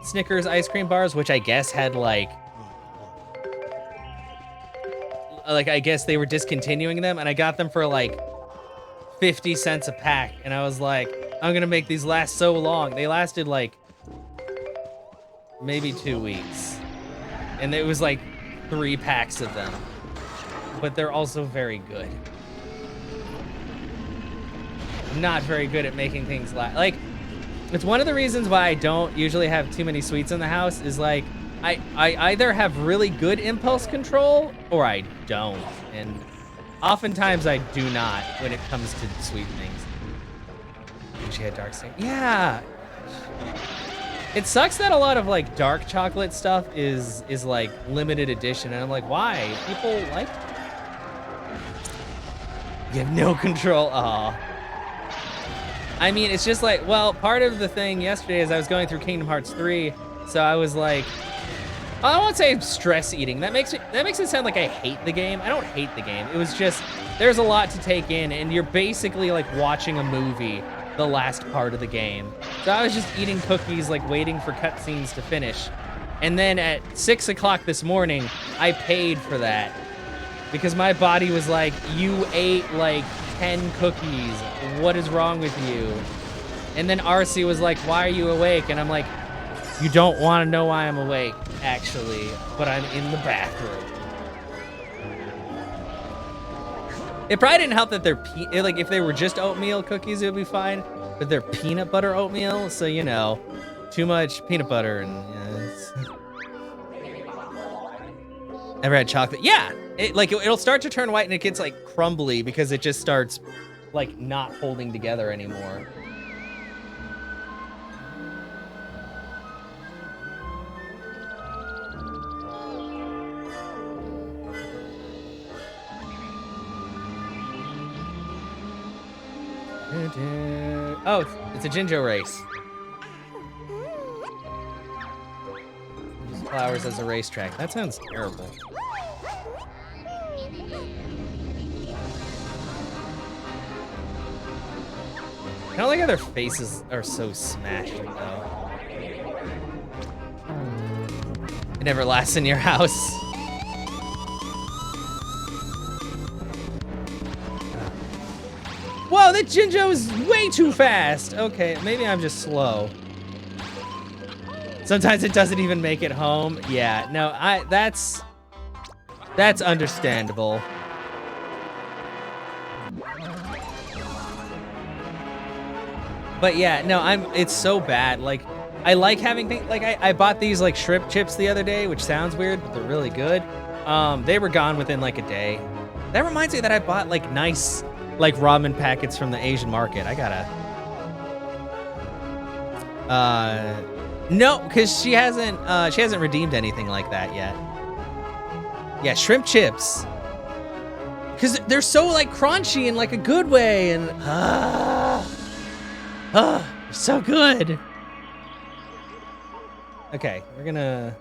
Snickers ice cream bars, which I guess had like I guess they were discontinuing them, and I got them for like 50 cents a pack, and I was like, I'm gonna make these last so long. They lasted like maybe 2 weeks, and it was like 3 packs of them, but they're also very good. I'm not very good at making things last. Like, it's one of the reasons why I don't usually have too many sweets in the house is like, I either have really good impulse control or I don't. And oftentimes I do not when it comes to sweet things. And she had dark stain. Yeah. It sucks that a lot of like dark chocolate stuff is like limited edition. And I'm like, why? People like it. You have no control. Aw. I mean, it's just like, well, part of the thing yesterday is I was going through Kingdom Hearts 3, so I was like, I won't say stress eating. That makes it sound like I hate the game. I don't hate the game. It was just, there's a lot to take in, and you're basically like watching a movie the last part of the game. So I was just eating cookies, like waiting for cutscenes to finish. And then at 6 o'clock this morning, I paid for that because my body was like, you ate like 10 cookies. What is wrong with you? And then RC was like, why are you awake? And I'm like, you don't want to know why I'm awake, actually, but I'm in the bathroom. It probably didn't help that they're, like, if they were just oatmeal cookies, it would be fine. But they're peanut butter oatmeal, so, you know, too much peanut butter and, Ever had chocolate? Yeah! It'll start to turn white and it gets, like, crumbly because it just starts, like, not holding together anymore. Oh, it's a Jinjo race. Use flowers as a racetrack. That sounds terrible. I don't like how their faces are so smashed, though. It never lasts in your house. Whoa, that Jinjo is way too fast. Okay, maybe I'm just slow. Sometimes it doesn't even make it home. Yeah, no, that's understandable. But yeah, no, it's so bad. Like, I like having things, like I bought these like shrimp chips the other day, which sounds weird, but they're really good. They were gone within like a day. That reminds me that I bought like nice like ramen packets from the Asian market. I gotta no, because she hasn't redeemed anything like that yet. Yeah, shrimp chips. Cause they're so like crunchy in like a good way and so good. Okay, we're gonna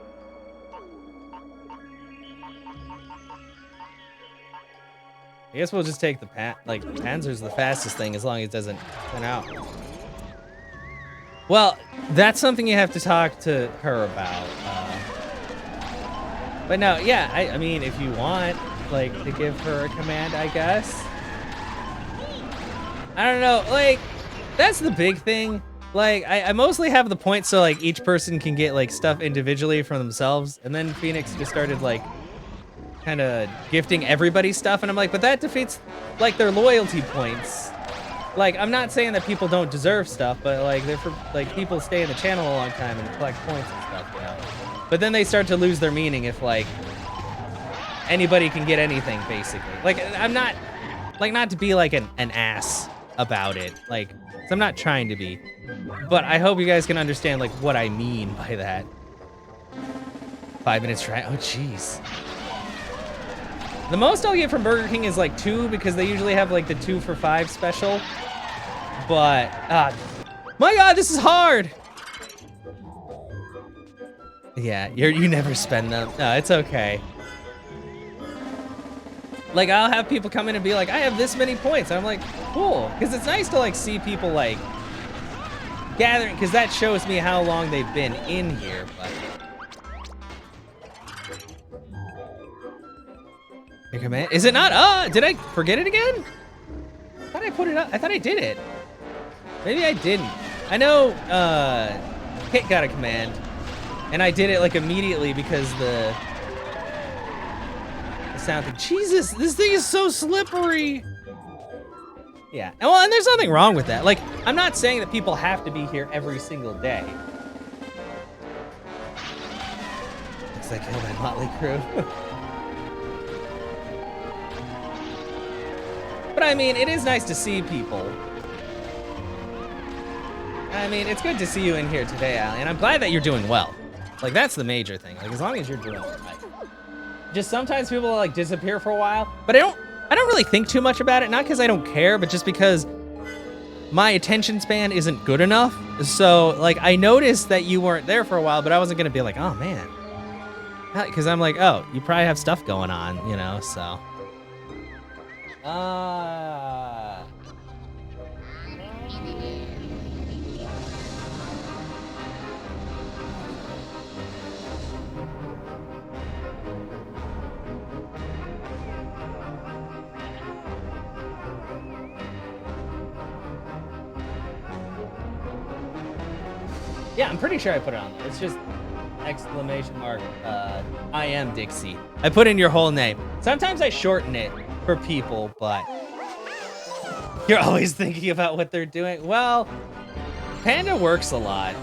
I guess we'll just take the Panzer's the fastest thing as long as it doesn't turn out. Well, that's something you have to talk to her about. But no, yeah, I mean, if you want, like, to give her a command, I guess. I don't know, like, that's the big thing. Like, I mostly have the point so, like, each person can get, like, stuff individually for themselves. And then Phoenix just started, like, kind of gifting everybody stuff, and I'm like, but that defeats like their loyalty points. Like, I'm not saying that people don't deserve stuff, but like they're for like people stay in the channel a long time and collect points and stuff, you know. But then they start to lose their meaning if like anybody can get anything, basically. Like, I'm not like, not to be like an ass about it, like, 'cause I'm not trying to be, but I hope you guys can understand like what I mean by that. 5 minutes try. Oh jeez. The most I'll get from Burger King is like 2 because they usually have like the 2 for $5 special. But, my God, this is hard. Yeah, you never spend them. No, it's okay. Like, I'll have people come in and be like, I have this many points. And I'm like, cool. Because it's nice to like see people like gathering, because that shows me how long they've been in here. But command? Is it not? Did I forget it again? I thought I put it up. I thought I did it. Maybe I didn't. I know Kit got a command, and I did it like immediately because the sound thing. Jesus, this thing is so slippery. Yeah, and there's nothing wrong with that. Like, I'm not saying that people have to be here every single day. Looks like killed by Motley Crue. But I mean, it is nice to see people. I mean, it's good to see you in here today, Allie, and I'm glad that you're doing well. Like, that's the major thing. Like, as long as you're doing all right. Just sometimes people like disappear for a while, but I don't really think too much about it. Not because I don't care, but just because my attention span isn't good enough. So, like, I noticed that you weren't there for a while, but I wasn't gonna be like, oh man, because I'm like, oh, you probably have stuff going on, you know, so. Yeah, I'm pretty sure I put it on there. It's just exclamation mark, I am Dixie. I put in your whole name. Sometimes I shorten it for people, but you're always thinking about what they're doing. Well, Panda works a lot.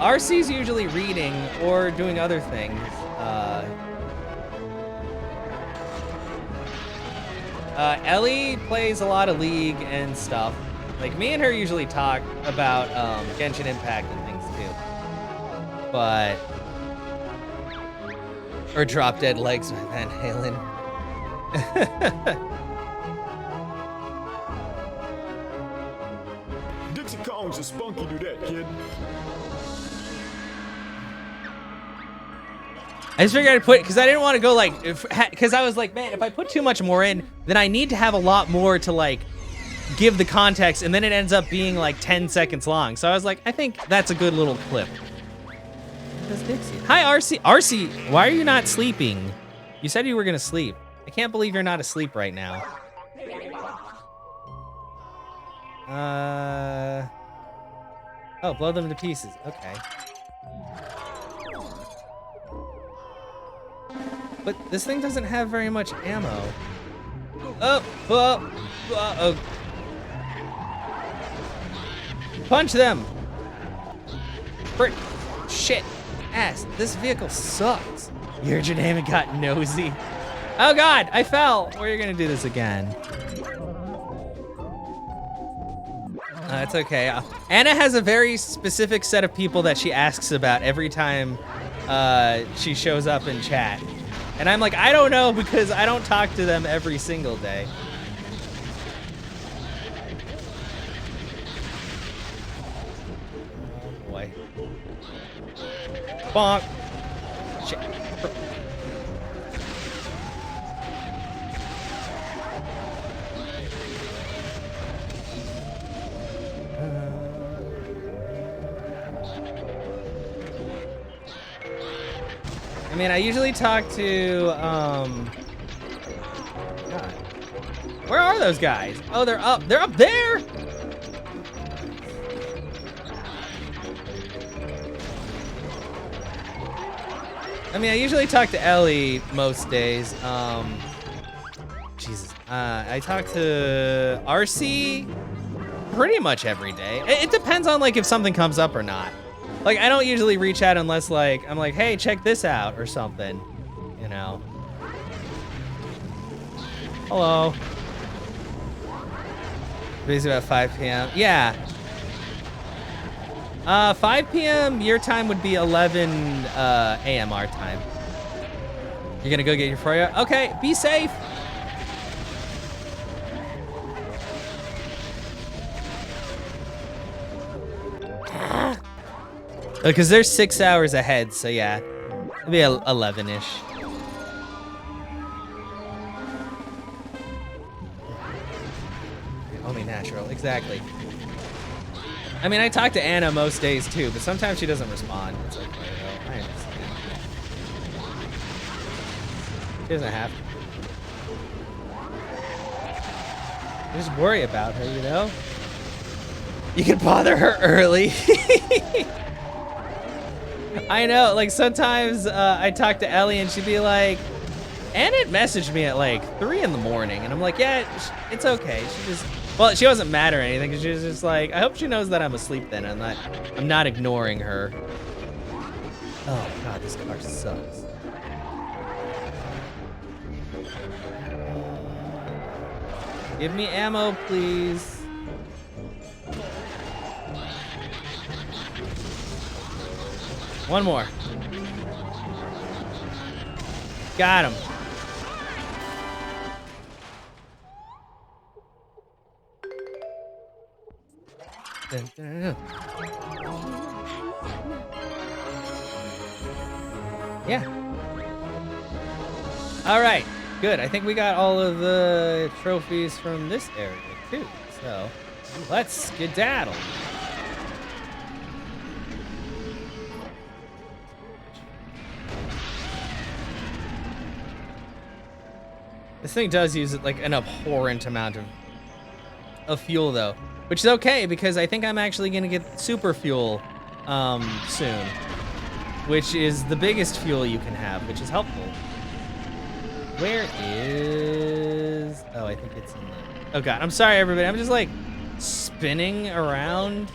RC's usually reading or doing other things. Ellie plays a lot of League and stuff. Like, me and her usually talk about Genshin Impact and things too. But... Or Drop Dead Legs by Van Halen. Dixie Kong's a spunky do that, kid. I just figured I'd put, because I didn't want to go like, because I was like, man, if I put too much more in, then I need to have a lot more to like give the context, and then it ends up being like 10 seconds long. So I was like, I think that's a good little clip. That's Dixie. Hi, RC. RC, why are you not sleeping? You said you were gonna sleep. I can't believe you're not asleep right now. Oh, blow them to pieces. Okay. But this thing doesn't have very much ammo. Oh. Punch them. Frick. Shit. Ass. This vehicle sucks. You heard your name and got nosy. Oh God, I fell. We're gonna do this again. It's okay. Anna has a very specific set of people that she asks about every time she shows up in chat. And I'm like, I don't know, because I don't talk to them every single day. Oh boy. Bonk. Shit. I mean, I usually talk to, God. Where are those guys? Oh, they're up there! I mean, I usually talk to Ellie most days. Jesus. I talk to RC pretty much every day. It depends on, like, if something comes up or not. Like, I don't usually reach out unless, like, I'm like, hey, check this out or something, you know. Hello. Busy about 5 p.m. Yeah. 5 p.m. your time would be 11 a.m. our time. You're gonna go get your Freya? Okay, be safe. Because they're 6 hours ahead, so yeah. It'll be 11-ish. Only natural, exactly. I mean, I talk to Anna most days too, but sometimes she doesn't respond. It's okay, though. I understand. She doesn't have to. Just worry about her, you know? You can bother her early. I know, like sometimes I talk to Ellie and she'd be like, Anna messaged me at like 3 in the morning, and I'm like, yeah, it's okay. She just, well, she wasn't mad or anything, because she was just like, I hope she knows that I'm asleep then. I'm not ignoring her. Oh God, this car sucks. Give me ammo, please. One more. Got him. Dun, dun, dun. Yeah. All right. Good. I think we got all of the trophies from this area too. So let's skedaddle. This thing does use like an abhorrent amount of fuel though. which is okay because I think I'm actually gonna get super fuel soon, which is the biggest fuel you can have, which is helpful. Where is... Oh, I think it's in the... Oh God, I'm sorry everybody. I'm just like spinning around.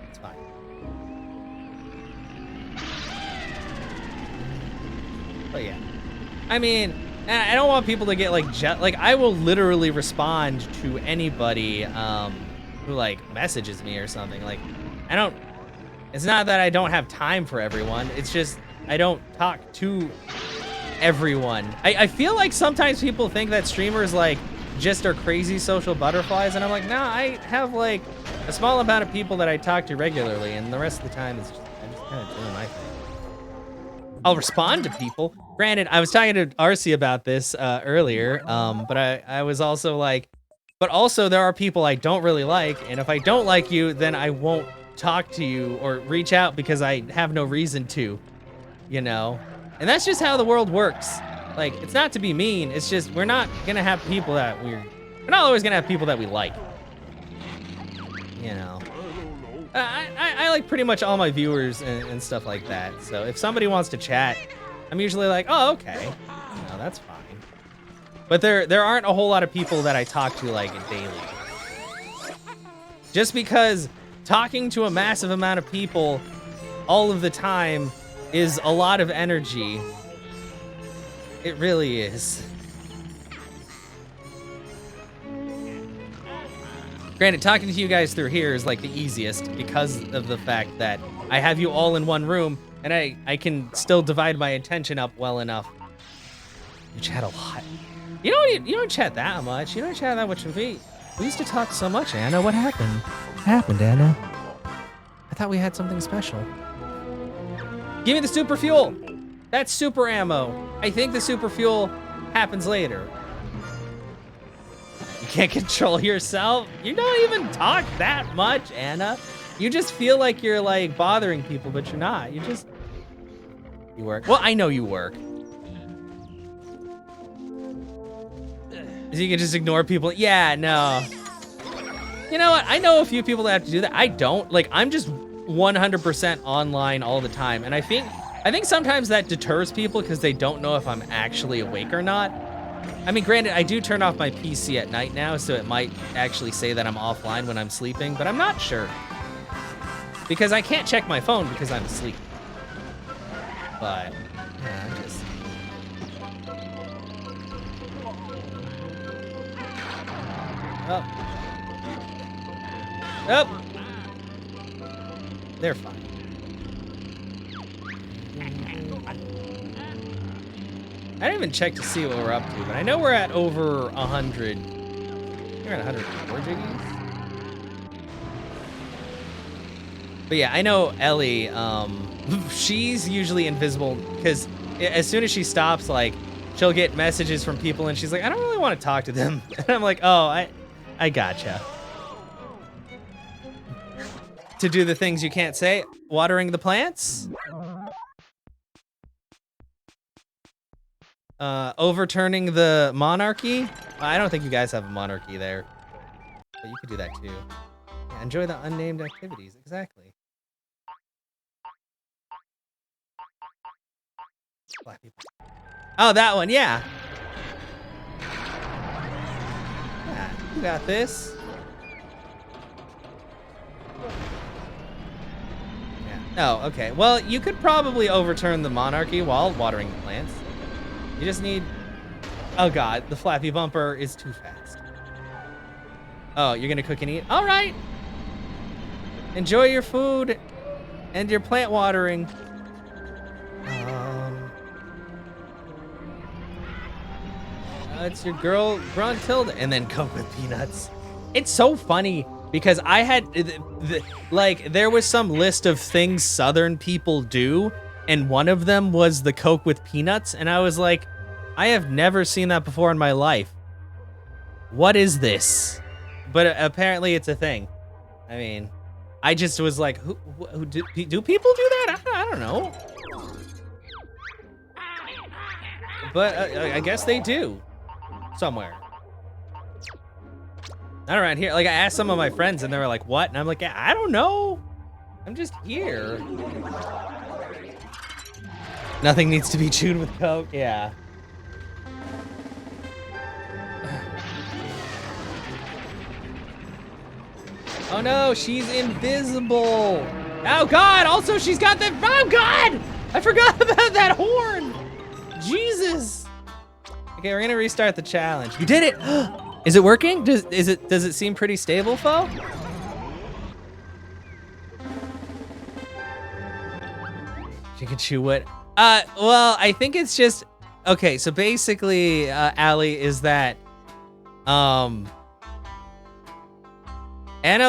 It's fine. But yeah, I mean, I don't want people to get like like I will literally respond to anybody who like messages me or something. Like I don't, it's not that I don't have time for everyone. It's just I don't talk to everyone. I feel like sometimes people think that streamers like just are crazy social butterflies, and I'm like, nah, I have like a small amount of people that I talk to regularly, and the rest of the time is just, I'm just kind of doing my thing. I'll respond to people. Granted, I was talking to RC about this earlier, but I was also like, but also there are people I don't really like, and if I don't like you, then I won't talk to you or reach out because I have no reason to, you know? And that's just how the world works. Like, it's not to be mean, it's just we're not gonna have people that we're not always gonna have people that we like, you know? I like pretty much all my viewers and stuff like that. So if somebody wants to chat, I'm usually like, oh, okay, no, that's fine. But there aren't a whole lot of people that I talk to like daily. Just because talking to a massive amount of people all of the time is a lot of energy. It really is. Granted, talking to you guys through here is like the easiest because of the fact that I have you all in one room and I can still divide my attention up well enough. You chat a lot. You don't chat that much. You don't chat that much with me. We used to talk so much, Anna. What happened? What happened, Anna? I thought we had something special. Give me the super fuel. That's super ammo. I think the super fuel happens later. You can't control yourself? You don't even talk that much, Anna. You just feel like you're like bothering people, but you're not. You work. Well, I know you work. So you can just ignore people. Yeah, no. You know what? I know a few people that have to do that. I don't. Like, I'm just 100% online all the time. And I think sometimes that deters people because they don't know if I'm actually awake or not. I mean, granted, I do turn off my PC at night now, so it might actually say that I'm offline when I'm sleeping, but I'm not sure. Because I can't check my phone because I'm asleep. But, yeah, I'm just... Oh. Oh. They're fine. I didn't even check to see what we're up to, but I know we're at over 100. We're at 104 jiggies. But yeah, I know Ellie, she's usually invisible because as soon as she stops, like, she'll get messages from people and she's like, I don't really want to talk to them. And I'm like, oh, I gotcha. To do the things you can't say, watering the plants? Overturning the monarchy? I don't think you guys have a monarchy there. But you could do that too. Yeah, enjoy the unnamed activities, exactly. Oh, that one, yeah. Yeah, you got this. Yeah. Oh, okay. Well, you could probably overturn the monarchy while watering the plants. You just need... Oh god, the flappy bumper is too fast. Oh, you're gonna cook and eat? All right. Enjoy your food and your plant watering. It's your girl, Gruntilda, and then Coke with peanuts. It's so funny because I had, like, there was some list of things Southern people do, and one of them was the Coke with peanuts, and I was like, I have never seen that before in my life. What is this? But apparently it's a thing. I mean, I just was like, who do people do that? I don't know. But I guess they do. Somewhere. Not around here. Like, I asked some of my friends, and they were like, what? And I'm like, I don't know. I'm just here. Nothing needs to be chewed with Coke. Yeah. Oh no, she's invisible. Oh God, also she's got the, oh God! I forgot about that horn. Jesus. Okay, we're gonna restart the challenge. You did it! Is it working? Does it seem pretty stable, Fo? She can chew what? Well, I think it's just, okay, so basically, Allie, is that, Anna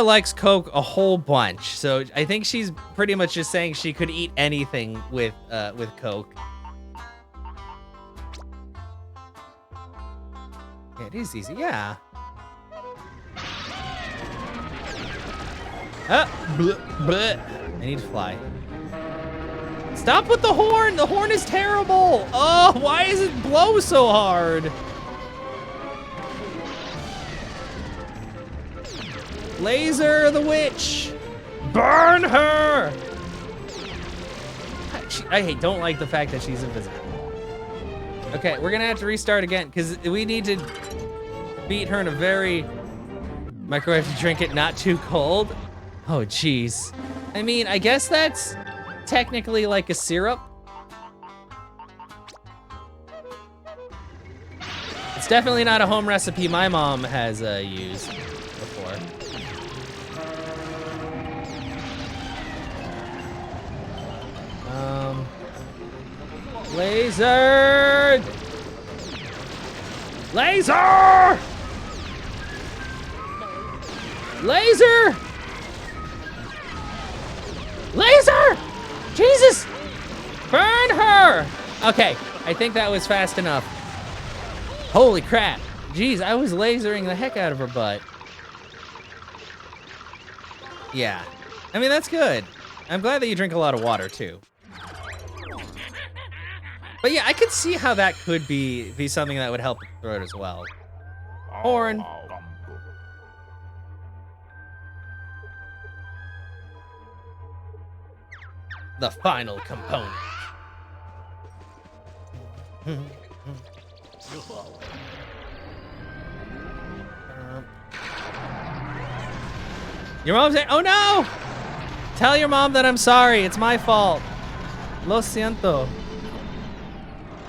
likes Coke a whole bunch, so I think she's pretty much just saying she could eat anything with Coke. Yeah, it is easy, yeah. Bleh, bleh. I need to fly. Stop with the horn! The horn is terrible! Oh, why does it blow so hard? Laser the witch! Burn her! I don't like the fact that she's invisible. Okay, we're gonna have to restart again, because we need to beat her in a very microwave to drink it not too cold. Oh, jeez. I mean, I guess that's technically like a syrup. It's definitely not a home recipe my mom has used before. Laser! Laser! Laser! Laser! Jesus! Burn her! Okay, I think that was fast enough. Holy crap. Jeez, I was lasering the heck out of her butt. Yeah. I mean, that's good. I'm glad that you drink a lot of water, too. But yeah, I could see how that could be something that would help the throat as well. Horn. The final component. Your mom's saying, oh no! Tell your mom that I'm sorry, it's my fault. Lo siento.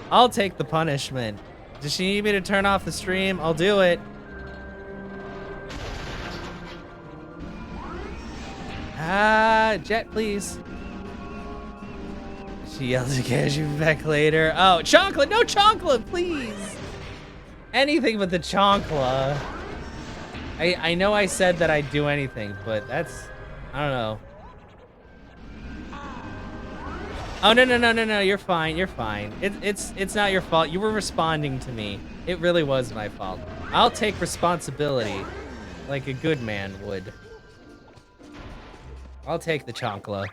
I'll take the punishment. Does she need me to turn off the stream? I'll do it. Jet, please. She yells again, she'll be back later. Oh, chocolate, no chocolate, please. Anything but the chocolate. I know I said that I'd do anything, but that's, I don't know. Oh, no, you're fine, you're fine. It's not your fault. You were responding to me. It really was my fault. I'll take responsibility like a good man would. I'll take the chocolate.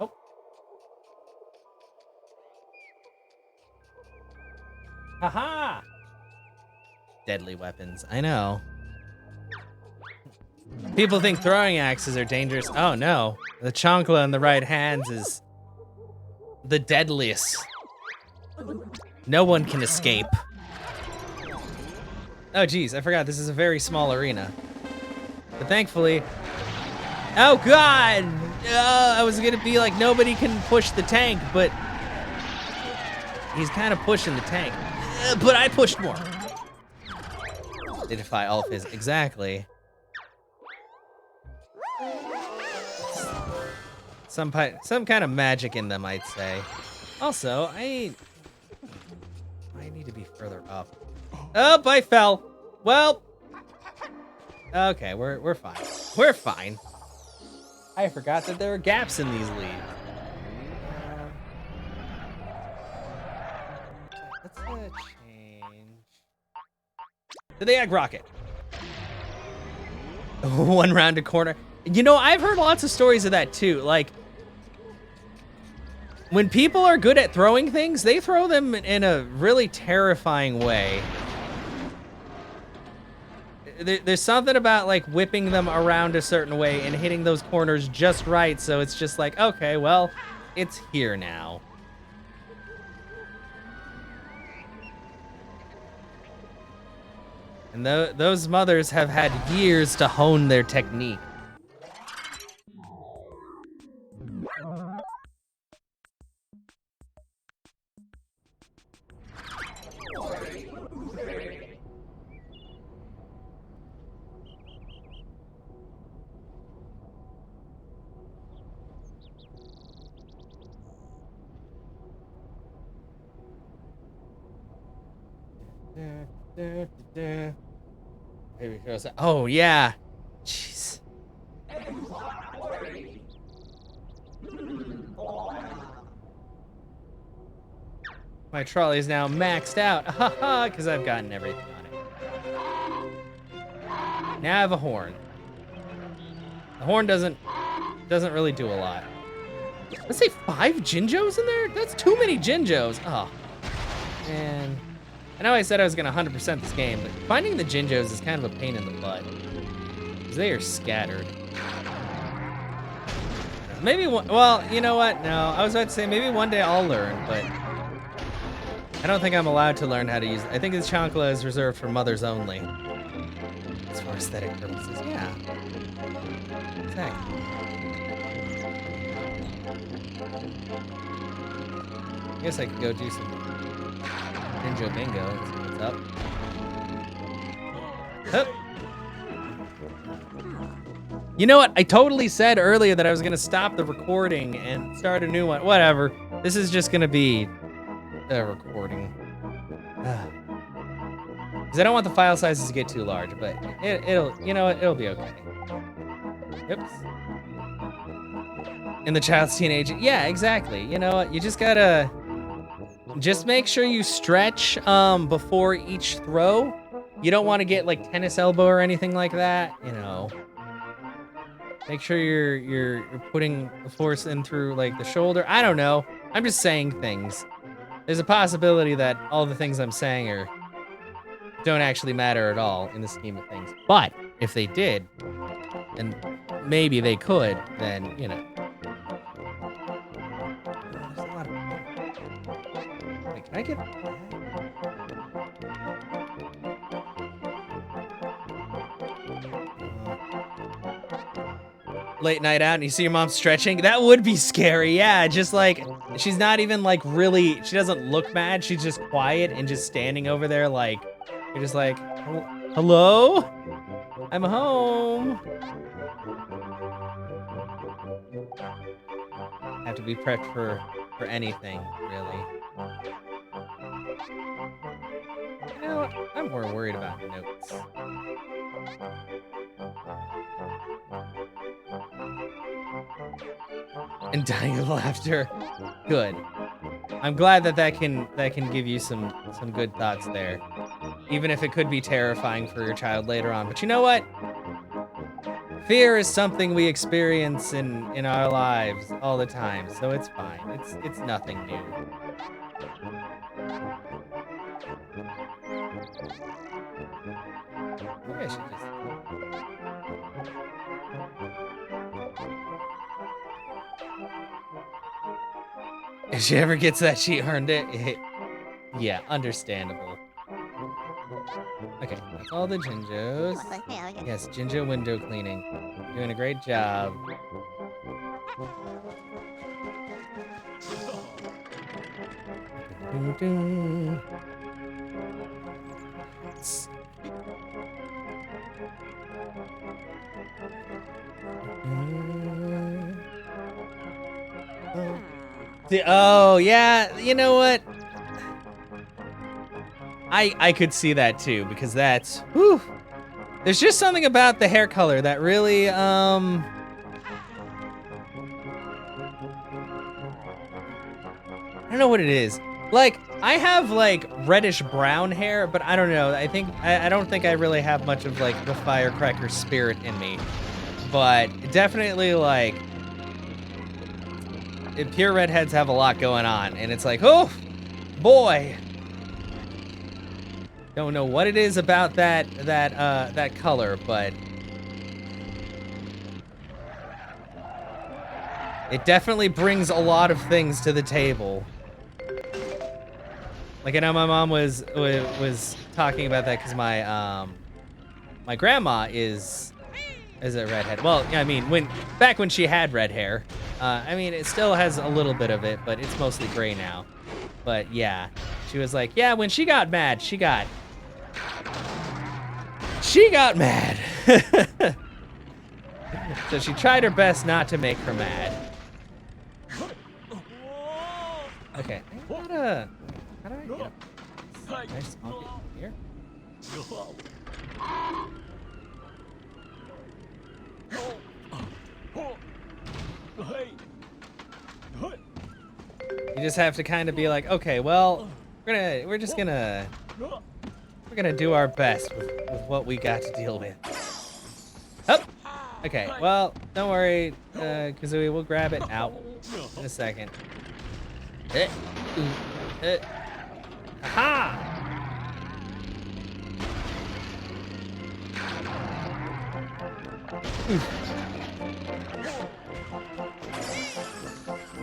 Oh. Haha! Deadly weapons, I know. People think throwing axes are dangerous. Oh no, the chancla in the right hands is the deadliest. No one can escape. Oh geez, I forgot this is a very small arena. But thankfully, oh God! I was gonna be like, nobody can push the tank, but he's kind of pushing the tank. But I pushed more. They defy all of his, exactly. Some kind of magic in them, I'd say. Also, I need further up. Oh, I fell. Well, okay, we're fine. We're fine. I forgot that there are gaps in these leaves. Let's change to the egg rocket. One round a corner. You know, I've heard lots of stories of that too. Like, when people are good at throwing things, they throw them in a really terrifying way. There's something about like whipping them around a certain way and hitting those corners just right, so it's just like, okay, well, it's here now. And those mothers have had years to hone their technique. Maybe show us. Oh yeah, jeez. My trolley is now maxed out, haha, because I've gotten everything on it. Now I have a horn. The horn doesn't really do a lot. Let's say 5 Jinjos in there? That's too many Jinjos. Oh, man. I know I said I was gonna 100% this game, but finding the Jinjos is kind of a pain in the butt. Because they are scattered. Maybe one, well, you know what? No, I was about to say maybe one day I'll learn, but I don't think I'm allowed to learn how to use it. I think this chancla is reserved for mothers only. As for aesthetic purposes, yeah. Exactly. I guess I could go do some Ninja Bingo and see what's up. Hup. You know what? I totally said earlier that I was gonna stop the recording and start a new one. Whatever. This is just gonna be a recording. Because I don't want the file sizes to get too large, but it'll, you know what? It'll be okay. Oops. In the child's teenage, yeah, exactly. You know what? You just gotta, just make sure you stretch before each throw. You don't want to get like tennis elbow or anything like that. You know, make sure you're putting the force in through like the shoulder. I don't know. I'm just saying things. There's a possibility that all the things I'm saying don't actually matter at all in the scheme of things. But if they did, and maybe they could, then you know. There's a lot of. Wait, can I get? Late night out and you see your mom stretching, that would be scary. Yeah, just like she's not even like really, she doesn't look mad, she's just quiet and just standing over there like, you're just like, hello, I'm home. Have to be prepped for anything, really. You know, I'm more worried about notes. And dying of laughter. Good. I'm glad that can give you some good thoughts there. Even if it could be terrifying for your child later on. But you know what? Fear is something we experience in our lives all the time, so it's fine. It's nothing new. Maybe I should just. If she ever gets that, she earned it. Yeah, understandable. Okay, that's all the Jinjos. Yes, Jinjo window cleaning. Doing a great job. Oh, yeah, you know what? I could see that too, because that's, whew. There's just something about the hair color that really, I don't know what it is. Like, I have like reddish brown hair, but I don't know. I don't think I really have much of like the firecracker spirit in me. But definitely like, pure redheads have a lot going on, and it's like, oh boy. Don't know what it is about that color, but it definitely brings a lot of things to the table. Like, I know my mom was talking about that because my my grandma is a redhead. Well, I mean, back when she had red hair, I mean, it still has a little bit of it, but it's mostly gray now. But yeah, she was like, yeah, when she got mad, she got mad. So she tried her best not to make her mad. Okay, I gotta, how do I get up? Can I just walk it here? You just have to kind of be like, okay, well, we're gonna do our best with what we got to deal with. Oh, okay, well, don't worry, Kazooie, we'll grab it out in a second. Aha!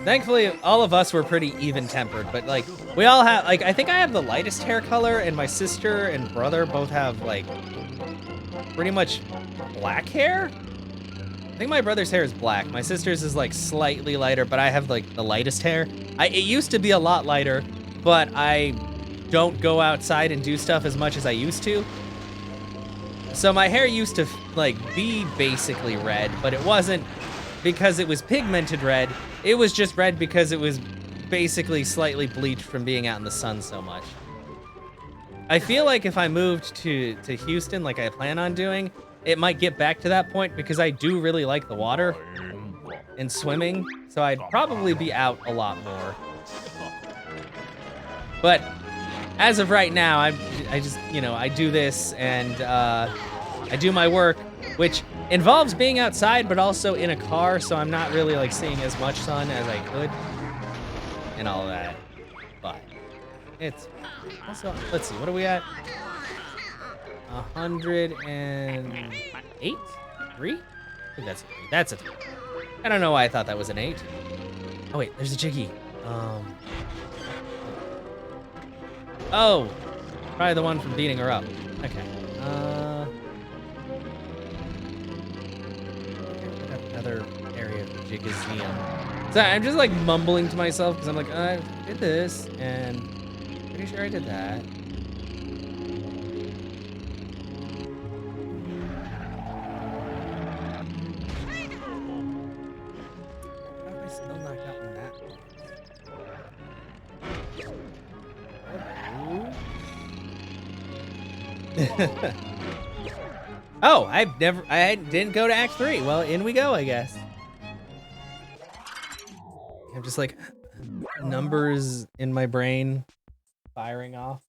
Thankfully, all of us were pretty even-tempered, but like, we all have, like, I think I have the lightest hair color, and my sister and brother both have like pretty much black hair. I think my brother's hair is black. My sister's is like slightly lighter, but I have like the lightest hair. It used to be a lot lighter, but I don't go outside and do stuff as much as I used to. So my hair used to like be basically red, but it wasn't because it was pigmented red. It was just red because it was basically slightly bleached from being out in the sun so much. I feel like if I moved to Houston like I plan on doing, it might get back to that point because I do really like the water and swimming, so I'd probably be out a lot more. But as of right now, I just, you know, I do this and I do my work, which involves being outside, but also in a car, so I'm not really like seeing as much sun as I could and all that. But it's also, let's see, what are we at? 108? 3? I think that's a 3. That's a 3. I don't know why I thought that was an 8. Oh wait, there's a jiggy. Oh, probably the one from beating her up. Okay. Another area of the jiggies. So I'm just like mumbling to myself because I'm like, I did this, and pretty sure I did that. How have I still not gotten that one? Oh, I didn't go to Act 3. Well, in we go, I guess. I'm just like numbers in my brain firing off.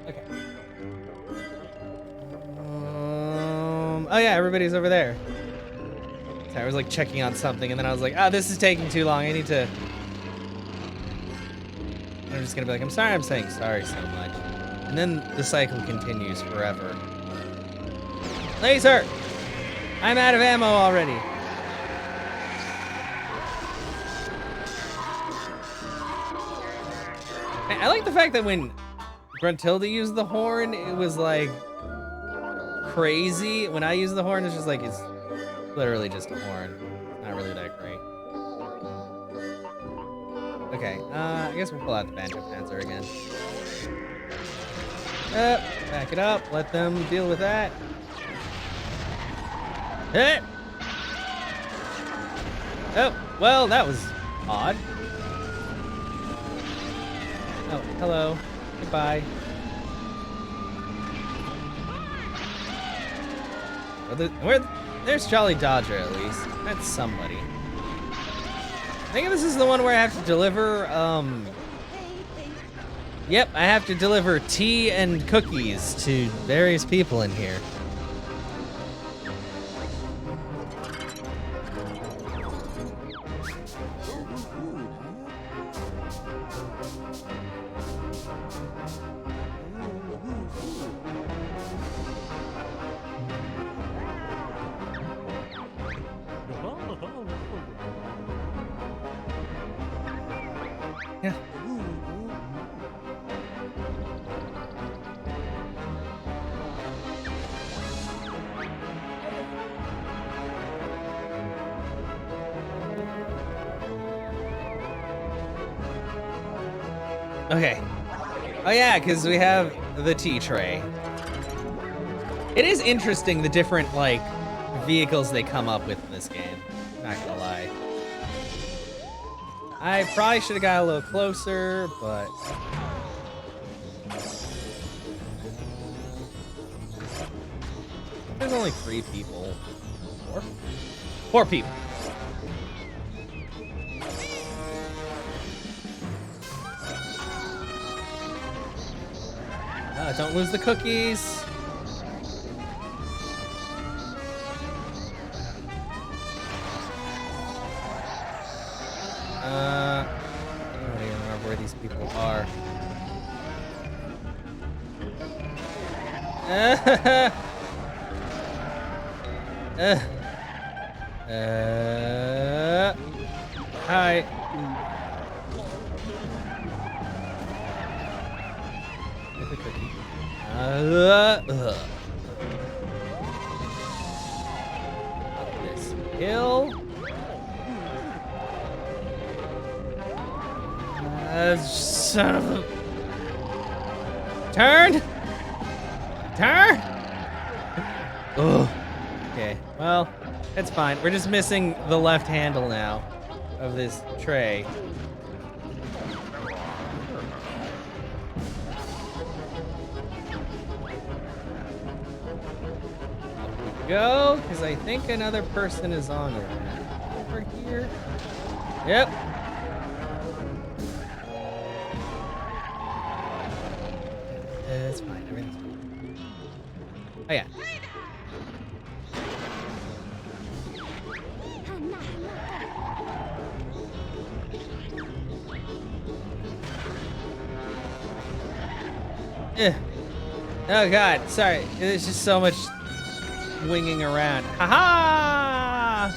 Okay. Oh yeah, everybody's over there. So I was like checking on something, and then I was like, oh, this is taking too long. I need to. I'm just gonna be like, I'm sorry. I'm saying sorry so much. And then the cycle continues forever. Laser! I'm out of ammo already. I like the fact that when Gruntilda used the horn, it was like crazy. When I use the horn, it's just like, it's literally just a horn. It's not really that great. Okay, I guess we'll pull out the Banjo-Kazooie again. Back it up, let them deal with that. Hey! Oh, well, that was odd. Oh, hello. Goodbye. There's Jolly Dodger, at least. That's somebody. I think this is the one where I have to deliver, Yep, I have to deliver tea and cookies to various people in here. Yeah. Okay. Oh yeah, because we have the tea tray. It is interesting the different, like, vehicles they come up with in this game. Not gonna lie. I probably should have got a little closer, but... There's only 3 people. 4? 4 people. Don't lose the cookies. I don't even remember where these people are. Hi. There's a cookie. Up this hill. Son of a... Turn! Turn! Ugh. Okay, well, that's fine. We're just missing the left handle now of this tray. Up we go, because I think another person is on it. Over here. Yep. It's fine, everything's fine. Oh yeah. Oh god, sorry. There's just so much winging around. Haha!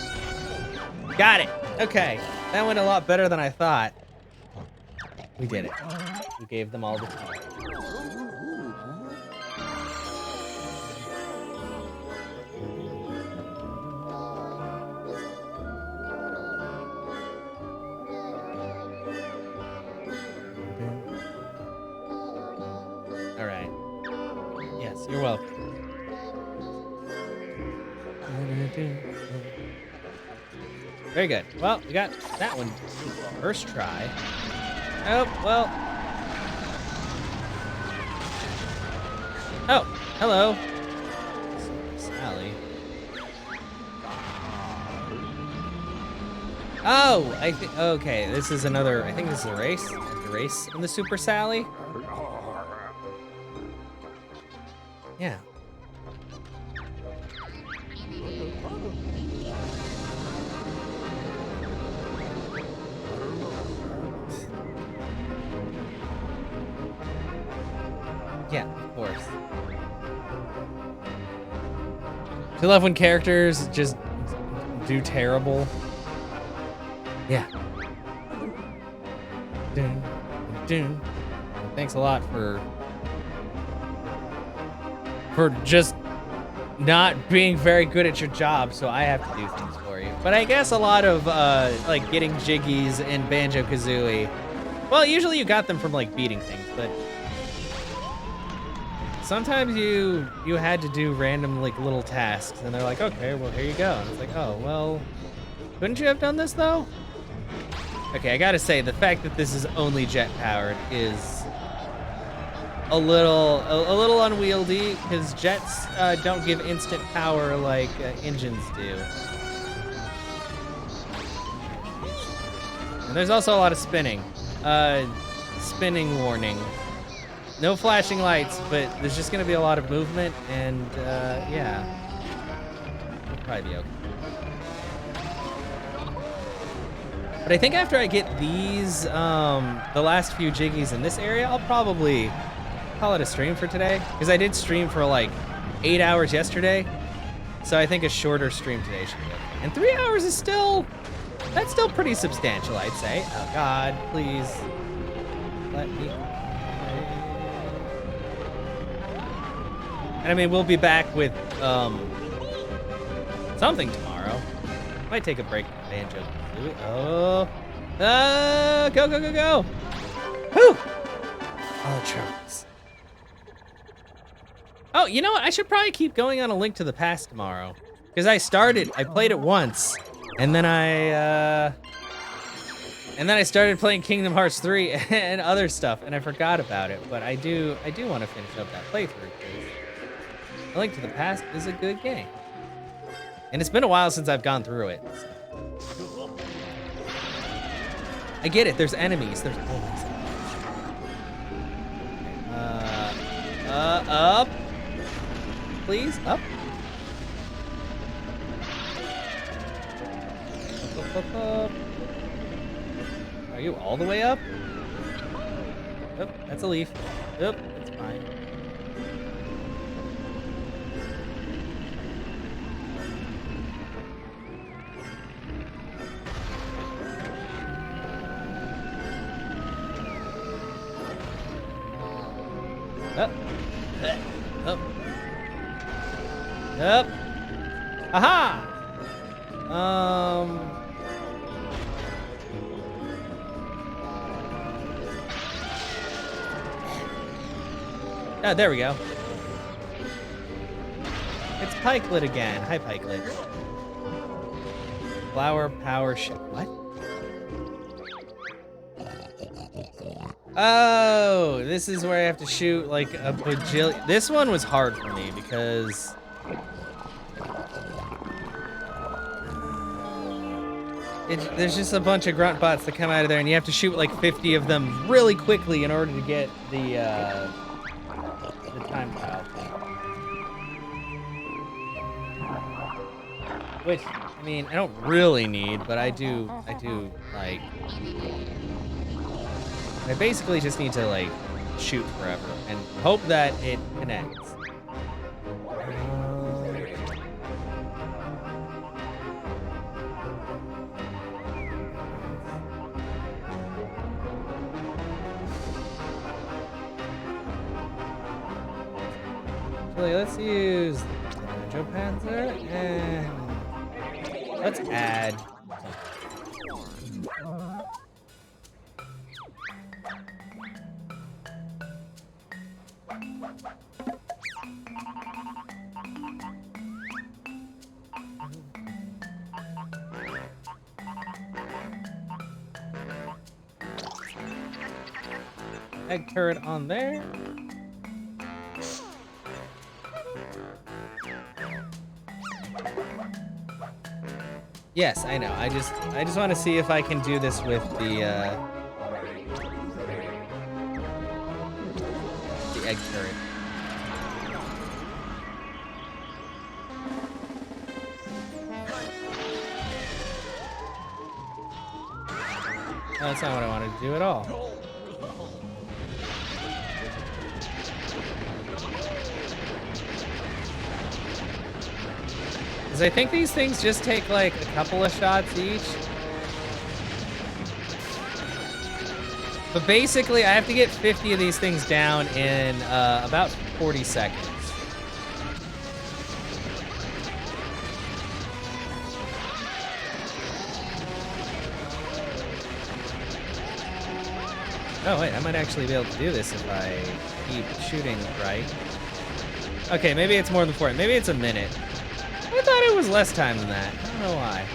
Got it. Okay. That went a lot better than I thought. We did it. We gave them all the time. All right. Yes, you're welcome. Very good. Well, we got that one first try. Oh, well. Oh, hello. Sally. Oh, I think, okay, this is another, I think this is a race. The race in the Super Sally. Yeah. Yeah, of course. Do you love when characters just do terrible? Yeah. Dun, dun. Thanks a lot for just not being very good at your job, so I have to do things for you. But I guess a lot of like getting jiggies in Banjo-Kazooie, well, usually you got them from like beating things, but sometimes you had to do random like little tasks, and they're like, okay, well here you go. And it's like, oh well, couldn't you have done this though? Okay, I gotta say the fact that this is only jet powered is a little unwieldy, because jets don't give instant power like engines do. And there's also a lot of spinning. Spinning warning. No flashing lights, but there's just gonna be a lot of movement, and yeah, it'll probably be okay. But I think after I get these, the last few jiggies in this area, I'll probably call it a stream for today, because I did stream for like 8 hours yesterday, so I think a shorter stream today should be okay. And 3 hours is that's still pretty substantial, I'd say. Oh God, please let me. And I mean, we'll be back with something tomorrow. Might take a break from Banjo-Kazooie. Oh, go, go, go, go! Whew! All the trophies. Oh, you know what? I should probably keep going on A Link to the Past tomorrow, because I played it once, and then I started playing Kingdom Hearts 3 and other stuff, and I forgot about it. But I do want to finish up that playthrough, because A Link to the Past is a good game, and it's been a while since I've gone through it. So. I get it. There's enemies. There's always enemies. Up. Please, up. Up. Are you all the way up? Oh, that's a leaf. Oh, that's fine. Up. Up. Up. Aha! Oh, there we go. It's Pikelet again. Hi, Pikelet. Flower power ship. What? Oh, this is where I have to shoot like a bajillion. This one was hard for me because there's just a bunch of grunt bots that come out of there, and you have to shoot like 50 of them really quickly in order to get the time trial. Which, I mean, I don't really need, but I do like. I basically just need to like shoot forever and hope that it connects. Actually, let's use the Banjo-Panzer and let's add. Egg turret on there. Yes, I know. I just want to see if I can do this with the egg turret. No, that's not what I wanted to do at all. Because I think these things just take like a couple of shots each. But basically, I have to get 50 of these things down in about 40 seconds. Oh, wait, I might actually be able to do this if I keep shooting right. Okay, maybe it's more than 40. Maybe it's a minute. I thought it was less time than that. I don't know why.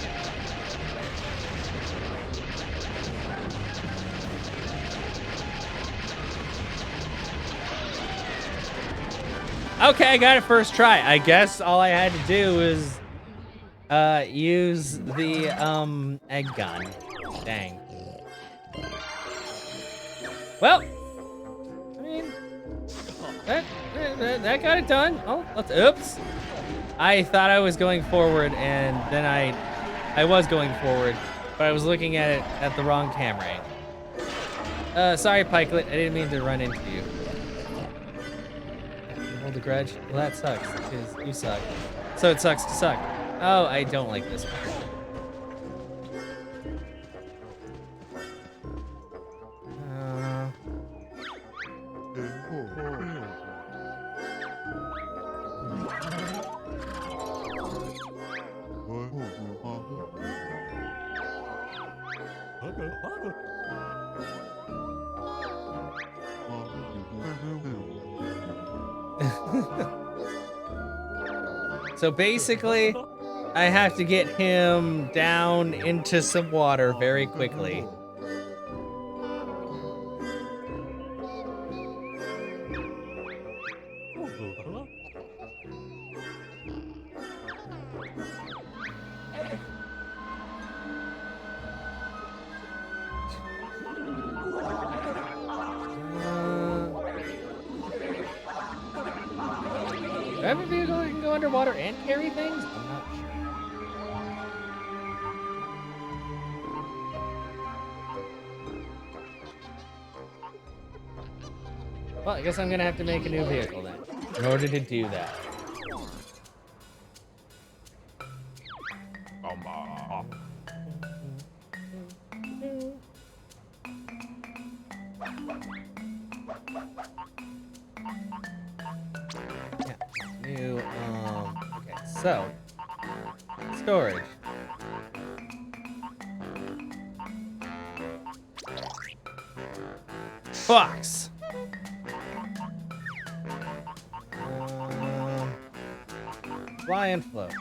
Okay, I got it first try. I guess all I had to do was use the egg gun. Dang. Well, I mean, that got it done. Oh, oops. I thought I was going forward, and then I was going forward, but I was looking at it at the wrong camera angle. Sorry, Pikelet. I didn't mean to run into you. Hold a grudge? Well, that sucks, because you suck. So it sucks to suck. Oh, I don't like this one. So basically, I have to get him down into some water very quickly. Do I have a vehicle that can go underwater and carry things? I'm not sure. Well, I guess I'm gonna have to make a new vehicle then, in order to do that. Okay, so storage. Box. Fly and float.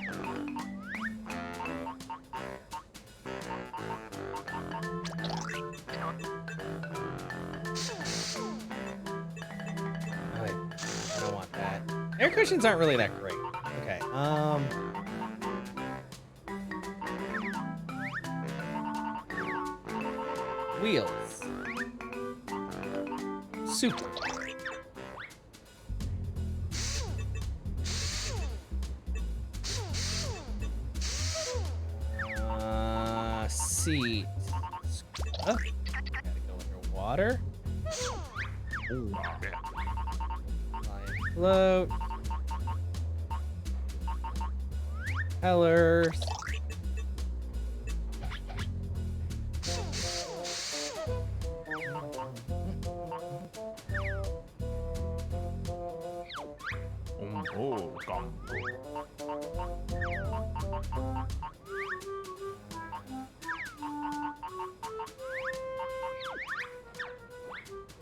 I don't want that. Air cushions aren't really that great. Okay, wheels. Super. Seat. Oh, gotta go underwater. Fly and float. Colors.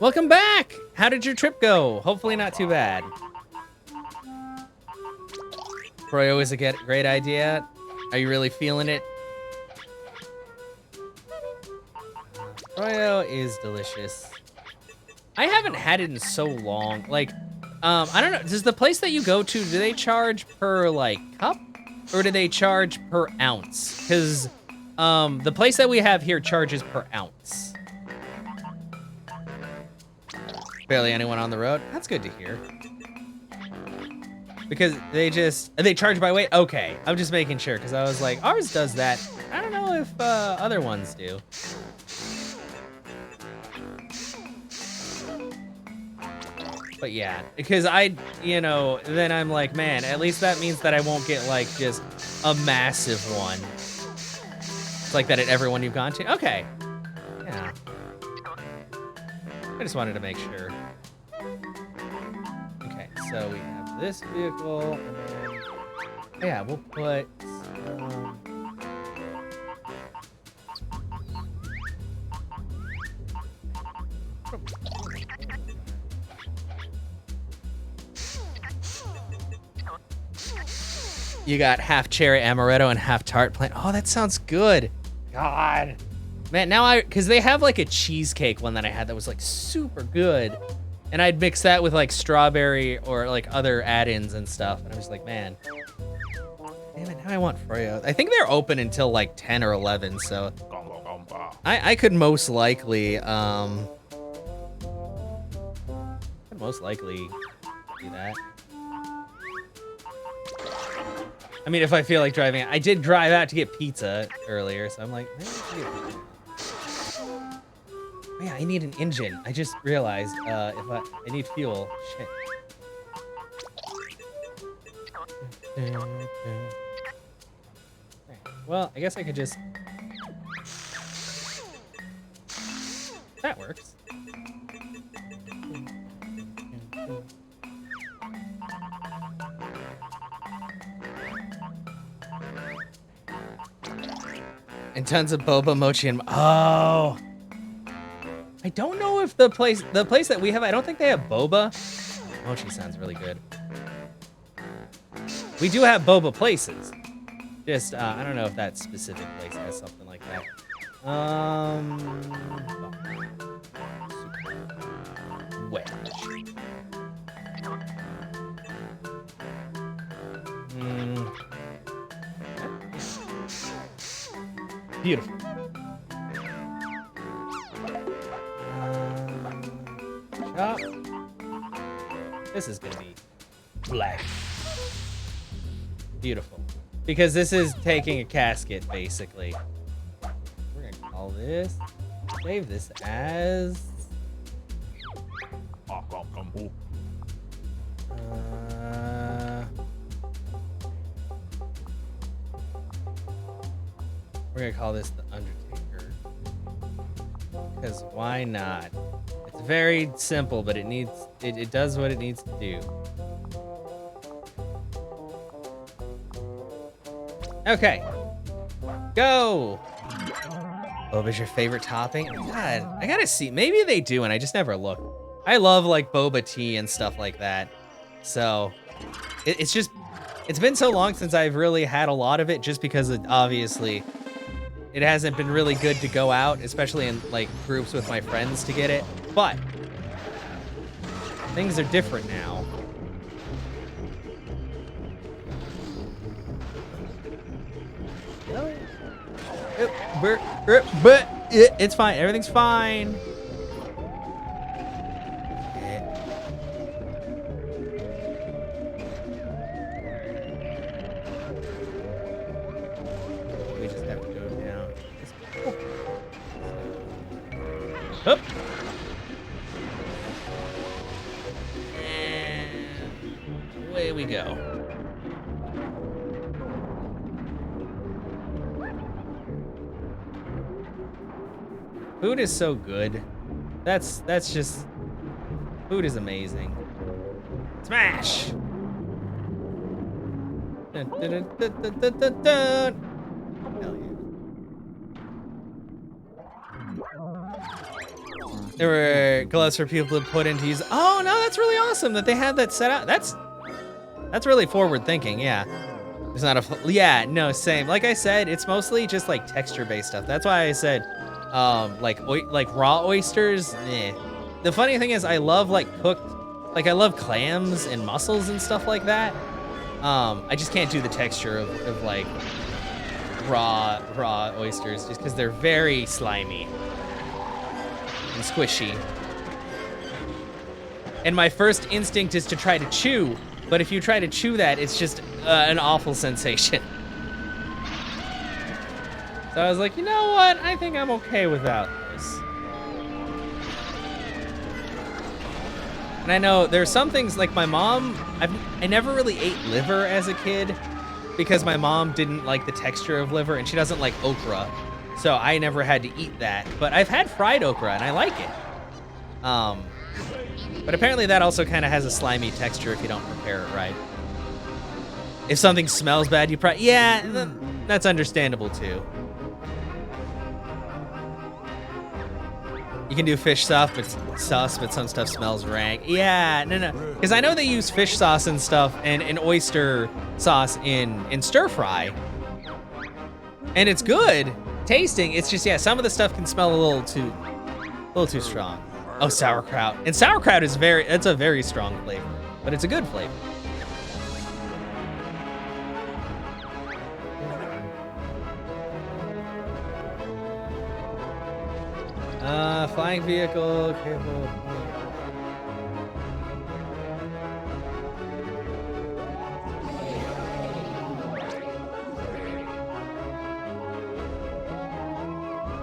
Welcome back! How did your trip go? Hopefully not too bad. Froyo is a great idea. Are you really feeling it? Froyo is delicious. I haven't had it in so long. Like, I don't know. Does the place that you go to, do they charge per, like, cup? Or do they charge per ounce? Because the place that we have here charges per ounce. Barely anyone on the road. That's good to hear. Because they charge by weight? Okay, I'm just making sure, because I was like, ours does that. I don't know if other ones do. But yeah, because then I'm like, man, at least that means that I won't get like just a massive one. It's like that at everyone you've gone to? Okay. Yeah. I just wanted to make sure. Okay, so we have this vehicle, and then... Yeah, we'll put... You got half cherry amaretto and half tart plain. Oh, that sounds good. God. Man, now because they have like a cheesecake one that I had that was like super good. And I'd mix that with like strawberry or like other add-ins and stuff. And I was like, man, damn it, now I want Froyo. I think they're open until like 10 or 11, so I could most likely, do that. I mean, if I feel like driving, I did drive out to get pizza earlier, so I'm like, maybe I should get pizza. Oh yeah, I need an engine. I just realized if I need fuel. Shit. Well, I guess I could just. That works. And tons of boba mochi and oh, I don't know if the place that we have, I don't think they have boba. Mochi sounds really good. We do have boba places. Just I don't know if that specific place has something like that. Wedge. Beautiful. Chop. This is gonna be black. Beautiful. Because this is taking a casket, basically. We're gonna call this, save this as... we're gonna call this the Undertaker. Because why not? It's very simple, but it does what it needs to do. Okay. Go! Boba's your favorite topping? God, I gotta see. Maybe they do, and I just never look. I love like boba tea and stuff like that. So it's been so long since I've really had a lot of it, just because obviously it hasn't been really good to go out, especially in like groups with my friends to get it. But things are different now. But it's fine. Everything's fine. We just have to go down. Up. And away we go. Food is so good. That's just, food is amazing. Smash! Dun, dun, dun, dun, dun, dun, dun, dun. Hell yeah. There were gloves for people to put into use. Oh no, that's really awesome that they had that set out. That's really forward thinking, yeah. It's not a, yeah, no, same. Like I said, it's mostly just like texture-based stuff. That's why I said, like raw oysters, eh. The funny thing is I love like cooked, like I love clams and mussels and stuff like that. I just can't do the texture of like raw oysters just because they're very slimy and squishy. And my first instinct is to try to chew, but if you try to chew that, it's just an awful sensation. So I was like, you know what? I think I'm okay without this. And I know there's some things like my mom, I never really ate liver as a kid. because my mom didn't like the texture of liver and she doesn't like okra. So I never had to eat that. But I've had fried okra and I like it. But apparently that also kind of has a slimy texture if you don't prepare it right. If something smells bad, you probably... Yeah, that's understandable too. You can do fish sauce, but some stuff smells rank. Yeah, no. Because I know they use fish sauce and stuff and oyster sauce in stir fry. And it's good tasting. It's just, yeah, some of the stuff can smell a little too strong. Oh, sauerkraut. And sauerkraut is it's a very strong flavor, but it's a good flavor. Flying vehicle, careful.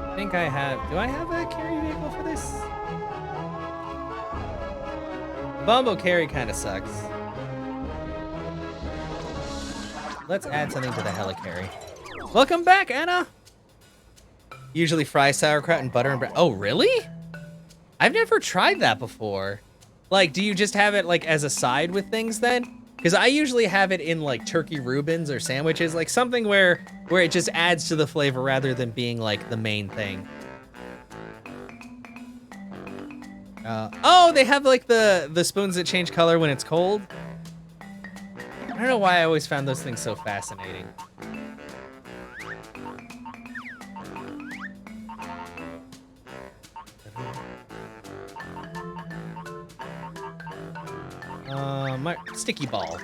I think I have, do I have a carry vehicle for this? Bumbo carry kind of sucks. Let's add something to the helicarry. Welcome back, Anna. Usually fry sauerkraut in butter and bread. Oh, really? I've never tried that before. Like, do you just have it like as a side with things then? Because I usually have it in like turkey Reubens or sandwiches, like something where it just adds to the flavor rather than being like the main thing. Oh, they have like the spoons that change color when it's cold. I don't know why I always found those things so fascinating. My sticky ball.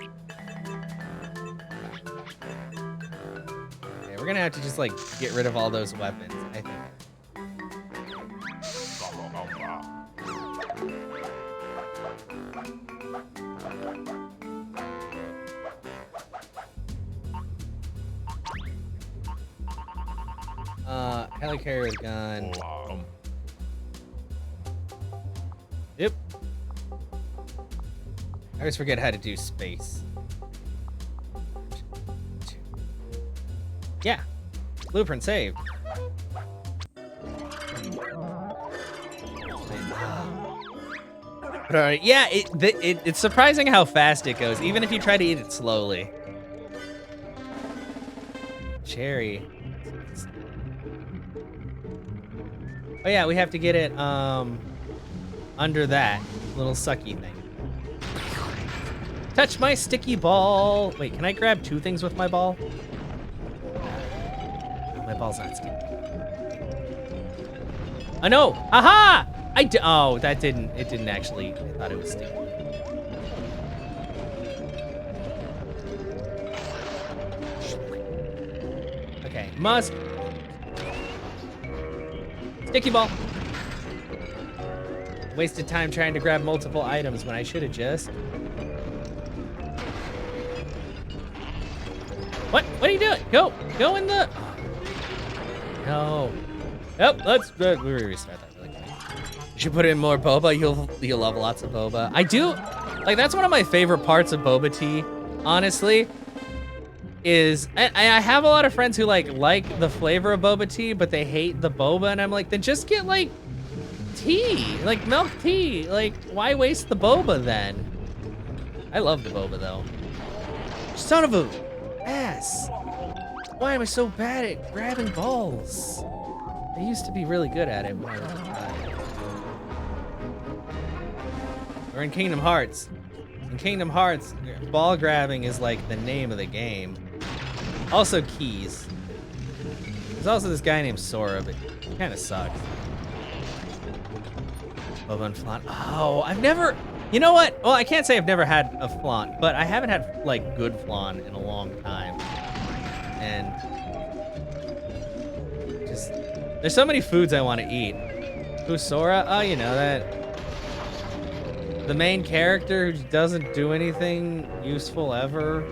Okay, we're gonna have to just like get rid of all those weapons, I think. Helicarrier is gone. Yep. I always forget how to do space. Yeah. Blueprint saved. But alright, yeah, it's surprising how fast it goes, even if you try to eat it slowly. Cherry. Oh yeah, we have to get it under that little sucky thing. Touch my sticky ball. Wait, can I grab two things with my ball? My ball's not sticky. Oh no! Aha! Oh, that didn't. It didn't actually. I thought it was sticky. Okay, must. Sticky ball. Wasted time trying to grab multiple items when I should have just. What are you doing? Go in the. No. Yep. Let's restart that really quick. You should put in more boba. You'll love lots of boba. I do. Like that's one of my favorite parts of boba tea. Honestly, is I have a lot of friends who like the flavor of boba tea, but they hate the boba, and I'm like, then just get like tea, like milk tea. Like why waste the boba then? I love the boba though. Son of a ass. Why am I so bad at grabbing balls? I used to be really good at it when I was a child. We're in Kingdom Hearts. In Kingdom Hearts, ball grabbing is like the name of the game. Also keys. There's also this guy named Sora, but he kind of sucks. Boba and Flaunt. Oh, I've never... You know what? Well, I can't say I've never had a Flaunt, but I haven't had like good Flaunt in a long time. And just there's so many foods I want to eat. Who's Sora? Oh, you know that the main character who doesn't do anything useful ever.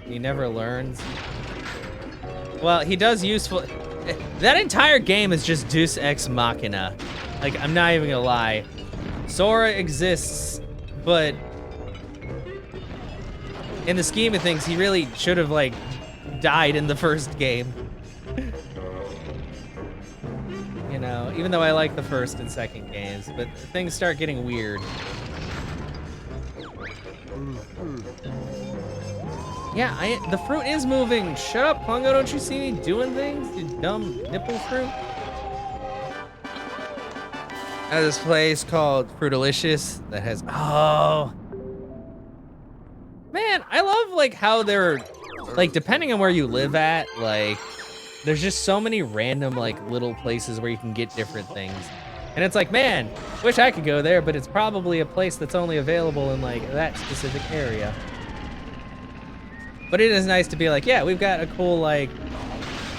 He never learns. Well, he does useful. That entire game is just Deus Ex Machina. Like, I'm not even gonna lie. Sora exists, but in the scheme of things, he really should have like died in the first game. You know, even though I like the first and second games, but things start getting weird. Yeah, the fruit is moving. Shut up, Pongo, don't you see me doing things, you dumb nipple fruit? I have this place called Fruitalicious that has, oh. Man, I love like how they're, like depending on where you live at, like there's just so many random like little places where you can get different things. And it's like, man, wish I could go there, but it's probably a place that's only available in like that specific area. But it is nice to be like, yeah, we've got a cool like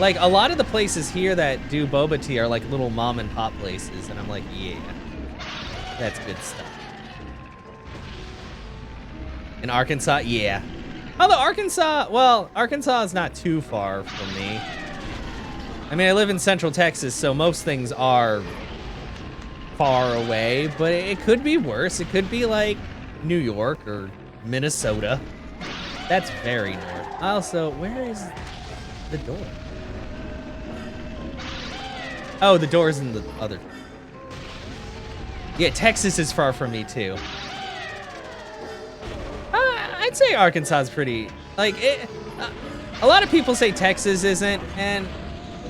a lot of the places here that do boba tea are like little mom and pop places. And I'm like, yeah, that's good stuff. In Arkansas, yeah. Although Arkansas, well, Arkansas is not too far from me. I mean, I live in Central Texas, so most things are far away, but it could be worse. It could be like New York or Minnesota. That's very north. Also, where is the door? Oh, the door's in the other. Yeah, Texas is far from me too. I'd say Arkansas is pretty, like, a lot of people say Texas isn't, and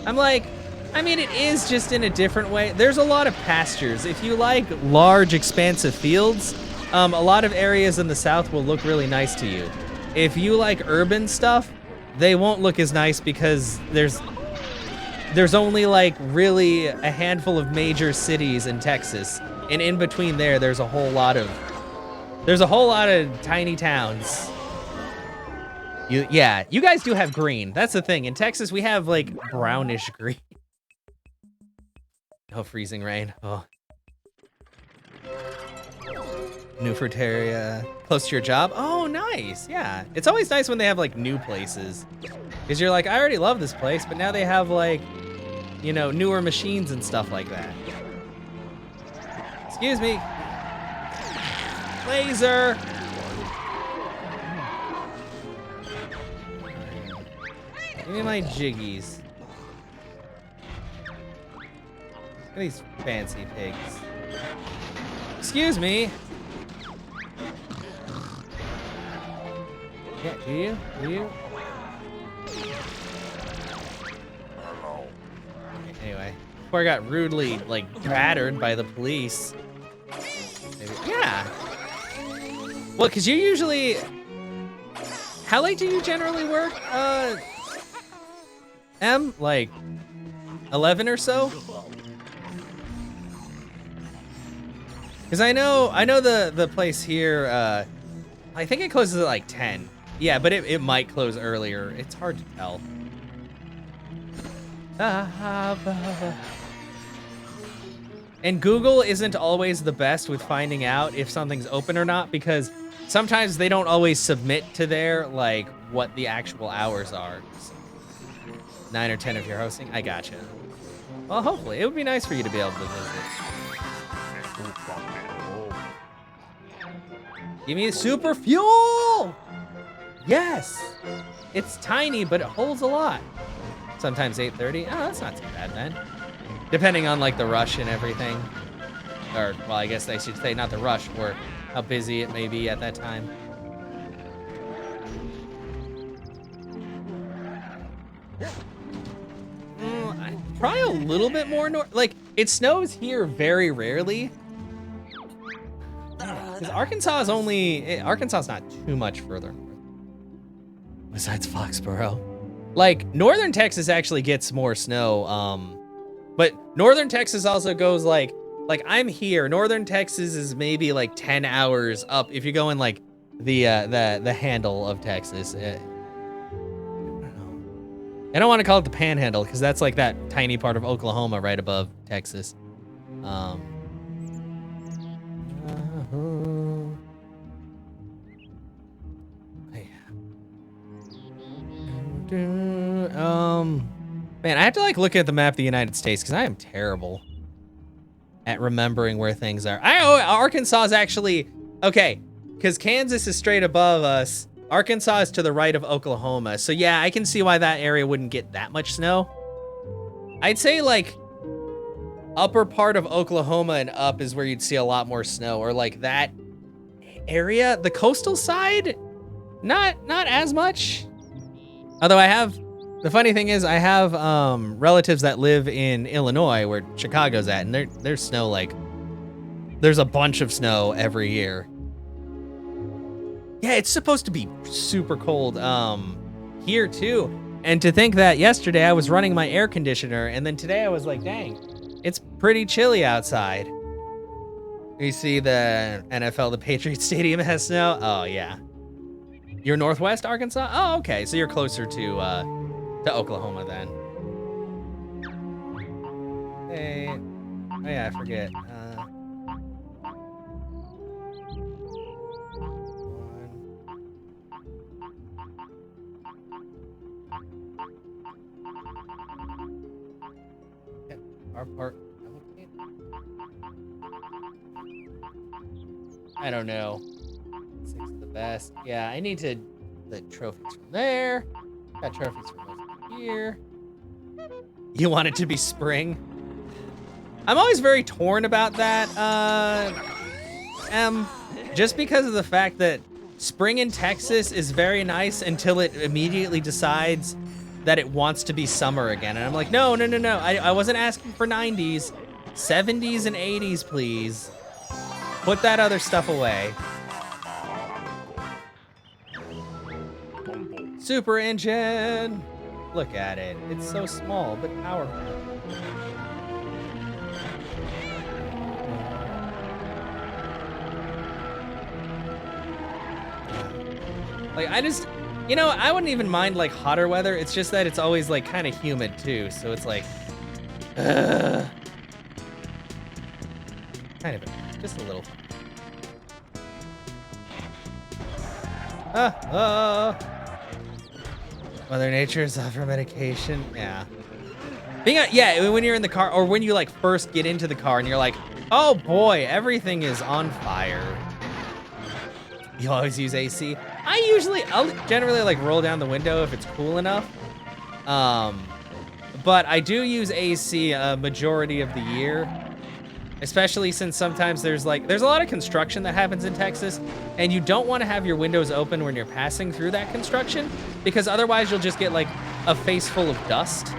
I'm like, I mean, it is just in a different way. There's a lot of pastures. If you like large, expansive fields, a lot of areas in the South will look really nice to you. If you like urban stuff, they won't look as nice because there's only like really a handful of major cities in Texas, and in between there's a whole lot of tiny towns. Yeah, you guys do have green. That's the thing. In Texas, we have like brownish green. Oh, freezing rain. Oh. New Fruitaria, close to your job. Oh, nice. Yeah, it's always nice when they have like new places, because you're like, I already love this place, but now they have like, you know, newer machines and stuff like that. Excuse me. Laser. Give me my jiggies. Look at these fancy pigs. Excuse me. Yeah, do you? Do you? Anyway, before I got rudely like battered by the police. Maybe, yeah. Well, cause you usually, how late do you generally work? Like 11 or so? Cause I know the place here, I think it closes at like 10. Yeah, but it might close earlier. It's hard to tell. And Google isn't always the best with finding out if something's open or not, because sometimes they don't always submit to their, like, what the actual hours are. So 9 or 10 if you're hosting. I gotcha. Well, hopefully. It would be nice for you to be able to visit. Give me super fuel! Yes! It's tiny, but it holds a lot. Sometimes 8:30. Oh, that's not too bad then. Depending on like the rush and everything. Or, well, I guess I should say not the rush, or how busy it may be at that time. Probably a little bit more north. Like, it snows here very rarely. Because Arkansas is Arkansas's not too much further north. Besides Foxborough. Like, northern Texas actually gets more snow, but northern Texas also goes like I'm here. Northern Texas is maybe like 10 hours up if you go in like the handle of Texas. I don't want to call it the panhandle because that's like that tiny part of Oklahoma right above Texas. Man, I have to like look at the map of the United States because I am terrible at remembering where things are. Arkansas is actually okay because Kansas is straight above us, Arkansas is to the right of Oklahoma. So yeah, I can see why that area wouldn't get that much snow. I'd say like upper part of Oklahoma and up is where you'd see a lot more snow, or like that area. The coastal side, not as much. Although the funny thing is I have relatives that live in Illinois where Chicago's at, and there's snow, like there's a bunch of snow every year. Yeah, it's supposed to be super cold here too. And to think that yesterday I was running my air conditioner, and then today I was like, dang, it's pretty chilly outside. You see the NFL, the Patriots Stadium has snow? Oh, yeah. You're Northwest Arkansas? Oh, okay. So you're closer to Oklahoma then. Hey. Oh, yeah, I forget. Our part. I don't know. 6 is the best. Yeah, I need to the trophies from there. Got trophies from here. You want it to be spring? I'm always very torn about that. Just because of the fact that spring in Texas is very nice until it immediately decides that it wants to be summer again. And I'm like, no. I wasn't asking for 90s, 70s and 80s, please. Put that other stuff away. Super engine. Look at it. It's so small, but powerful. Like, I wouldn't even mind like hotter weather. It's just that it's always like kind of humid too. So it's like, kind of just a little. Mother Nature is off her medication. Yeah. When you're in the car, or when you like first get into the car and you're like, oh boy, everything is on fire. You always use AC. I'll generally like roll down the window if it's cool enough. But I do use AC a majority of the year, especially since sometimes there's a lot of construction that happens in Texas, and you don't want to have your windows open when you're passing through that construction, because otherwise you'll just get like a face full of dust.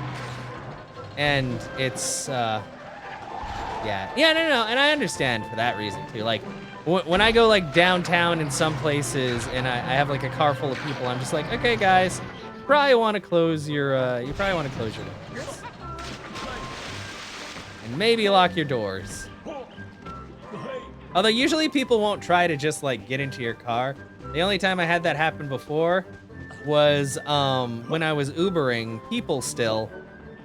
And it's, no, and I understand for that reason too. Like, when I go like downtown in some places and I have like a car full of people, I'm just like, okay, guys, you probably want to close your windows. And maybe lock your doors. Although usually people won't try to just like get into your car. The only time I had that happen before was when I was Ubering people still.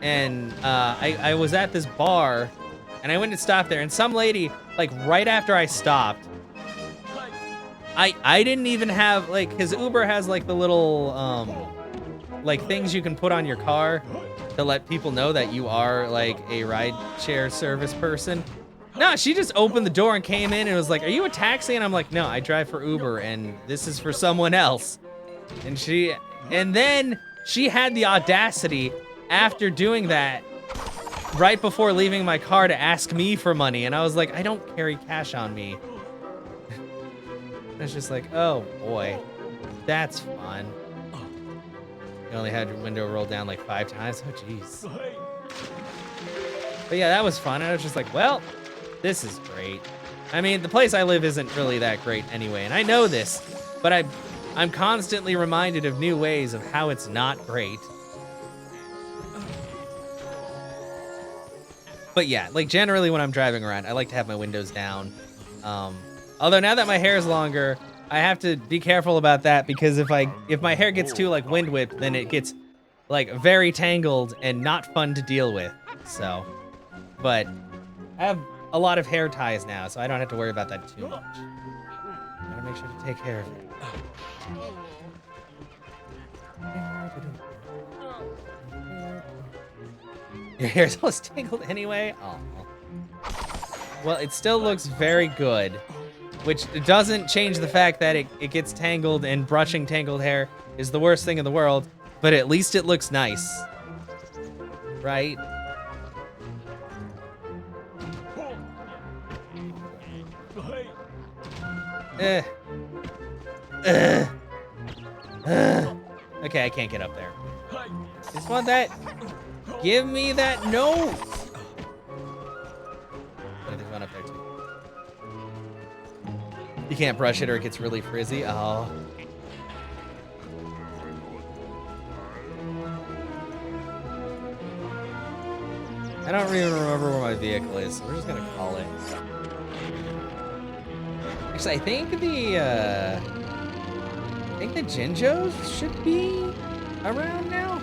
And I was at this bar and I went to stop there, and some lady, like right after I stopped, I didn't even have, like, his Uber has like the little like things you can put on your car to let people know that you are like a ride share service person. No, she just opened the door and came in and was like, are you a taxi? And I'm like, no, I drive for Uber and this is for someone else. And then she had the audacity after doing that right before leaving my car to ask me for money. And I was like, I don't carry cash on me. It's just like, oh boy, that's fun. You only had your window rolled down like 5 times. Oh jeez. But yeah, that was fun. I was just like, well, this is great. I mean, the place I live isn't really that great anyway, and I know this, but I'm constantly reminded of new ways of how it's not great. But yeah, like generally when I'm driving around, I like to have my windows down. Although now that my hair is longer, I have to be careful about that, because if my hair gets too like wind whipped, then it gets like very tangled and not fun to deal with. So, but I have a lot of hair ties now, so I don't have to worry about that too much. Gotta make sure to take care of it. Your hair's almost tangled anyway? Oh. Well, it still looks very good. which doesn't change the fact that it gets tangled, and brushing tangled hair is the worst thing in the world, but at least it looks nice. Right? Okay, I can't get up there. Just want that. Give me that note. Oh, there's one up there too. You can't brush it or it gets really frizzy. Oh. I don't even remember where my vehicle is, so we're just gonna call it. Actually, I think the Jinjos should be around now.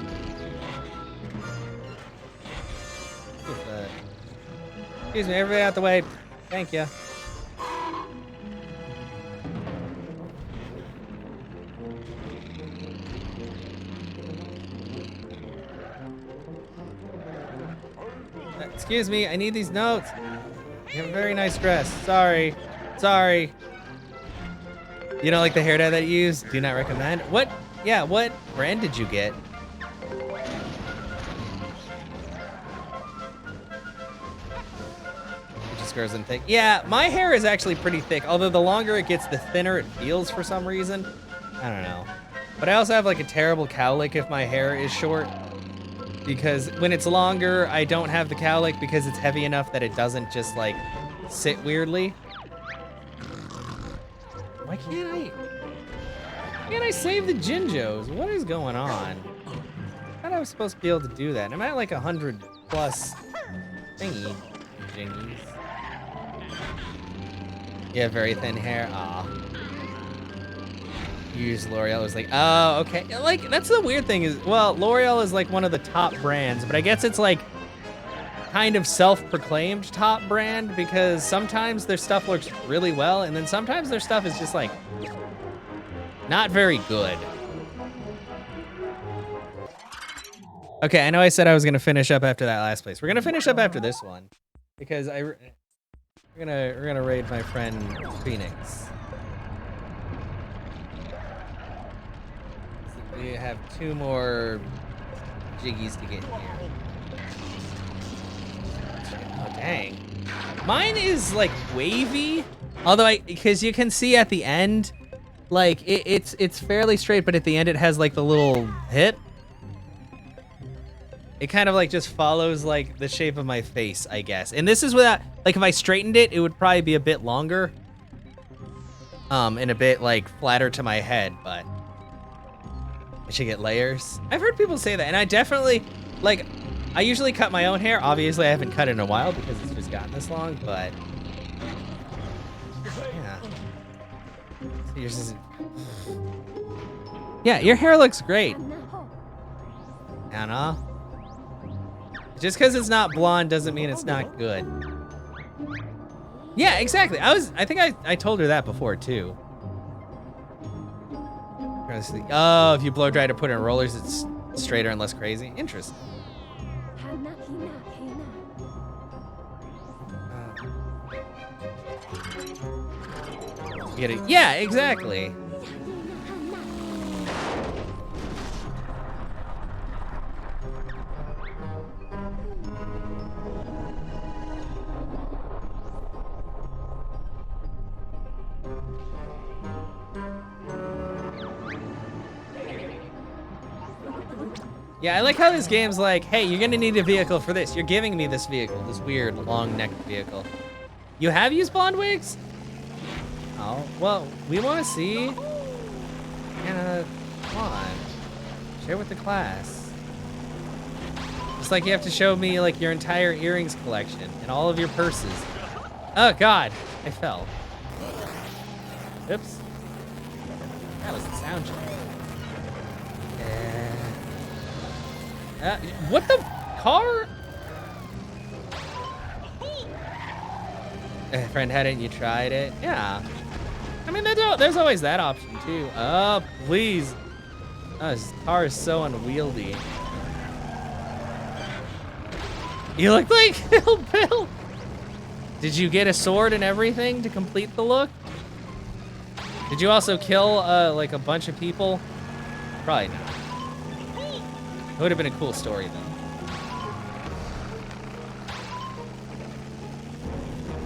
Excuse me, everybody out the way. Thank you. Excuse me, I need these notes. You have a very nice dress. Sorry. Sorry. You don't like the hair dye that you use? Do not recommend. What? Yeah, what brand did you get? It just grows in thick. Yeah, my hair is actually pretty thick. Although the longer it gets, the thinner it feels for some reason. I don't know. But I also have like a terrible cowlick if my hair is short. Because when it's longer, I don't have the cowlick because it's heavy enough that it doesn't just like sit weirdly. Why can't I save the Jinjos? What is going on? I thought I was supposed to be able to do that. I'm at like 100 plus thingy jingies. You have very thin hair. Aw. Use L'Oreal. Was like, oh, okay. Like, that's the weird thing is, well, L'Oreal is like one of the top brands, but I guess it's like kind of self-proclaimed top brand because sometimes their stuff looks really well, and then sometimes their stuff is just like not very good. Okay, I know I said I was gonna finish up after that last place. We're gonna finish up after this one because we're gonna raid my friend Phoenix. We have 2 more jiggies to get here. Oh, dang. Mine is like wavy, although because you can see at the end, like it's fairly straight, but at the end it has like the little hip. It kind of like just follows like the shape of my face, I guess. And this is without, like if I straightened it, it would probably be a bit longer. And a bit like flatter to my head, but I should get layers. I've heard people say that, and I definitely, like, I usually cut my own hair. Obviously, I haven't cut it in a while because it's just gotten this long, but yeah. So yours isn't. Yeah, your hair looks great, Anna. Just because it's not blonde doesn't mean it's not good. Yeah, exactly. I think I told her that before too. Oh, if you blow dry to put in rollers, it's straighter and less crazy. Interesting. You get it? Yeah, exactly. Yeah, I like how this game's like, hey, you're gonna need a vehicle for this. You're giving me this vehicle, this weird long-necked vehicle. You have used blonde wigs? Oh, well, we wanna see. Anna, come on. Share with the class. It's like you have to show me like your entire earrings collection and all of your purses. Oh God, I fell. Oops. That was the sound check. What the car? Friend, hadn't you tried it? Yeah. I mean, there's always that option too. Oh, please. Oh, this car is so unwieldy. You look like Bill. Did you get a sword and everything to complete the look? Did you also kill like a bunch of people? Probably not. It would have been a cool story though.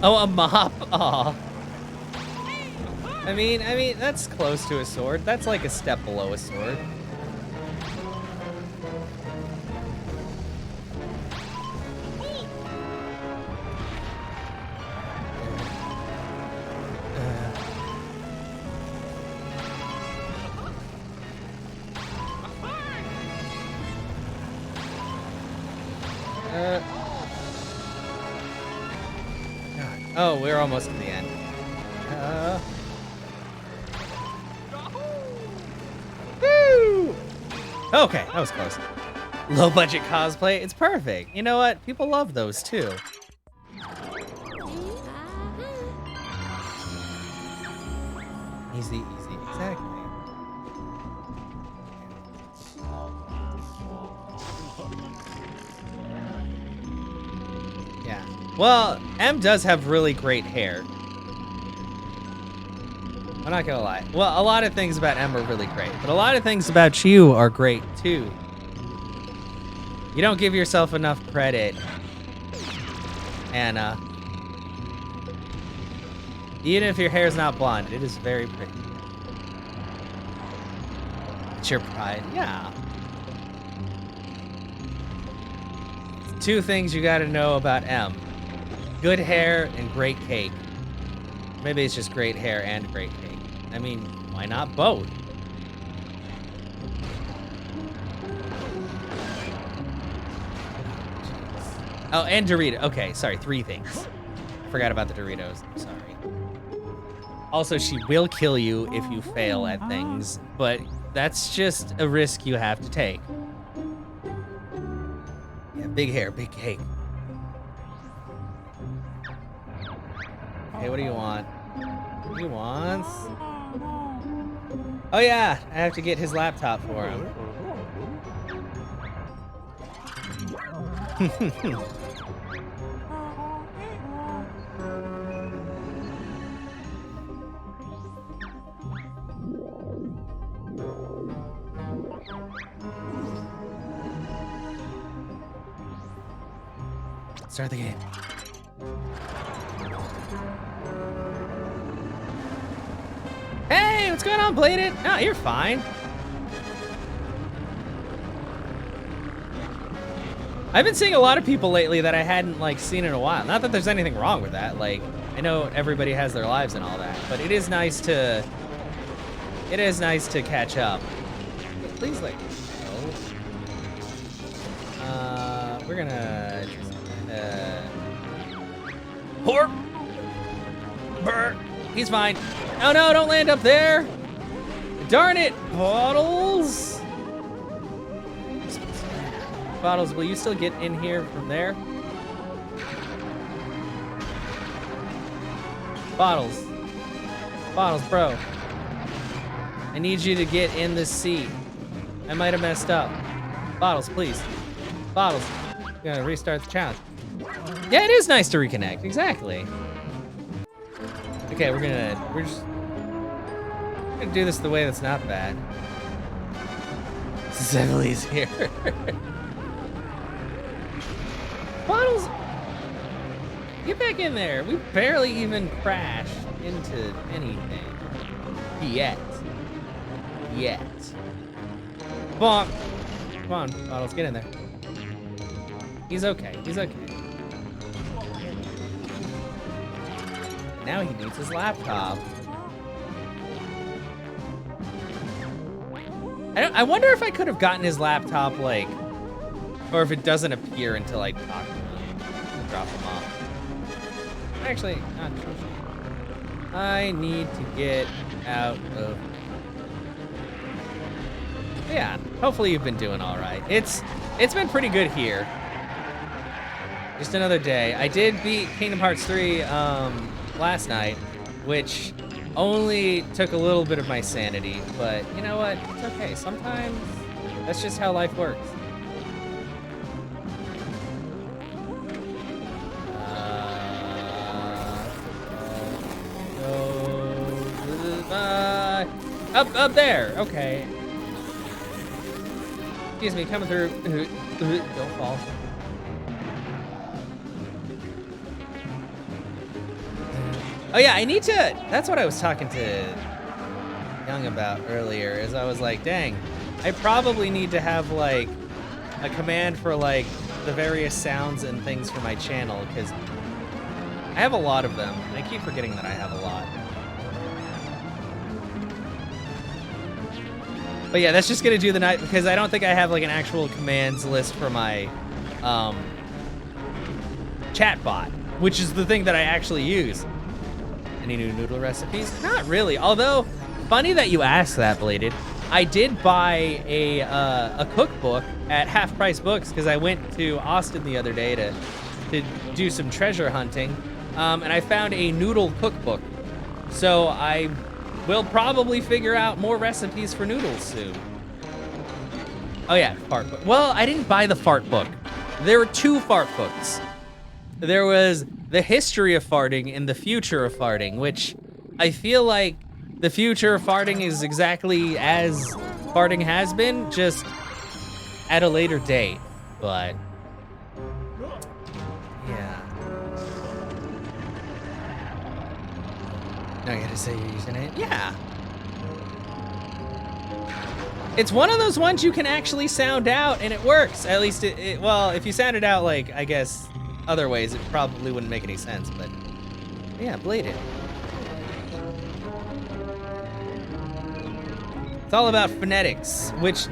Oh, a mop. Aw. I mean, that's close to a sword. That's like a step below a sword. Oh, we're almost to the end. Woo! Okay, that was close. Low budget cosplay, it's perfect. You know what? People love those too. Easy, easy, exactly. Yeah. Well, M does have really great hair. I'm not gonna lie. Well, a lot of things about M are really great, but a lot of things about you are great too. You don't give yourself enough credit, Anna. Even if your hair's not blonde, it is very pretty. It's your pride, yeah. Two things you gotta know about M. Good hair and great cake. Maybe it's just great hair and great cake. I mean, why not both? Oh, and Dorito. Okay, sorry, 3 things. I forgot about the Doritos. I'm sorry. Also, she will kill you if you fail at things, but that's just a risk you have to take. Yeah, big hair, big cake. Okay, what do you want? What do you want? Oh yeah, I have to get his laptop for him. Start the game. Hey, what's going on, Bladed? No, you're fine. I've been seeing a lot of people lately that I hadn't like seen in a while. Not that there's anything wrong with that. Like, I know everybody has their lives and all that, but it is nice to catch up. Please let me know. We're gonna just Horp! Burr! He's fine. Oh no, don't land up there! Darn it, Bottles! Bottles, will you still get in here from there? Bottles. Bottles, bro. I need you to get in this seat. I might have messed up. Bottles, please. Bottles. I'm gonna restart the challenge. Yeah, it is nice to reconnect, exactly. Okay, we're just gonna do this the way that's not bad. Emily's here. Bottles, get back in there. We barely even crashed into anything. Yet. Bonk. Come on, Bottles, get in there. He's okay, he's okay. Now he needs his laptop. I wonder if I could have gotten his laptop, like, or if it doesn't appear until I talk to him, drop him off. Actually, not true. I need to get out of. Yeah, hopefully you've been doing all right. It's been pretty good here. Just another day. I did beat Kingdom Hearts 3 last night, which only took a little bit of my sanity, but you know what? It's okay. Sometimes that's just how life works. Up there. Okay. Excuse me, coming through. Don't fall. Oh yeah, I need to. That's what I was talking to Young about earlier. Is I was like, dang, I probably need to have like a command for like the various sounds and things for my channel, because I have a lot of them. And I keep forgetting that I have a lot. But yeah, that's just gonna do the night, because I don't think I have like an actual commands list for my chat bot, which is the thing that I actually use. Any new noodle recipes? Not really. Although, funny that you asked that, Bladed. I did buy a cookbook at Half Price Books, because I went to Austin the other day to do some treasure hunting, and I found a noodle cookbook. So I will probably figure out more recipes for noodles soon. Oh yeah, fart book. Well, I didn't buy the fart book. There were two fart books. There was the history of farting and the future of farting, which I feel like the future of farting is exactly as farting has been, just at a later date. But yeah. Now I gotta say you're using it? Yeah. It's one of those ones you can actually sound out and it works. At least well, if you sound it out like, I guess, other ways, it probably wouldn't make any sense, but yeah, Bladed. It's all about phonetics, which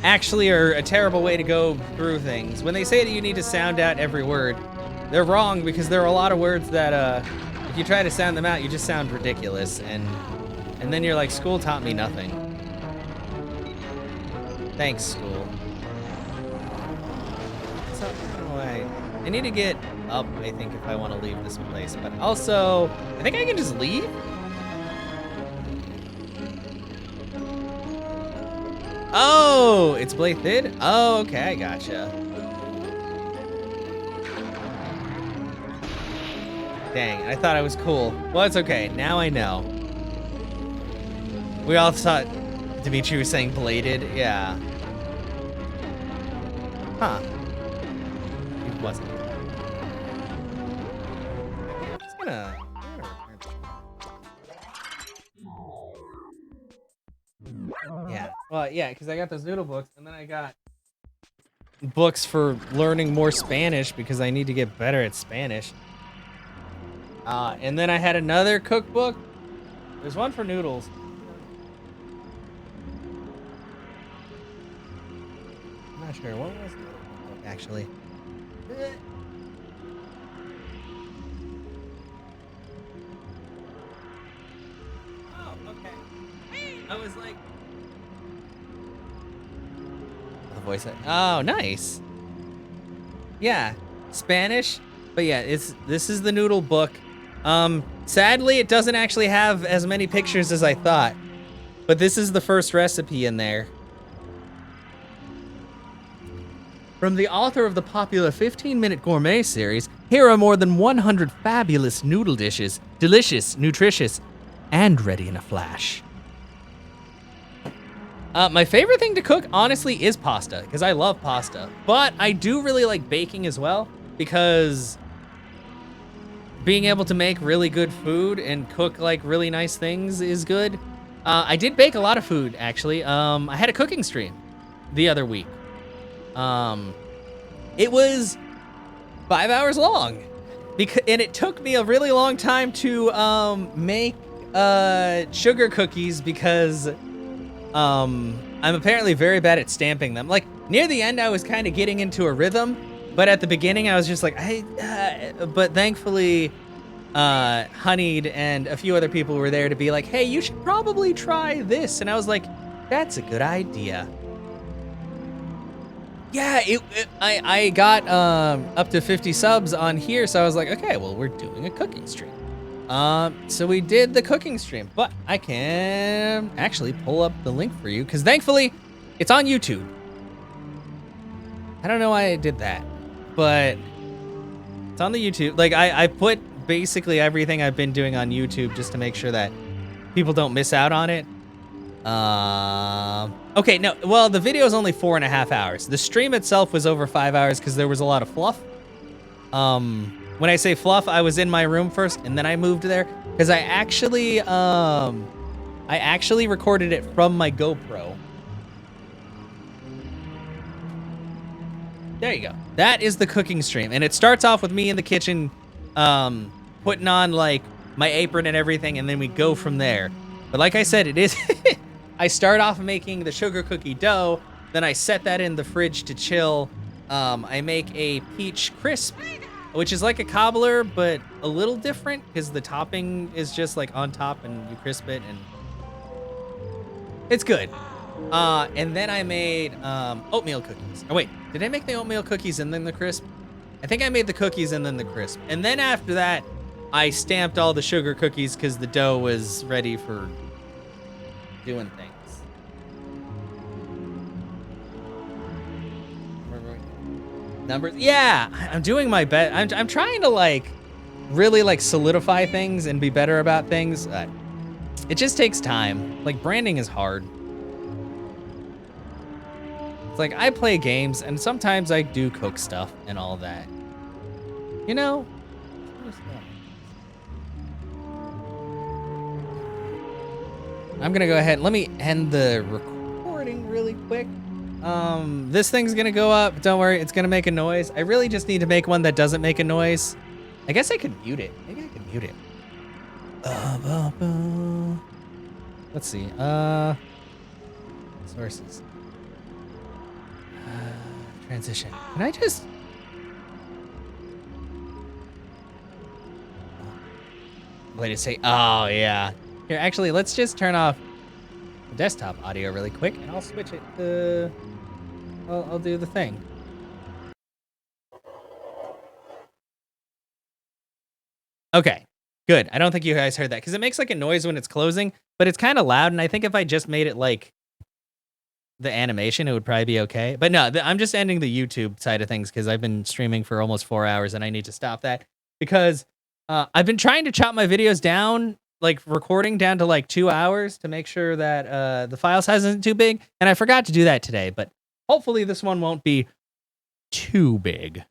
actually are a terrible way to go through things. When they say that you need to sound out every word, they're wrong, because there are a lot of words that if you try to sound them out, you just sound ridiculous, and then you're like, school taught me nothing. Thanks, school. So, I don't know why. I need to get up, I think, if I want to leave this place, but also, I think I can just leave? Oh, it's Bladed? Oh, okay, I gotcha. Dang, I thought I was cool. Well, it's okay. Now I know. We all thought Dimitri was saying Bladed. Yeah. Huh. It wasn't. I'm just gonna yeah. Well, yeah, because I got those noodle books, and then I got books for learning more Spanish, because I need to get better at Spanish. And then I had another cookbook. There's one for noodles. I'm not sure. What was the book, actually? Oh, okay. I was like... The voice... Oh, nice. Yeah. Spanish. But yeah, this is the noodle book. Sadly, it doesn't actually have as many pictures as I thought, but this is the first recipe in there. From the author of the popular 15-minute gourmet series, here are more than 100 fabulous noodle dishes, delicious, nutritious, and ready in a flash. My favorite thing to cook, honestly, is pasta, because I love pasta, but I do really like baking as well, because being able to make really good food and cook like really nice things is good. I did bake a lot of food, actually. I had a cooking stream the other week. It was 5 hours long, and it took me a really long time to make sugar cookies, because I'm apparently very bad at stamping them. Like, near the end, I was kind of getting into a rhythm, but at the beginning, I was just like, but thankfully, Honeyed and a few other people were there to be like, hey, you should probably try this. And I was like, that's a good idea. Yeah, I got up to 50 subs on here, so I was like, okay, well, we're doing a cooking stream. So we did the cooking stream, but I can actually pull up the link for you, because thankfully, it's on YouTube. I don't know why I did that, but it's on the YouTube. Like, I put basically everything I've been doing on YouTube just to make sure that people don't miss out on it. Okay, no, well, the video is only 4.5 hours. The stream itself was over 5 hours because there was a lot of fluff. When I say fluff, I was in my room first and then I moved there because I actually recorded it from my GoPro. There you go. That is the cooking stream, and it starts off with me in the kitchen, putting on like my apron and everything, and then we go from there. But like I said, it is. I start off making the sugar cookie dough, then I set that in the fridge to chill. I make a peach crisp, which is like a cobbler, but a little different because the topping is just like on top and you crisp it, and it's good. And then I made oatmeal cookies. Oh wait, did I make the oatmeal cookies and then the crisp? I think I made the cookies and then the crisp. And then after that, I stamped all the sugar cookies because the dough was ready for doing things. Numbers? Yeah, I'm doing my best. I'm trying to like really like solidify things and be better about things. It just takes time. Like branding is hard. It's like I play games and sometimes I do cook stuff and all that. You know? I'm gonna go ahead. Let me end the recording really quick. This thing's gonna go up. Don't worry, it's gonna make a noise. I really just need to make one that doesn't make a noise. I guess I could mute it. Maybe I could mute it. Let's see. Sources. Transition. Can I just? Wait a say. Oh yeah. Here, actually, let's just turn off the desktop audio really quick, and I'll switch it to. I'll do the thing. Okay, good. I don't think you guys heard that because it makes like a noise when it's closing, but it's kind of loud. And I think if I just made it like the animation, it would probably be okay. But no, I'm just ending the YouTube side of things because I've been streaming for almost 4 hours and I need to stop that because I've been trying to chop my videos down, like recording down to like 2 hours to make sure that the file size isn't too big. And I forgot to do that today, but hopefully this one won't be too big.